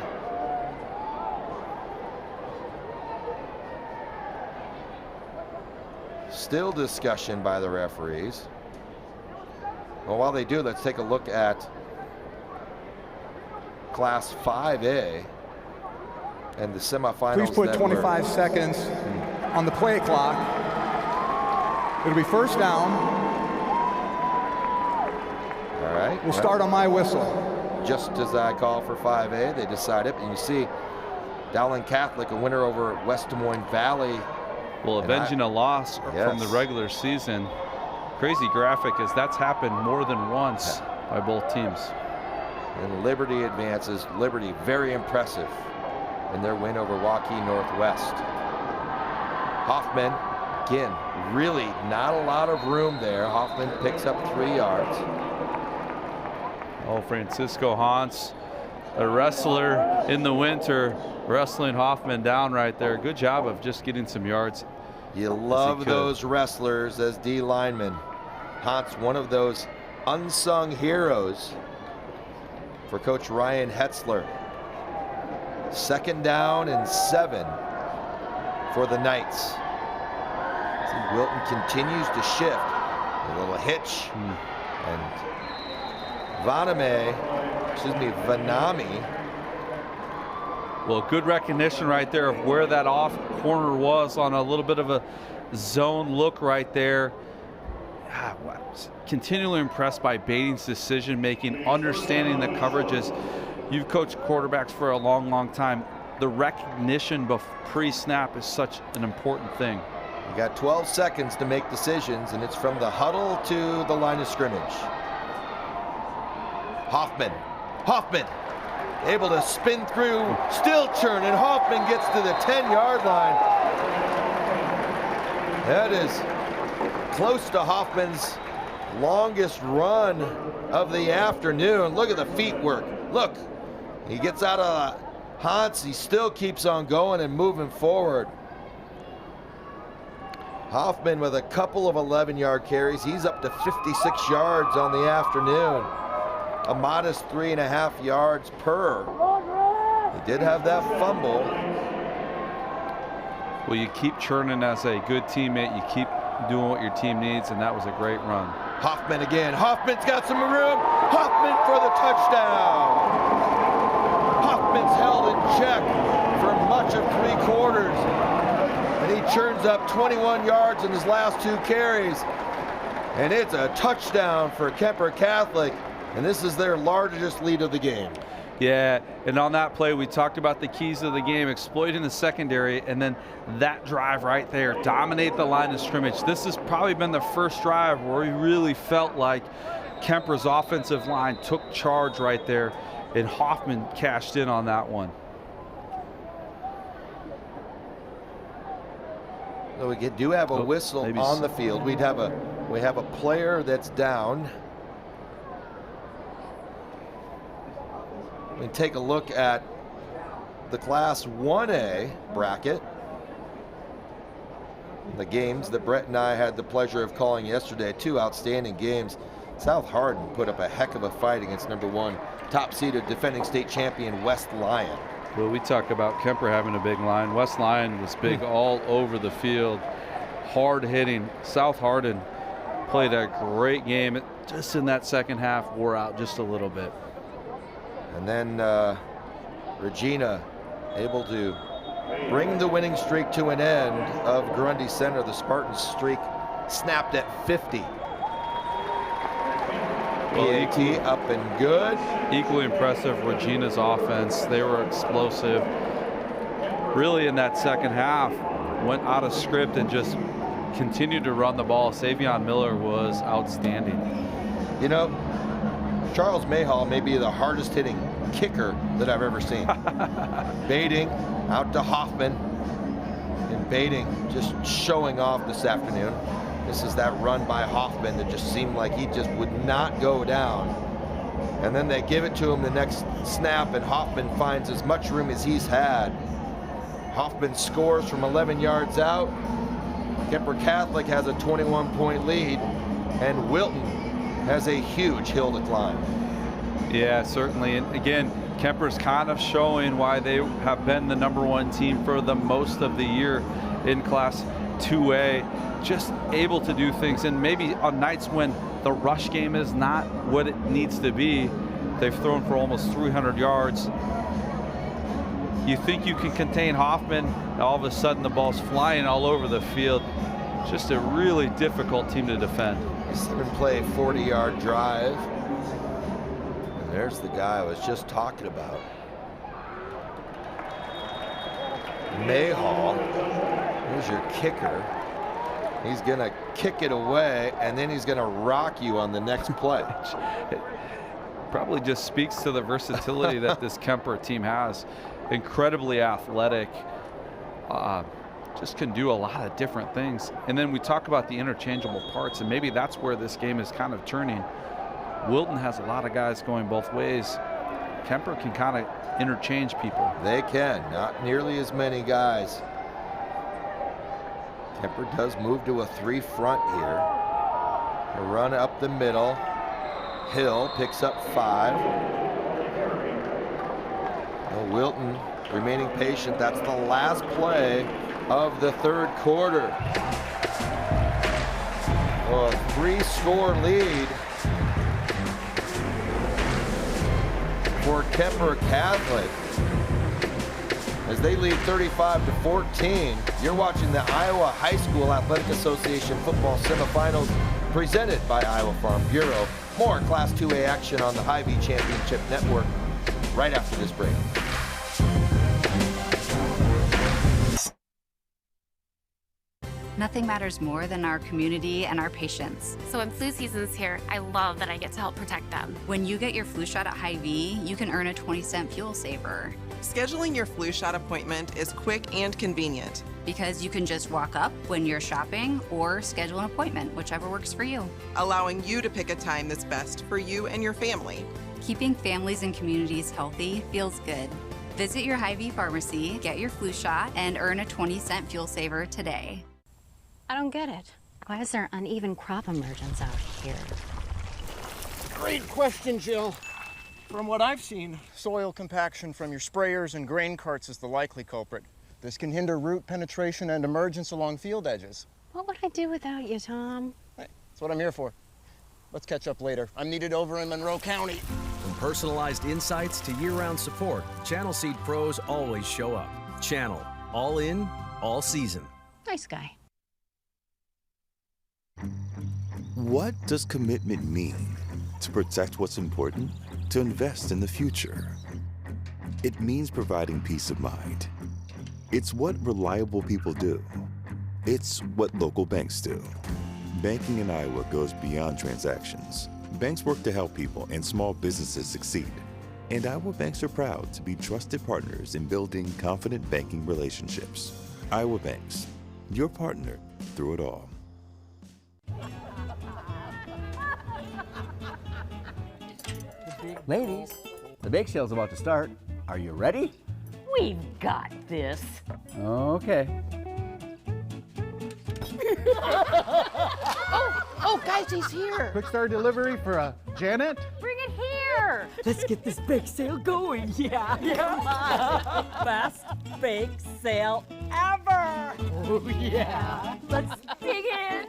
[SPEAKER 7] Still discussion by the referees. Well, while they do, let's take a look at Class 5A and the semifinals.
[SPEAKER 1] Please put 25 seconds on the play clock. It'll be first down.
[SPEAKER 7] All right.
[SPEAKER 1] We'll start on my whistle.
[SPEAKER 7] Just as I call for 5A, they decide it. And you see Dowling Catholic, a winner over West Des Moines Valley.
[SPEAKER 21] Well, avenging a loss from the regular season. crazy graphic is that's happened more than once by both teams.
[SPEAKER 7] And Liberty advances. Liberty very impressive in their win over Waukee Northwest. Hoffman, again, really not a lot of room there. Hoffman picks up 3 yards.
[SPEAKER 21] Oh, Francisco Hans, a wrestler in the winter, wrestling Hoffman down right there. Good job of just getting some yards.
[SPEAKER 7] You love those wrestlers as D linemen. Hans, one of those unsung heroes for Coach Ryan Hetzler. 2nd down and 7 for the Knights. See, Wilton continues to shift. A little hitch. And Vanami.
[SPEAKER 21] Well, good recognition right there of where that off corner was on a little bit of a zone look right there. I was continually impressed by Bading's decision making, understanding the coverages. You've coached quarterbacks for a long time. The recognition pre-snap is such an important thing.
[SPEAKER 7] You got 12 seconds to make decisions, and it's from the huddle to the line of scrimmage. Hoffman able to spin through, still churn, and Hoffman gets to the 10-yard line. That is close to Hoffman's longest run of the afternoon. Look at the feet work. Look, he gets out of Hans. He still keeps on going and moving forward. Hoffman with a couple of 11-yard carries. He's up to 56 yards on the afternoon. A modest 3.5 yards per. He did have that fumble.
[SPEAKER 21] Well, you keep churning as a good teammate. You keep doing what your team needs, and that was a great run.
[SPEAKER 7] Hoffman again. Hoffman's got some room. Hoffman for the touchdown. Hoffman's held in check for much of 3 quarters. And he churns up 21 yards in his last 2 carries. And it's a touchdown for Keer Catholic. And this is their largest lead of the game.
[SPEAKER 21] Yeah, and on that play, we talked about the keys of the game, exploiting the secondary, and then that drive right there, dominate the line of scrimmage. This has probably been the first drive where we really felt like Kemper's offensive line took charge right there, and Hoffman cashed in on that one.
[SPEAKER 7] So we do have a whistle on the field. We have a player that's down. And take a look at the Class 1A bracket. The games that Brett and I had the pleasure of calling yesterday, 2 outstanding games. South Hardin put up a heck of a fight against #1 top-seeded defending state champion West Lyon.
[SPEAKER 21] Well, we talk about Kuemper having a big line. West Lyon was big all over the field, hard hitting. South Hardin played a great game. Just in that second half, wore out just a little bit.
[SPEAKER 7] And then Regina able to bring the winning streak to an end of Grundy Center. The Spartans streak snapped at 50. PAT up and good.
[SPEAKER 21] Equally impressive, Regina's offense. They were explosive. Really in that second half, went out of script and just continued to run the ball. Savion Miller was outstanding.
[SPEAKER 7] You know, Charles Mayhall may be the hardest hitting kicker that I've ever seen. Baiting out to Hoffman, and Baiting just showing off this afternoon. This is that run by Hoffman that just seemed like he just would not go down. And then they give it to him the next snap, and Hoffman finds as much room as he's had. Hoffman scores from 11 yards out. Keer Catholic has a 21-point lead, and Wilton has a huge hill to climb.
[SPEAKER 21] Yeah, certainly. And again, Kemper's kind of showing why they have been the #1 team for the most of the year in Class 2A. Just able to do things, and maybe on nights when the rush game is not what it needs to be, they've thrown for almost 300 yards. You think you can contain Hoffman, and all of a sudden the ball's flying all over the field. Just a really difficult team to defend.
[SPEAKER 7] 7-play, 40-yard drive. And there's the guy I was just talking about. Mayhall. Here's your kicker. He's going to kick it away, and then he's going to rock you on the next play.
[SPEAKER 21] It probably just speaks to the versatility that this Kuemper team has. Incredibly athletic, just can do a lot of different things. And then we talk about the interchangeable parts, and maybe that's where this game is kind of turning. Wilton has a lot of guys going both ways. Kuemper can kind of interchange people.
[SPEAKER 7] They can, not nearly as many guys. Kuemper does move to a 3 front here. A run up the middle. Hill picks up 5. Well, Wilton remaining patient. That's the last play of the 3rd quarter. A 3-score lead for Keer Catholic as they lead 35-14. You're watching the Iowa High School Athletic Association football semifinals presented by Iowa Farm Bureau. More Class 2A action on the Hy-Vee Championship Network right after this break.
[SPEAKER 4] Nothing matters more than our community and our patients.
[SPEAKER 5] So when flu season's here, I love that I get to help protect them.
[SPEAKER 4] When you get your flu shot at Hy-Vee, you can earn a 20-cent fuel saver.
[SPEAKER 6] Scheduling your flu shot appointment is quick and convenient.
[SPEAKER 4] Because you can just walk up when you're shopping or schedule an appointment, whichever works for you.
[SPEAKER 6] Allowing you to pick a time that's best for you and your family.
[SPEAKER 4] Keeping families and communities healthy feels good. Visit your Hy-Vee pharmacy, get your flu shot, and earn a 20-cent fuel saver today.
[SPEAKER 12] I don't get it. Why is there uneven crop emergence out here?
[SPEAKER 13] Great question, Jill. From what I've seen, soil compaction from your sprayers and grain carts is the likely culprit. This can hinder root penetration and emergence along field edges.
[SPEAKER 12] What would I do without you, Tom?
[SPEAKER 13] Hey, that's what I'm here for. Let's catch up later. I'm needed over in Monroe County.
[SPEAKER 14] From personalized insights to year-round support, Channel Seed pros always show up. Channel, all in, all season.
[SPEAKER 12] Nice guy.
[SPEAKER 3] What does commitment mean? To protect what's important? To invest in the future? It means providing peace of mind. It's what reliable people do. It's what local banks do. Banking in Iowa goes beyond transactions. Banks work to help people and small businesses succeed. And Iowa banks are proud to be trusted partners in building confident banking relationships. Iowa Banks, your partner through it all.
[SPEAKER 9] Ladies, the bake sale's about to start. Are you ready?
[SPEAKER 22] We've got this.
[SPEAKER 9] Okay.
[SPEAKER 22] Oh, guys, he's here.
[SPEAKER 23] Quick start delivery for Janet.
[SPEAKER 22] Bring it here. Let's get this bake sale going. Yeah, come on. Best bake sale ever. Oh, yeah. Let's dig in.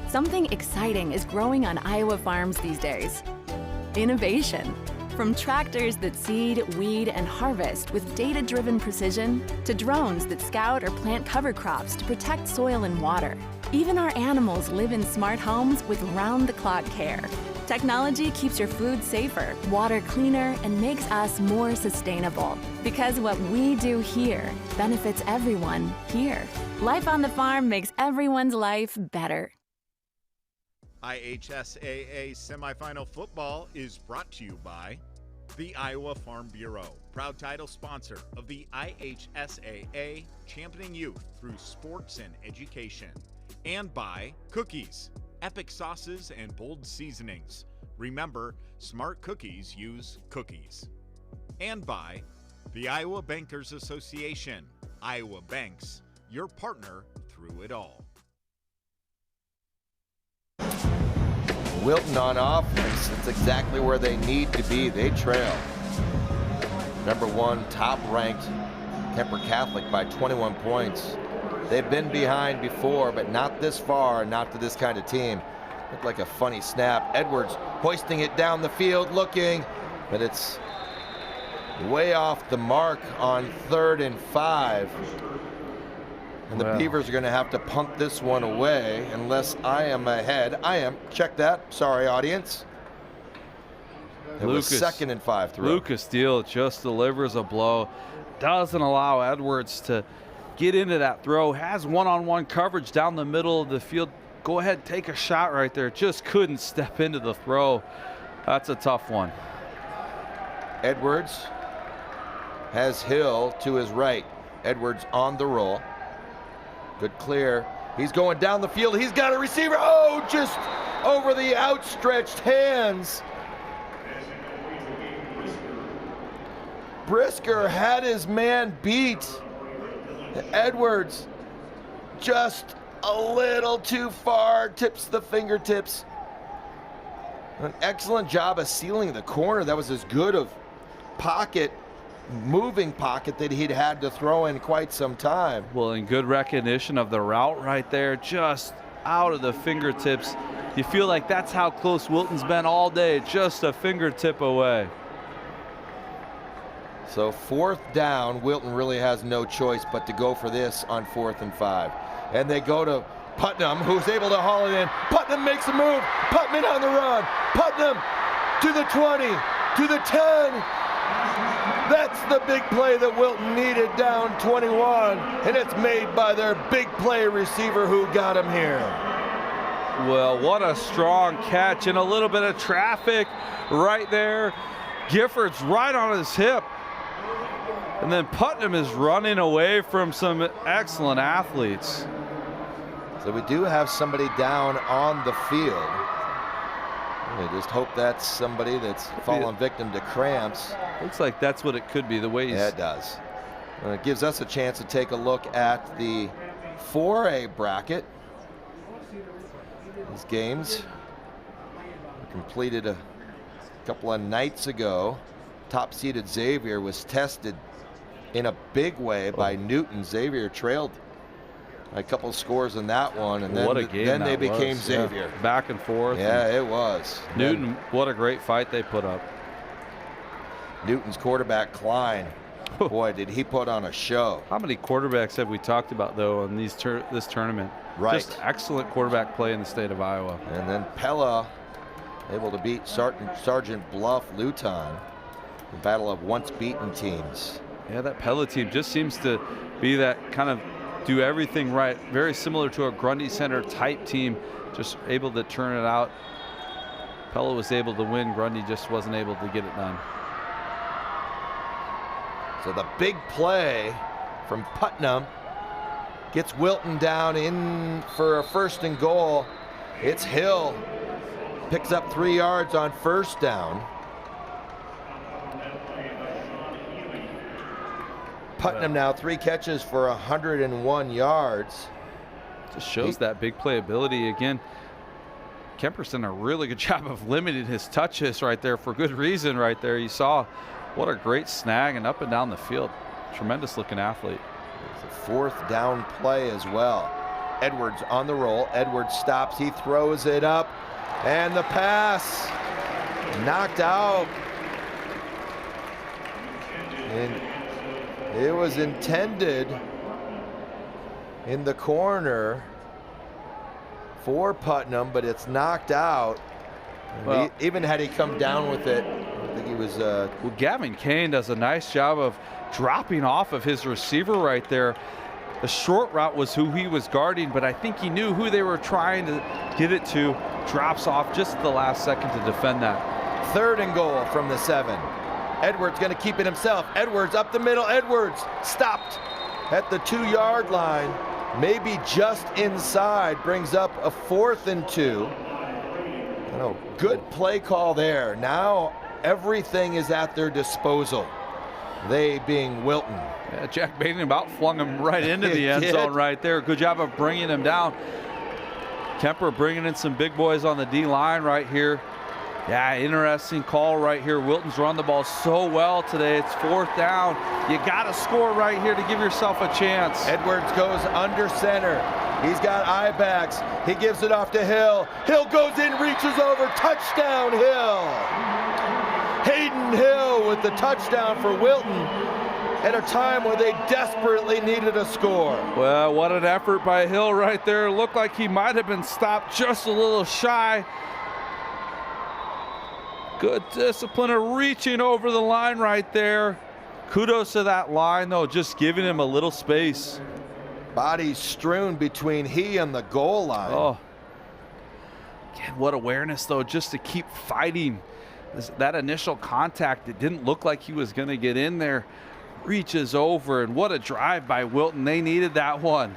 [SPEAKER 27] Something exciting is growing on Iowa farms these days. Innovation. From tractors that seed, weed, and harvest with data-driven precision, to drones that scout or plant cover crops to protect soil and water. Even our animals live in smart homes with round-the-clock care. Technology keeps your food safer, water cleaner, and makes us more sustainable. Because what we do here benefits everyone here. Life on the farm makes everyone's life better.
[SPEAKER 15] IHSAA Semifinal Football is brought to you by the Iowa Farm Bureau, proud title sponsor of the IHSAA, championing youth through sports and education. And by Cookies, epic sauces and bold seasonings. Remember, smart cookies use cookies. And by the Iowa Bankers Association, Iowa Banks, your partner through it all.
[SPEAKER 7] Wilton on offense. That's exactly where they need to be. They trail. #1 top-ranked Keer Catholic by 21 points. They've been behind before, but not this far, not to this kind of team. Looked like a funny snap. Edwards hoisting it down the field, looking, but it's way off the mark on 3rd and 5. And the Beavers are going to have to punt this one away unless I am ahead. I am. Check that. Sorry, audience. It was 2nd and 5 through.
[SPEAKER 21] Lucas Steele just delivers a blow. Doesn't allow Edwards to get into that throw. Has one-on-one coverage down the middle of the field. Go ahead, take a shot right there. Just couldn't step into the throw. That's a tough one.
[SPEAKER 7] Edwards has Hill to his right. Edwards on the roll. Good clear. He's going down the field. He's got a receiver. Oh, just over the outstretched hands. Brisker had his man beat. Edwards just a little too far, tips the fingertips. An excellent job of sealing the corner. That was as good of moving pocket that he'd had to throw in quite some time.
[SPEAKER 21] Well, and good recognition of the route right there, just out of the fingertips. You feel like that's how close Wilton's been all day, just a fingertip away.
[SPEAKER 7] So 4th down, Wilton really has no choice but to go for this on 4th and 5. And they go to Putnam, who's able to haul it in. Putnam makes a move. Putnam on the run. Putnam to the 20, to the 10. That's the big play that Wilton needed down 21. And it's made by their big play receiver who got him here.
[SPEAKER 21] Well, what a strong catch and a little bit of traffic right there. Gifford's right on his hip. And then Putnam is running away from some excellent athletes.
[SPEAKER 7] So we do have somebody down on the field. I just hope that's somebody that's fallen victim to cramps.
[SPEAKER 21] Looks like that's what it could be, the way he's...
[SPEAKER 7] Yeah, it does. It gives us a chance to take a look at the 4A bracket. These games were completed a couple of nights ago. Top-seeded Xavier was tested in a big way by Newton. Xavier trailed a couple of scores in that one, and then,
[SPEAKER 21] what a game
[SPEAKER 7] then they
[SPEAKER 21] that
[SPEAKER 7] became
[SPEAKER 21] was.
[SPEAKER 7] Xavier.
[SPEAKER 21] Yeah. Back and forth.
[SPEAKER 7] Yeah, it was.
[SPEAKER 21] Newton, what a great fight they put up.
[SPEAKER 7] Newton's quarterback, Klein. Boy, did he put on a show.
[SPEAKER 21] How many quarterbacks have we talked about, though, on this tournament?
[SPEAKER 7] Right.
[SPEAKER 21] Just excellent quarterback play in the state of Iowa.
[SPEAKER 7] And then Pella able to beat Sergeant Bluff Luton. The battle of once beaten teams.
[SPEAKER 21] Yeah, that Pella team just seems to be that kind of do everything right. Very similar to a Grundy Center type team, just able to turn it out. Pella was able to win. Grundy just wasn't able to get it done.
[SPEAKER 7] So the big play from Putnam gets Wilton down in for a 1st and goal. It's Hill. Picks up 3 yards on 1st down. Putnam now 3 catches for 101 yards.
[SPEAKER 21] Just shows that big play ability again. Kuemper's done a really good job of limiting his touches right there for good reason right there. You saw what a great snag and up and down the field. Tremendous looking athlete.
[SPEAKER 7] It's a 4th down play as well. Edwards on the roll. Edwards stops. He throws it up. And the pass knocked out. And it was intended in the corner for Putnam, but it's knocked out. Well, even had he come down with it, I think he was...
[SPEAKER 21] Well, Gavin Kane does a nice job of dropping off of his receiver right there. The short route was who he was guarding, but I think he knew who they were trying to get it to. Drops off just at the last second to defend that.
[SPEAKER 7] 3rd and goal from the 7. Edwards going to keep it himself. Edwards up the middle. Edwards stopped at the 2-yard line. Maybe just inside. Brings up a 4th and 2. Good play call there. Now everything is at their disposal. They being Wilton.
[SPEAKER 21] Yeah, Jack Baden about flung him right into the end zone right there. Good job of bringing him down. Kuemper bringing in some big boys on the D-line right here. Yeah, interesting call right here. Wilton's run the ball so well today. It's 4th down. You got to score right here to give yourself a chance.
[SPEAKER 7] Edwards goes under center. He's got eye backs. He gives it off to Hill. Hill goes in, reaches over. Touchdown, Hill. Hayden Hill with the touchdown for Wilton at a time where they desperately needed a score.
[SPEAKER 21] Well, what an effort by Hill right there. Looked like he might have been stopped just a little shy. Good discipline of reaching over the line right there. Kudos to that line, though, just giving him a little space.
[SPEAKER 7] Bodies strewn between he and the goal line.
[SPEAKER 21] Oh, again, what awareness, though, just to keep fighting. That initial contact, it didn't look like he was going to get in there. Reaches over, and what a drive by Wilton. They needed that one.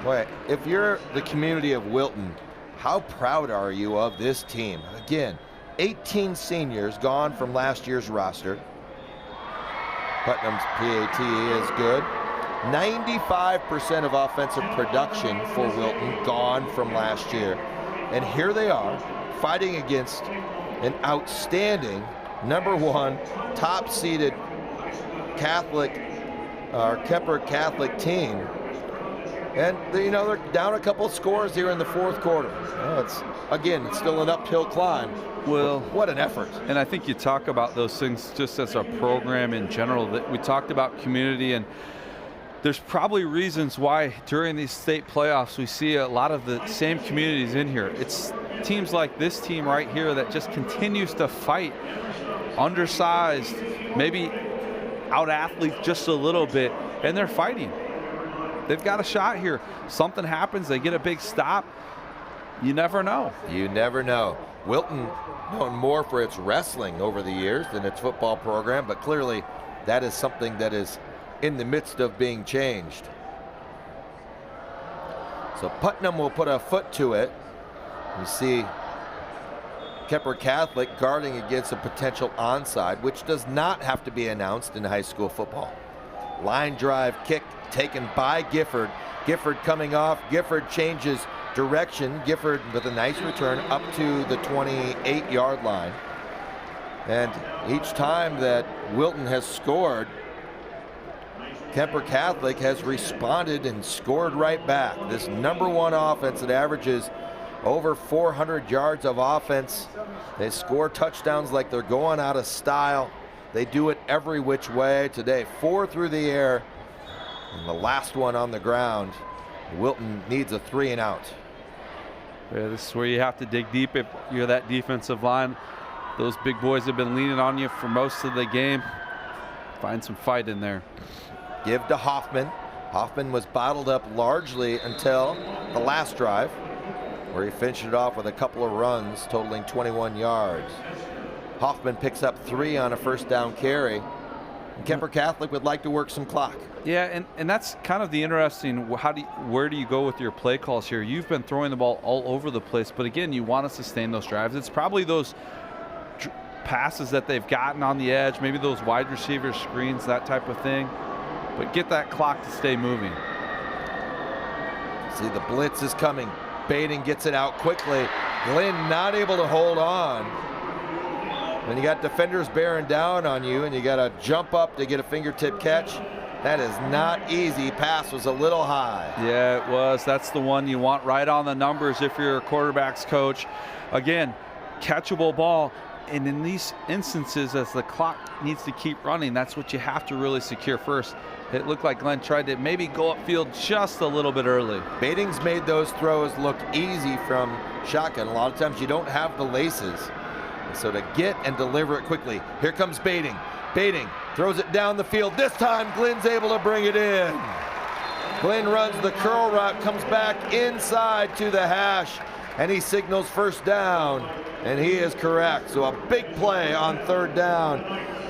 [SPEAKER 7] Boy, if you're the community of Wilton, how proud are you of this team? Again, 18 seniors gone from last year's roster. Putnam's PAT is good. 95% of offensive production for Wilton gone from last year. And here they are fighting against an outstanding #1 top-seeded Keer Catholic team. And they're down a couple scores here in the 4th quarter. It's still an uphill climb.
[SPEAKER 21] Well,
[SPEAKER 7] what an effort.
[SPEAKER 21] And I think you talk about those things just as a program in general. That we talked about community, and there's probably reasons why during these state playoffs we see a lot of the same communities in here. It's teams like this team right here that just continues to fight. Undersized, maybe out-athlete just a little bit, and they're fighting. They've got a shot here. Something happens, they get a big stop. You never know.
[SPEAKER 7] You never know. Wilton known more for its wrestling over the years than its football program, but clearly that is something that is in the midst of being changed. So Putnam will put a foot to it. You see Keer Catholic guarding against a potential onside, which does not have to be announced in high school football. Line drive kick taken by Gifford. Gifford coming off. Gifford changes direction. Gifford with a nice return up to the 28-yard line. And each time that Wilton has scored, Keer Catholic has responded and scored right back. This #1 offense that averages over 400 yards of offense. They score touchdowns like they're going out of style. They do it every which way today. 4 through the air, and the last one on the ground. Wilton needs a 3 and out.
[SPEAKER 21] Yeah, this is where you have to dig deep if you're that defensive line. Those big boys have been leaning on you for most of the game. Find some fight in there.
[SPEAKER 7] Give to Hoffman. Hoffman was bottled up largely until the last drive, where he finished it off with a couple of runs totaling 21 yards. Hoffman picks up 3 on a 1st down carry. And Keer Catholic would like to work some clock.
[SPEAKER 21] Yeah, and that's kind of the interesting, where do you go with your play calls here? You've been throwing the ball all over the place, but again, you want to sustain those drives. It's probably those passes that they've gotten on the edge, maybe those wide receiver screens, that type of thing. But get that clock to stay moving.
[SPEAKER 7] See, the blitz is coming. Bating gets it out quickly. Glenn not able to hold on. When you got defenders bearing down on you and you got to jump up to get a fingertip catch, that is not easy. Pass was a little high.
[SPEAKER 21] Yeah, it was. That's the one you want right on the numbers if you're a quarterback's coach. Again, catchable ball. And in these instances, as the clock needs to keep running, that's what you have to really secure first. It looked like Glenn tried to maybe go upfield just a little bit early.
[SPEAKER 7] Bating's made those throws look easy from shotgun. A lot of times you don't have the laces. So to get and deliver it quickly. Here comes Bating. Bating throws it down the field. This time Glenn's able to bring it in. Glenn runs the curl route, comes back inside to the hash, and he signals 1st down. And he is correct. So a big play on 3rd down.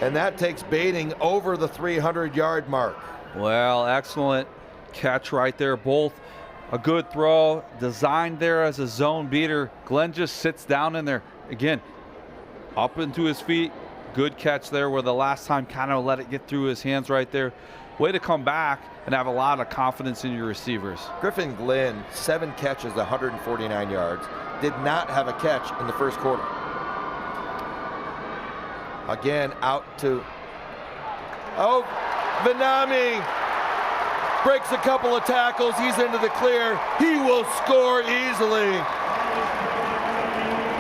[SPEAKER 7] And that takes Bating over the 300-yard mark.
[SPEAKER 21] Well, excellent catch right there. Both a good throw, designed there as a zone beater. Glenn just sits down in there. Again, up into his feet. Good catch there where the last time kind of let it get through his hands right there. Way to come back and have a lot of confidence in your receivers.
[SPEAKER 7] Griffin Glenn, 7 catches, 149 yards. Did not have a catch in the 1st quarter. Again, out to, oh, Vanami breaks a couple of tackles. He's into the clear. He will score easily.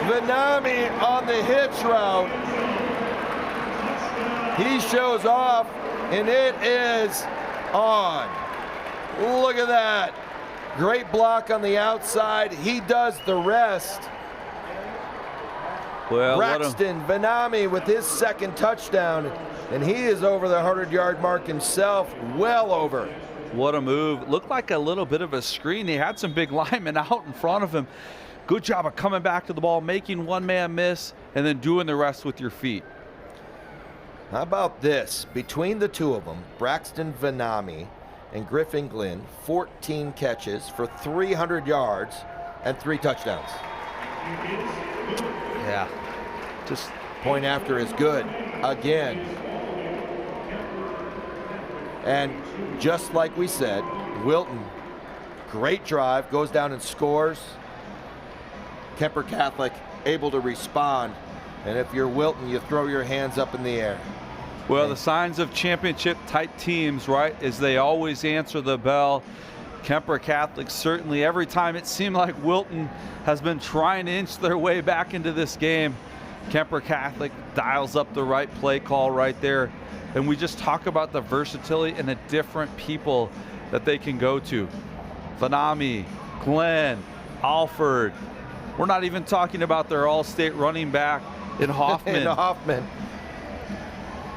[SPEAKER 7] Vanami on the hitch route. He shows off, and it is on. Look at that. Great block on the outside. He does the rest.
[SPEAKER 21] Well,
[SPEAKER 7] Braxton Vanami with his second touchdown, and he is over the 100-yard mark himself, well over.
[SPEAKER 21] What a move. Looked like a little bit of a screen. He had some big linemen out in front of him. Good job of coming back to the ball, making one man miss, and then doing the rest with your feet.
[SPEAKER 7] How about this? Between the two of them, Braxton Vanami and Griffin Glynn, 14 catches for 300 yards and 3 touchdowns. Yeah, just point after is good again. And just like we said, Wilton, great drive, goes down and scores. Keer Catholic able to respond. And if you're Wilton, you throw your hands up in the air.
[SPEAKER 21] Well, the signs of championship type teams, right, is they always answer the bell. Keer Catholic certainly, every time it seemed like Wilton has been trying to inch their way back into this game, Keer Catholic dials up the right play call right there. And we just talk about the versatility and the different people that they can go to. Vanami, Glenn, Alford. We're not even talking about their all-state running back in Hoffman.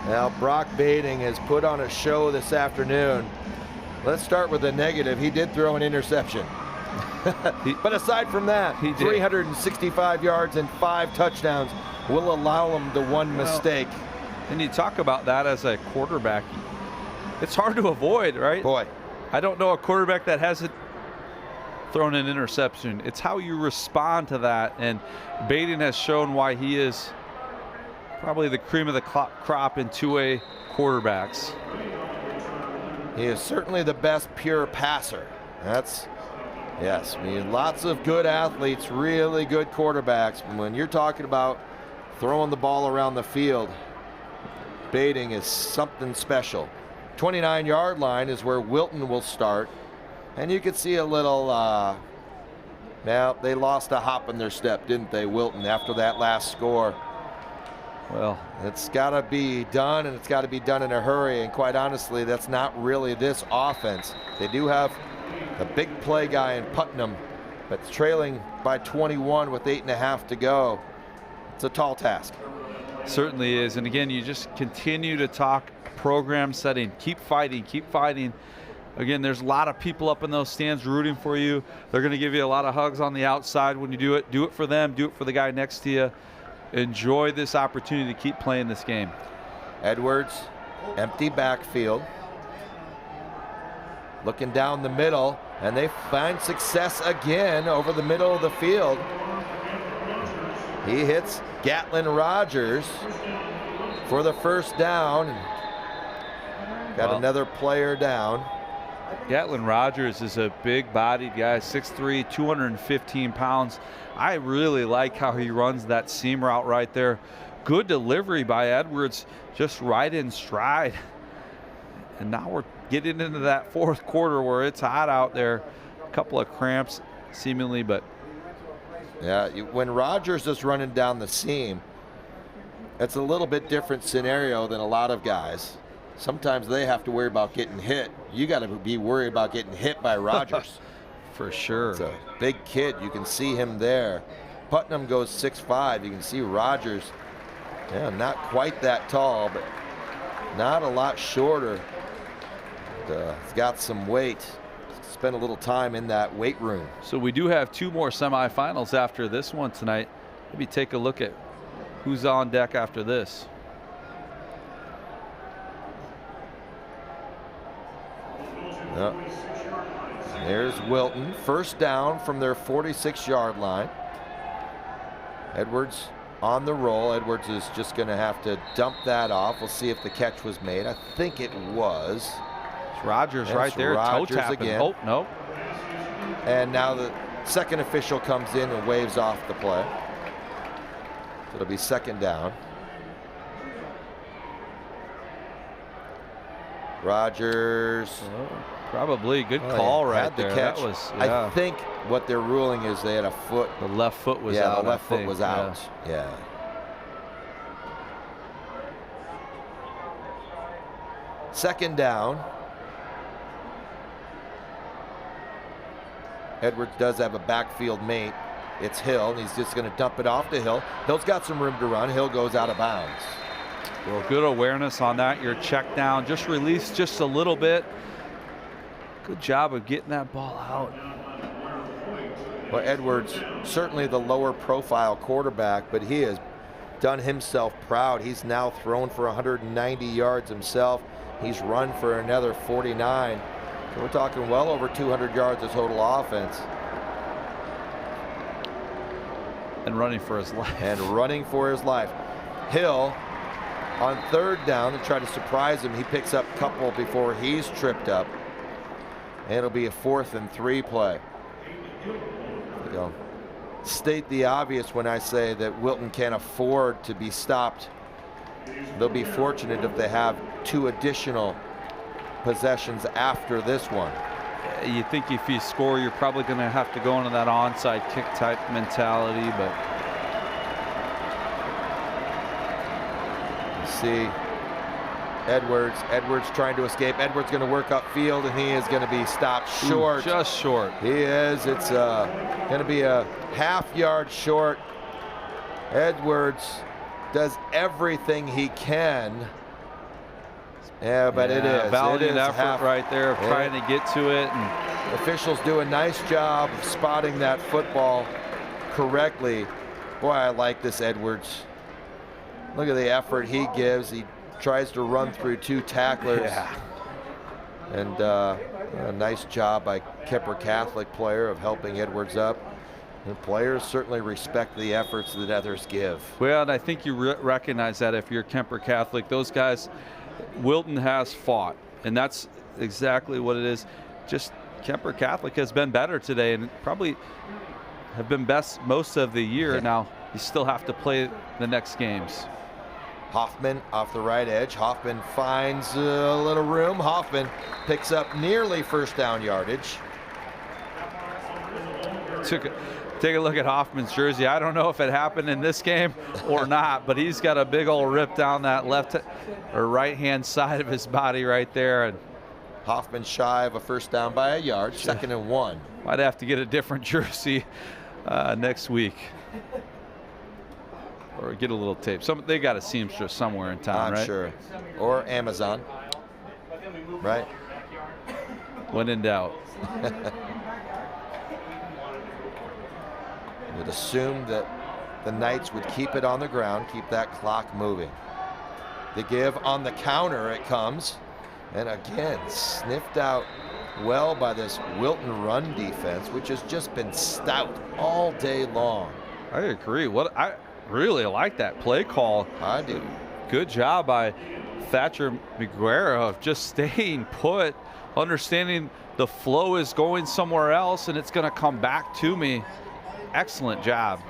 [SPEAKER 7] Now, Brock Bading has put on a show this afternoon. Let's start with the negative. He did throw an interception. But aside from that, 365 yards and 5 touchdowns will allow him the one mistake.
[SPEAKER 21] And you talk about that as a quarterback. It's hard to avoid, right?
[SPEAKER 7] Boy.
[SPEAKER 21] I don't know a quarterback that hasn't thrown an interception. It's how you respond to that. And Bading has shown why he is probably the cream of the crop in 2A quarterbacks.
[SPEAKER 7] He is certainly the best pure passer. That's, yes, I mean, lots of good athletes, really good quarterbacks. When you're talking about throwing the ball around the field, Bading is something special. 29-yard line is where Wilton will start. And you could see a little, now they lost a hop in their step, didn't they, Wilton, after that last score.
[SPEAKER 21] Well,
[SPEAKER 7] it's got to be done, and it's got to be done in a hurry. And quite honestly, that's not really this offense. They do have a big play guy in Putnam, but trailing by 21 with 8.5 to go. It's a tall task.
[SPEAKER 21] Certainly is. And again, you just continue to talk program setting. Keep fighting, keep fighting. Again, there's a lot of people up in those stands rooting for you. They're going to give you a lot of hugs on the outside when you do it. Do it for them. Do it for the guy next to you. Enjoy this opportunity to keep playing this game.
[SPEAKER 7] Edwards, empty backfield. Looking down the middle, and they find success again over the middle of the field. He hits Gatlin Rogers for the first down. Got another player down.
[SPEAKER 21] Gatlin Rogers is a big-bodied guy, 6'3", 215 pounds. I really like how he runs that seam route right there. Good delivery by Edwards, just right in stride. And now we're getting into that fourth quarter where it's hot out there. A couple of cramps, seemingly, but.
[SPEAKER 7] Yeah, when Rogers is running down the seam, it's a little bit different scenario than a lot of guys. Sometimes they have to worry about getting hit. You got to be worried about getting hit by Rogers.
[SPEAKER 21] For sure.
[SPEAKER 7] It's a big kid. You can see him there. Putnam goes 6'5". You can see Rogers, yeah, not quite that tall, but not a lot shorter. He's got some weight. Spent a little time in that weight room.
[SPEAKER 21] So we do have 2 more semifinals after this one tonight. Maybe take a look at who's on deck after this.
[SPEAKER 7] Yep. There's Wilton, first down from their 46-yard line. Edwards on the roll. Edwards is just going to have to dump that off. We'll see if the catch was made. I think it was.
[SPEAKER 21] It's Rogers right there, toe tapping.
[SPEAKER 7] Again.
[SPEAKER 21] Oh, no.
[SPEAKER 7] And now the second official comes in and waves off the play. So it'll be second down. Rogers.
[SPEAKER 21] Probably good call right there.
[SPEAKER 7] Catch.
[SPEAKER 21] That was, yeah.
[SPEAKER 7] I think what they're ruling is they had a foot.
[SPEAKER 21] The left foot was out.
[SPEAKER 7] Yeah, the left foot was out. Yeah. Second down. Edwards does have a backfield mate. It's Hill, and he's just going to dump it off to Hill. Hill's got some room to run. Hill goes out of bounds.
[SPEAKER 21] Well, good awareness on that. Your check down, just release just a little bit. Good job of getting that ball out.
[SPEAKER 7] Well, Edwards, certainly the lower profile quarterback, but he has done himself proud. He's now thrown for 190 yards himself. He's run for another 49. So we're talking well over 200 yards of total offense.
[SPEAKER 21] And running for his life.
[SPEAKER 7] And running for his life. Hill, on third down, to try to surprise him, he picks up a couple before he's tripped up. And it'll be a 4th and 3 play. You know, state the obvious when I say that Wilton can't afford to be stopped. They'll be fortunate if they have 2 additional possessions after this one.
[SPEAKER 21] You think if you score, you're probably going to have to go into that onside kick type mentality, but
[SPEAKER 7] you see Edwards trying to escape. Edwards going to work upfield, and he is going to be stopped short.
[SPEAKER 21] Just short.
[SPEAKER 7] He is. It's going to be a half-yard short. Edwards does everything he can. Yeah, but it is.
[SPEAKER 21] Valiant effort right there of trying to get to it. And
[SPEAKER 7] officials do a nice job of spotting that football correctly. Boy, I like this Edwards. Look at the effort he gives. He tries to run through 2 tacklers.
[SPEAKER 21] Yeah.
[SPEAKER 7] And a nice job by Keer Catholic player of helping Edwards up. And players certainly respect the efforts that others give.
[SPEAKER 21] Well, and I think you recognize that if you're Keer Catholic. Those guys, Wilton has fought, and that's exactly what it is. Just Keer Catholic has been better today and probably have been best most of the year.
[SPEAKER 7] Yeah.
[SPEAKER 21] Now, you still have to play the next games.
[SPEAKER 7] Hoffman off the right edge. Hoffman finds a little room. Hoffman picks up nearly first down yardage.
[SPEAKER 21] Take a look at Hoffman's jersey. I don't know if it happened in this game or not, but he's got a big old rip down that left or right-hand side of his body right there. And
[SPEAKER 7] Hoffman shy of a first down by a yard, 2nd and 1.
[SPEAKER 21] Might have to get a different jersey next week. Or get a little tape. They got a seamstress somewhere in town, right?
[SPEAKER 7] I'm sure. Or Amazon. Right?
[SPEAKER 21] When in doubt.
[SPEAKER 7] Would assume that the Knights would keep it on the ground, keep that clock moving. The give on the counter, it comes. And again, sniffed out well by this Wilton run defense, which has just been stout all day long.
[SPEAKER 21] I agree. I really like that play call.
[SPEAKER 7] I do.
[SPEAKER 21] Good job by Thatcher McGuire of just staying put, understanding the flow is going somewhere else and it's going to come back to me. Excellent job.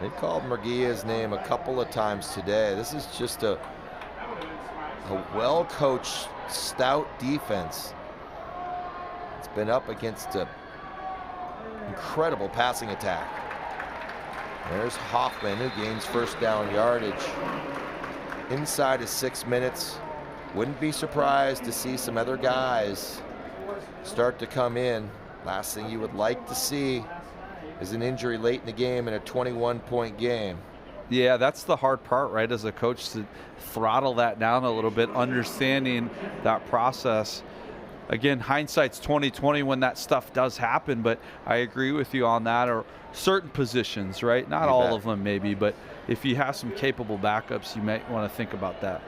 [SPEAKER 7] They called Murguia's name a couple of times today. This is just a well-coached, stout defense. It's been up against an incredible passing attack. There's Hoffman, who gains first down yardage. Inside of 6 minutes. Wouldn't be surprised to see some other guys start to come in. Last thing you would like to see is an injury late in the game in a 21-point game.
[SPEAKER 21] Yeah, that's the hard part, right, as a coach, to throttle that down a little bit, understanding that process. Again, hindsight's 20/20 when that stuff does happen, but I agree with you on that. Or certain positions, right? Not all of them maybe, but if you have some capable backups, you might want to think about that.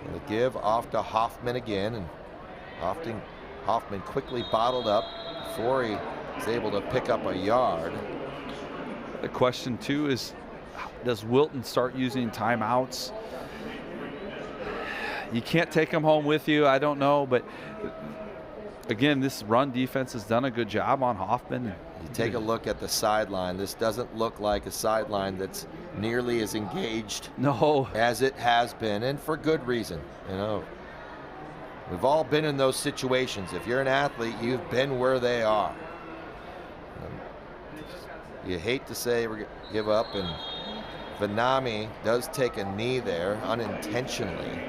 [SPEAKER 7] And the give off to Hoffman again, and Hoffman quickly bottled up before he was able to pick up a yard.
[SPEAKER 21] The question too is, does Wilton start using timeouts? You can't take them home with you, I don't know, but again, this run defense has done a good job on Hoffman.
[SPEAKER 7] You take a look at the sideline. This doesn't look like a sideline that's nearly as engaged as it has been, and for good reason. You know, we've all been in those situations. If you're an athlete, you've been where they are. You hate to say we're going to give up, and Vanami does take a knee there unintentionally.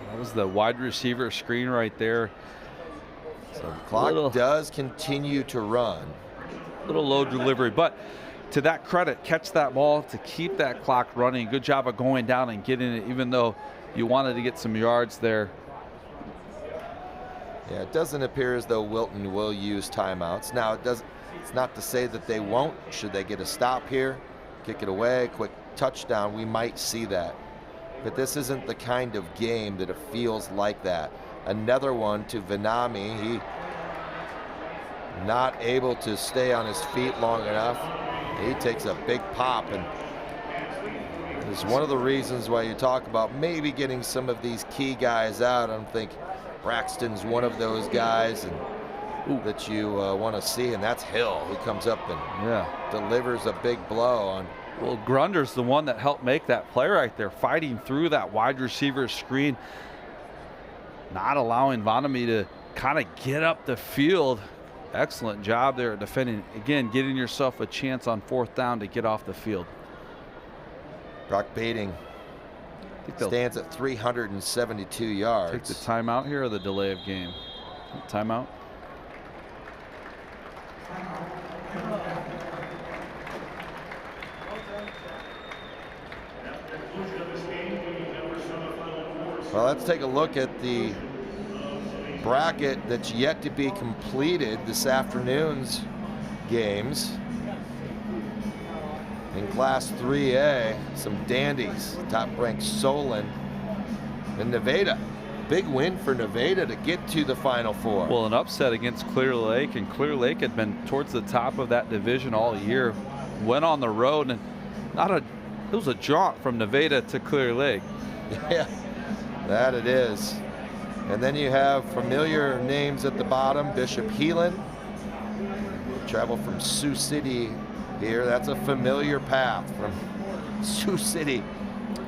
[SPEAKER 21] That was the wide receiver screen right there.
[SPEAKER 7] So the clock does continue to run.
[SPEAKER 21] Little low delivery, but to that credit, catch that ball to keep that clock running. Good job of going down and getting it, even though you wanted to get some yards there.
[SPEAKER 7] Yeah, it doesn't appear as though Wilton will use timeouts. Now, it's not to say that they won't. Should they get a stop here, kick it away, quick touchdown, we might see that. But this isn't the kind of game that it feels like that. Another one to Vanami. He not able to stay on his feet long enough. He takes a big pop, and it's one of the reasons why you talk about maybe getting some of these key guys out. I don't think Braxton's one of those guys that you want to see, and that's Hill, who comes up and delivers a big blow on.
[SPEAKER 21] Well, Grunder's the one that helped make that play right there, fighting through that wide receiver screen, not allowing Vanami to kind of get up the field. Excellent job there defending. Again, getting yourself a chance on 4th down to get off the field.
[SPEAKER 7] Brock Bading stands at 372 yards.
[SPEAKER 21] Take the timeout here or the delay of game? Timeout.
[SPEAKER 7] Well, let's take a look at the bracket that's yet to be completed this afternoon's games. In Class 3A, some dandies, top-ranked Solon and Nevada. Big win for Nevada to get to the Final Four.
[SPEAKER 21] Well, an upset against Clear Lake, and Clear Lake had been towards the top of that division all year. Went on the road, and it was a jaunt from Nevada to Clear Lake.
[SPEAKER 7] Yeah, that it is. And then you have familiar names at the bottom. Bishop Heelan, travel from Sioux City here. That's a familiar path from Sioux City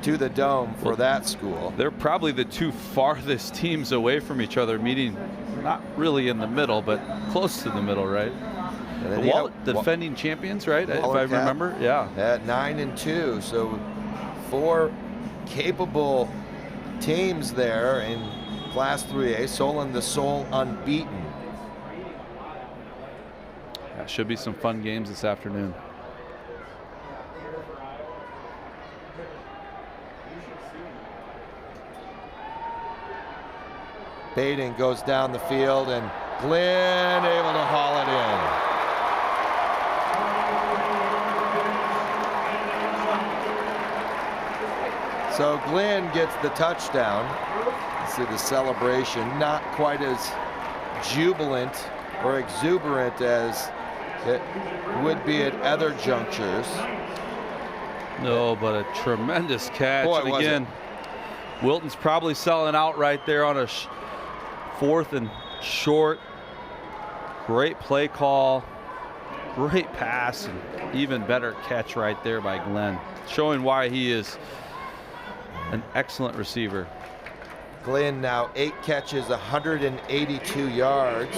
[SPEAKER 7] to the Dome for that school.
[SPEAKER 21] They're probably the two farthest teams away from each other, meeting not really in the middle, but close to the middle, right?
[SPEAKER 7] And
[SPEAKER 21] the defending champions, right? If I remember, yeah.
[SPEAKER 7] At 9-2, so 4 capable teams there in Class 3A. Solon, the sole unbeaten.
[SPEAKER 21] That should be some fun games this afternoon.
[SPEAKER 7] Bading goes down the field, and Glenn able to haul it in. So Glenn gets the touchdown. See the celebration, not quite as jubilant or exuberant as it would be at other junctures.
[SPEAKER 21] No, but a tremendous catch.
[SPEAKER 7] Boy,
[SPEAKER 21] and again, Wilton's probably selling out right there on a 4th and short. Great play call, great pass, and even better catch right there by Glenn, showing why he is an excellent receiver.
[SPEAKER 7] Glenn now 8 catches, 182 yards,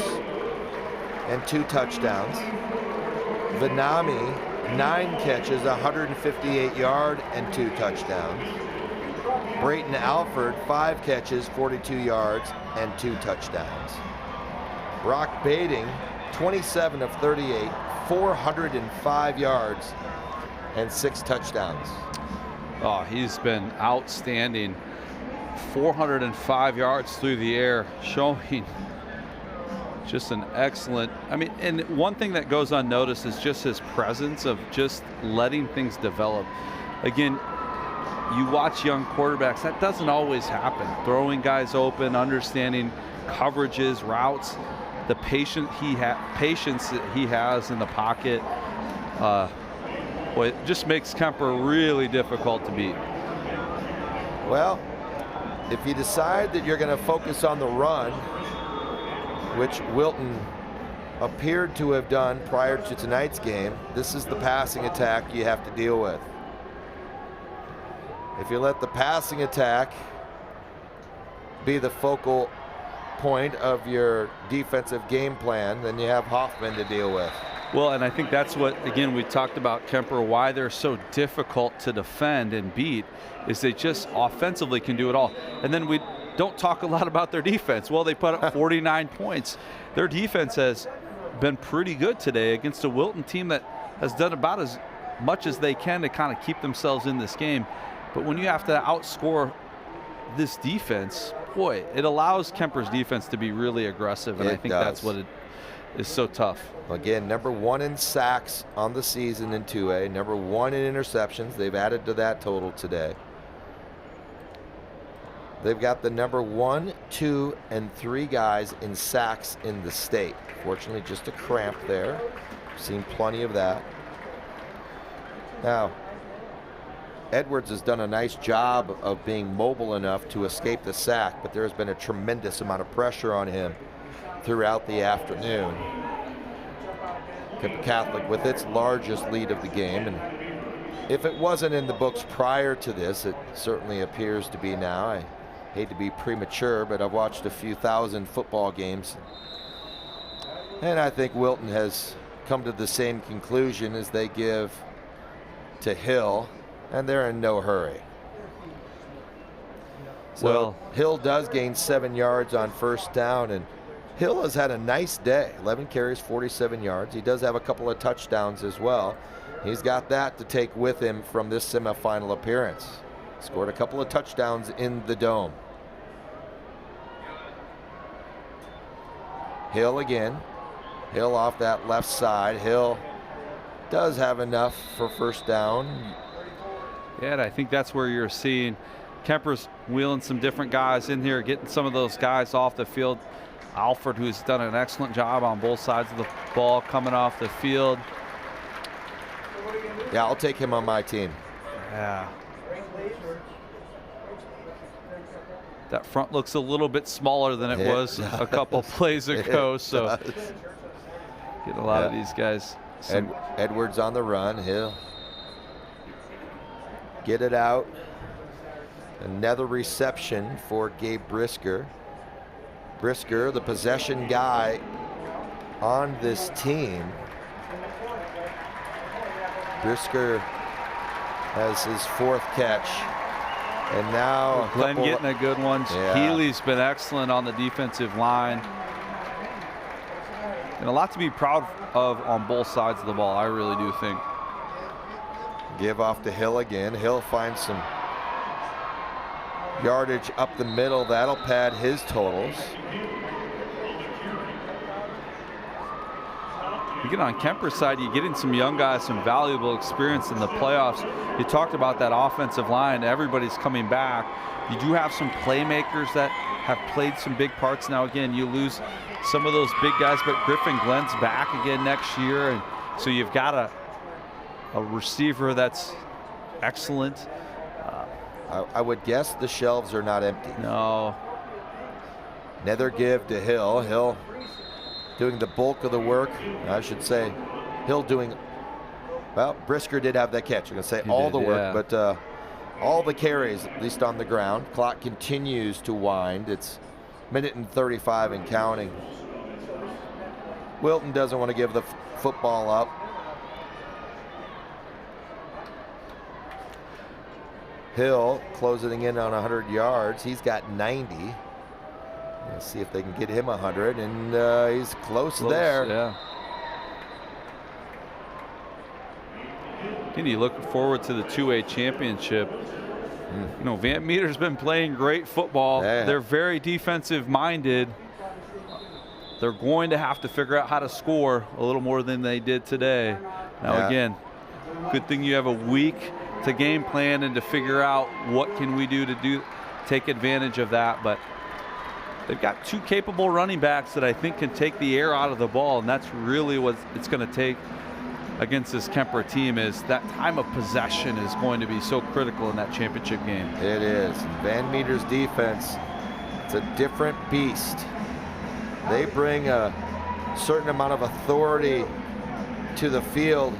[SPEAKER 7] and 2 touchdowns. Vanami, 9 catches, 158 yards, and 2 touchdowns. Brayton Alford, 5 catches, 42 yards, and 2 touchdowns. Brock Bading, 27 of 38, 405 yards, and 6 touchdowns.
[SPEAKER 21] Oh, he's been outstanding. 405 yards through the air, showing just an excellent, and one thing that goes unnoticed is just his presence of just letting things develop. Again, you watch young quarterbacks, that doesn't always happen. Throwing guys open, understanding coverages, routes, the patience that he has in the pocket. Boy, it just makes Kuemper really difficult to beat.
[SPEAKER 7] Well, if you decide that you're going to focus on the run, which Wilton appeared to have done prior to tonight's game. This is the passing attack you have to deal with. If you let the passing attack be the focal point of your defensive game plan, then you have Hoffman to deal with.
[SPEAKER 21] Well, and I think that's what, again, we talked about Kuemper, why they're so difficult to defend and beat, is they just offensively can do it all. And then we don't talk a lot about their defense. Well, they put up 49 points. Their defense has been pretty good today against a Wilton team that has done about as much as they can to kind of keep themselves in this game. But when you have to outscore this defense, boy, it allows Kuemper's defense to be really aggressive, and I think that's what it is so tough.
[SPEAKER 7] Again, number 1 in sacks on the season in 2A, number 1 in interceptions. They've added to that total today. They've got the number 1, 2, and 3 guys in sacks in the state. Fortunately, just a cramp there. Seen plenty of that. Now, Edwards has done a nice job of being mobile enough to escape the sack, but there has been a tremendous amount of pressure on him throughout the afternoon. Keer Catholic with its largest lead of the game, and if it wasn't in the books prior to this, it certainly appears to be now. I hate to be premature, but I've watched a few thousand football games, and I think Wilton has come to the same conclusion as they give to Hill, and they're in no hurry. So
[SPEAKER 21] well,
[SPEAKER 7] Hill does gain 7 yards on first down, and Hill has had a nice day. 11 carries, 47 yards. He does have a couple of touchdowns as well. He's got that to take with him from this semifinal appearance. Scored a couple of touchdowns in the Dome. Hill again. Hill off that left side. Hill does have enough for first down.
[SPEAKER 21] Yeah, and I think that's where you're seeing Kuemper's wheeling some different guys in here, getting some of those guys off the field. Alfred, who's done an excellent job on both sides of the ball, coming off the field.
[SPEAKER 7] Yeah, I'll take him on my team.
[SPEAKER 21] Yeah. That front looks a little bit smaller than it was a couple plays ago, so getting a lot of these guys.
[SPEAKER 7] Edwards on the run. He'll get it out. Another reception for Gabe Brisker. Brisker, the possession guy on this team. Brisker has his 4th catch. And now
[SPEAKER 21] Glenn getting a good one.
[SPEAKER 7] Yeah.
[SPEAKER 21] Healy's been excellent on the defensive line. And a lot to be proud of on both sides of the ball, I really do think.
[SPEAKER 7] Give off to Hill again. Hill finds some yardage up the middle. That'll pad his totals.
[SPEAKER 21] You get on Kuemper's side, you get in some young guys, some valuable experience in the playoffs. You talked about that offensive line. Everybody's coming back. You do have some playmakers that have played some big parts. Now, again, you lose some of those big guys, but Griffin Glenn's back again next year. And so you've got a receiver that's excellent.
[SPEAKER 7] I would guess the shelves are not empty.
[SPEAKER 21] No.
[SPEAKER 7] Another give to Hill. Hill doing the bulk of the work. I should say Hill doing, well, Brisker did have that catch. I'm going to say all the work, but all the carries, at least on the ground. Clock continues to wind. It's 1:35 and counting. Wilton doesn't want to give the football up. Hill closing in on 100 yards. He's got 90. Let's see if they can get him 100, and he's close there.
[SPEAKER 21] Yeah. Again, you look forward to the 2A championship. You know, Van Meter's been playing great football.
[SPEAKER 7] Yeah.
[SPEAKER 21] They're very defensive minded. They're going to have to figure out how to score a little more than they did today. Now, again, good thing you have a week to game plan and to figure out what can we do to take advantage of that. But they've got 2 capable running backs that I think can take the air out of the ball, and that's really what it's going to take against this Kuemper team. Is that time of possession is going to be so critical in that championship game.
[SPEAKER 7] It is. Van Meter's defense, it's a different beast. They bring a certain amount of authority to the field.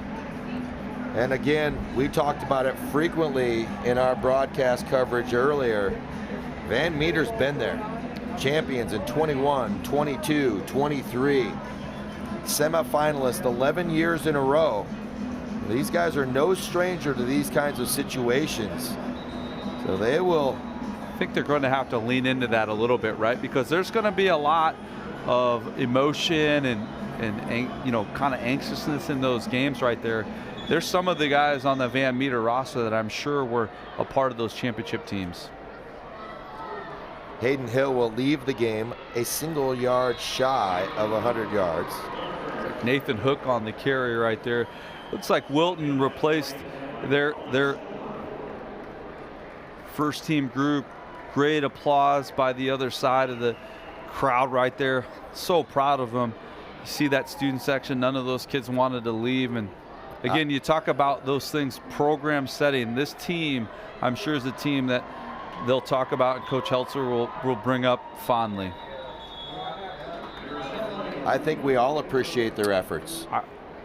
[SPEAKER 7] And again, we talked about it frequently in our broadcast coverage earlier. Van Meter's been there. Champions in 21, 22, 23. Semifinalist 11 years in a row. These guys are no stranger to these kinds of situations. So they will.
[SPEAKER 21] I think they're going to have to lean into that a little bit, right? Because there's going to be a lot of emotion and you know, kind of anxiousness in those games right there. There's some of the guys on the Van Meter roster that I'm sure were a part of those championship teams.
[SPEAKER 7] Hayden Hill will leave the game a single yard shy of 100 yards.
[SPEAKER 21] Like Nathan Hook on the carry right there. Looks like Wilton replaced their first team group. Great applause by the other side of the crowd right there. So proud of them. You see that student section, none of those kids wanted to leave. And again, you talk about those things, program setting. This team, I'm sure, is a team that they'll talk about and Coach Heltzer will bring up fondly.
[SPEAKER 7] I think we all appreciate their efforts.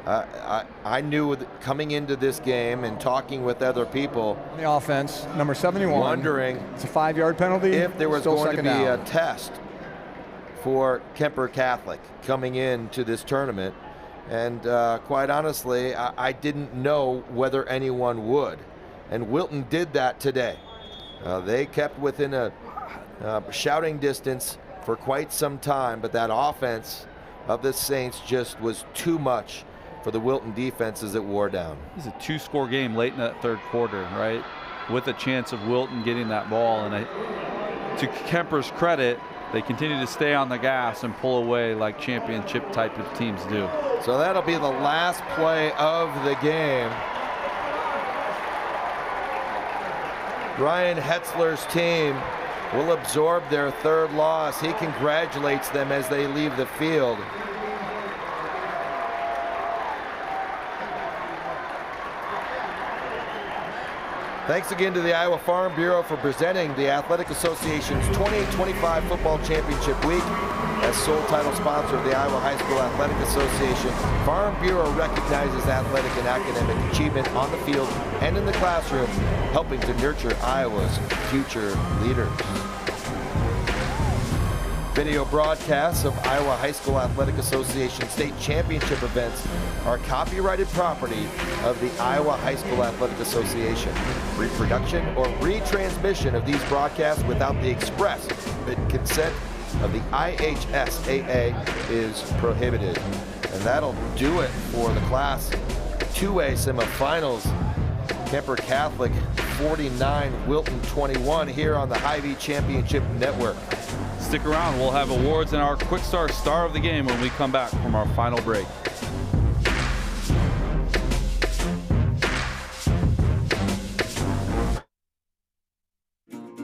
[SPEAKER 7] I knew coming into this game and talking with other people.
[SPEAKER 1] The offense, number 71.
[SPEAKER 7] Wondering.
[SPEAKER 1] It's a 5-yard penalty.
[SPEAKER 7] If there was going to be
[SPEAKER 1] down.
[SPEAKER 7] a test for Keer Catholic coming into this tournament. And quite honestly, I didn't know whether anyone would. And Wilton did that today. They kept within a shouting distance for quite some time, but that offense of the Saints just was too much for the Wilton defense as it wore down.
[SPEAKER 21] It's a 2-score game late in that third quarter, right? With a chance of Wilton getting that ball. And to Kuemper's credit, they continue to stay on the gas and pull away like championship type of teams do.
[SPEAKER 7] So that'll be the last play of the game. Ryan Hetzler's team will absorb their third loss. He congratulates them as they leave the field. Thanks again to the Iowa Farm Bureau for presenting the Athletic Association's 2025 Football Championship Week. As sole title sponsor of the Iowa High School Athletic Association, Farm Bureau recognizes athletic and academic achievement on the field and in the classroom, helping to nurture Iowa's future leaders. Video broadcasts of Iowa High School Athletic Association state championship events are copyrighted property of the Iowa High School Athletic Association. Reproduction or retransmission of these broadcasts without the express written consent of the IHSAA is prohibited. And that'll do it for the Class 2A semifinals. Keer Catholic 49, Wilton 21 here on the Hy-Vee Championship Network.
[SPEAKER 21] Stick around, we'll have awards and our Quick Star Star of the Game when we come back from our final break.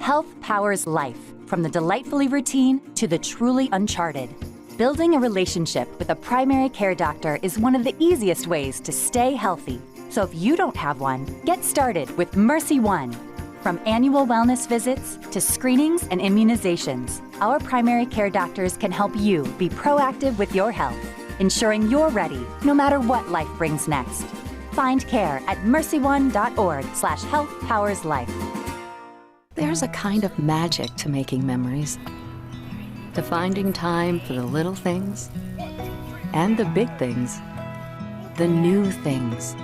[SPEAKER 10] Health powers life, from the delightfully routine to the truly uncharted. Building a relationship with a primary care doctor is one of the easiest ways to stay healthy. So if you don't have one, get started with Mercy One. From annual wellness visits to screenings and immunizations, our primary care doctors can help you be proactive with your health, ensuring you're ready no matter what life brings next. Find care at mercyone.org/healthpowerslife.
[SPEAKER 16] There's a kind of magic to making memories, to finding time for the little things and the big things, the new things,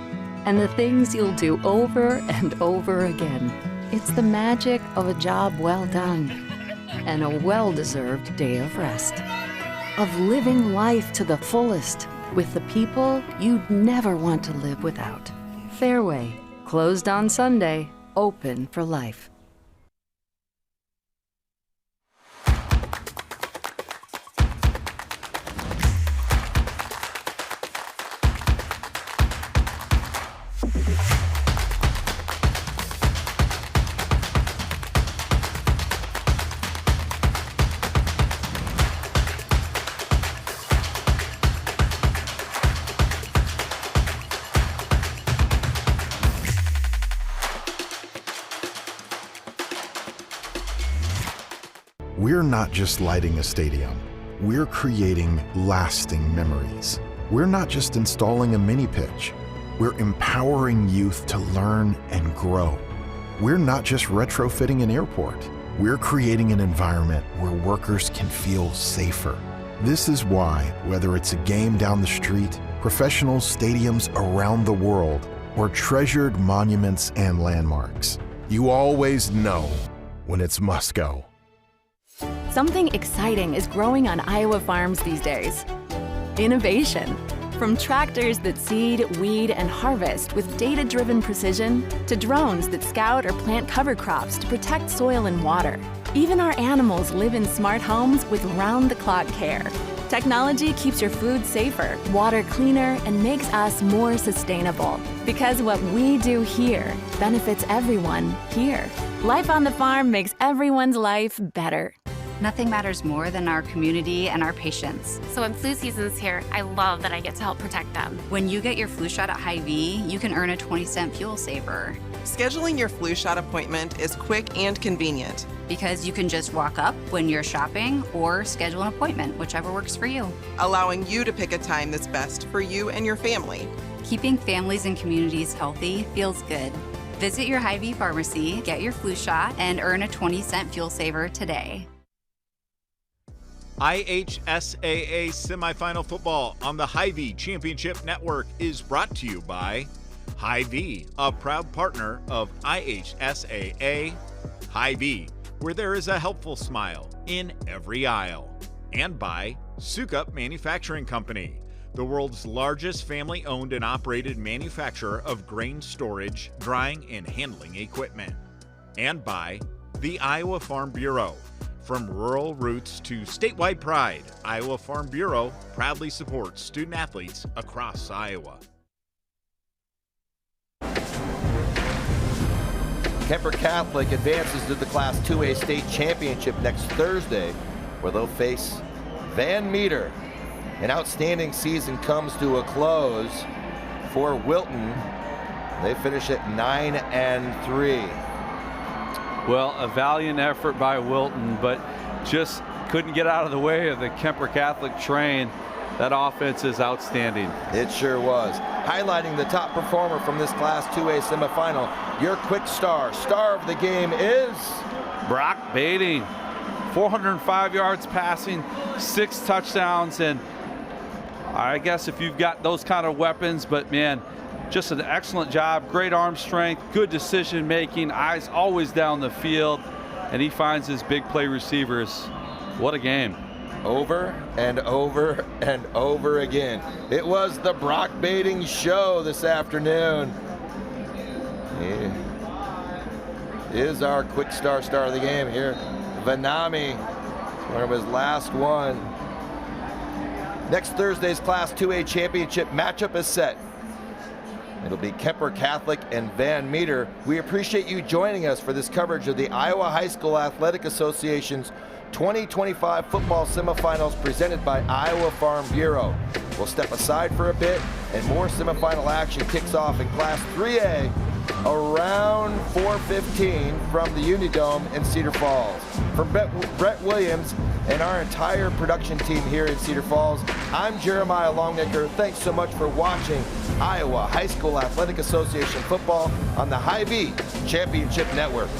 [SPEAKER 16] and the things you'll do over and over again. It's the magic of a job well done and a well-deserved day of rest, of living life to the fullest with the people you'd never want to live without. Fairway, closed on Sunday, open for life.
[SPEAKER 20] We're not just lighting a stadium. we're creating lasting memories. We're not just installing a mini pitch, we're empowering youth to learn and grow. We're not just retrofitting an airport, we're creating an environment where workers can feel safer. This is why, whether it's a game down the street, professional stadiums around the world, or treasured monuments and landmarks, you always know when it's must go.
[SPEAKER 27] Something exciting is growing on Iowa farms these days. Innovation. From tractors that seed, weed, and harvest with data-driven precision, to drones that scout or plant cover crops to protect soil and water. Even our animals live in smart homes with round-the-clock care. Technology keeps your food safer, water cleaner, and makes us more sustainable. Because what we do here benefits everyone here. Life on the farm makes everyone's life better.
[SPEAKER 4] Nothing matters more than our community and our patients.
[SPEAKER 5] So when flu season's here, I love that I get to help protect them.
[SPEAKER 4] When you get your flu shot at Hy-Vee, you can earn a 20-cent fuel saver.
[SPEAKER 6] Scheduling your flu shot appointment is quick and convenient.
[SPEAKER 4] Because you can just walk up when you're shopping or schedule an appointment, whichever works for you.
[SPEAKER 6] Allowing you to pick a time that's best for you and your family.
[SPEAKER 4] Keeping families and communities healthy feels good. Visit your Hy-Vee pharmacy, get your flu shot, and earn a 20-cent fuel saver today.
[SPEAKER 15] IHSAA Semifinal Football on the Hy-Vee Championship Network is brought to you by Hy-Vee, a proud partner of IHSAA. Hy-Vee, where there is a helpful smile in every aisle. And by Sukup Manufacturing Company, the world's largest family-owned and operated manufacturer of grain storage, drying, and handling equipment. And by the Iowa Farm Bureau. From rural roots to statewide pride, Iowa Farm Bureau proudly supports student-athletes across Iowa.
[SPEAKER 7] Keer Catholic advances to the Class 2A state championship next Thursday, where they'll face Van Meter. An outstanding season comes to a close for Wilton. They finish at 9-3.
[SPEAKER 21] Well, a valiant effort by Wilton, but just couldn't get out of the way of the Keer Catholic train. That offense is outstanding.
[SPEAKER 7] It sure was. Highlighting the top performer from this Class 2A semifinal, your quick star of the game is
[SPEAKER 21] Brock Bading. 405 yards passing, 6 touchdowns, and I guess if you've got those kind of weapons, but man, just an excellent job, great arm strength, good decision making, eyes always down the field, and he finds his big play receivers. What a game.
[SPEAKER 7] Over and over and over again. It was the Brock Bading show this afternoon. He is our quick star of the game here. Vanami, one of his last one. Next Thursday's Class 2A championship matchup is set. It'll be Keer Catholic and Van Meter. We appreciate you joining us for this coverage of the Iowa High School Athletic Association's 2025 football semifinals presented by Iowa Farm Bureau. We'll step aside for a bit, and more semifinal action kicks off in Class 3A around 4:15 from the Unidome in Cedar Falls. For Brett Williams and our entire production team here in Cedar Falls, I'm Jeremiah Longnecker. Thanks so much for watching Iowa High School Athletic Association football on the Hy-Vee Championship Network.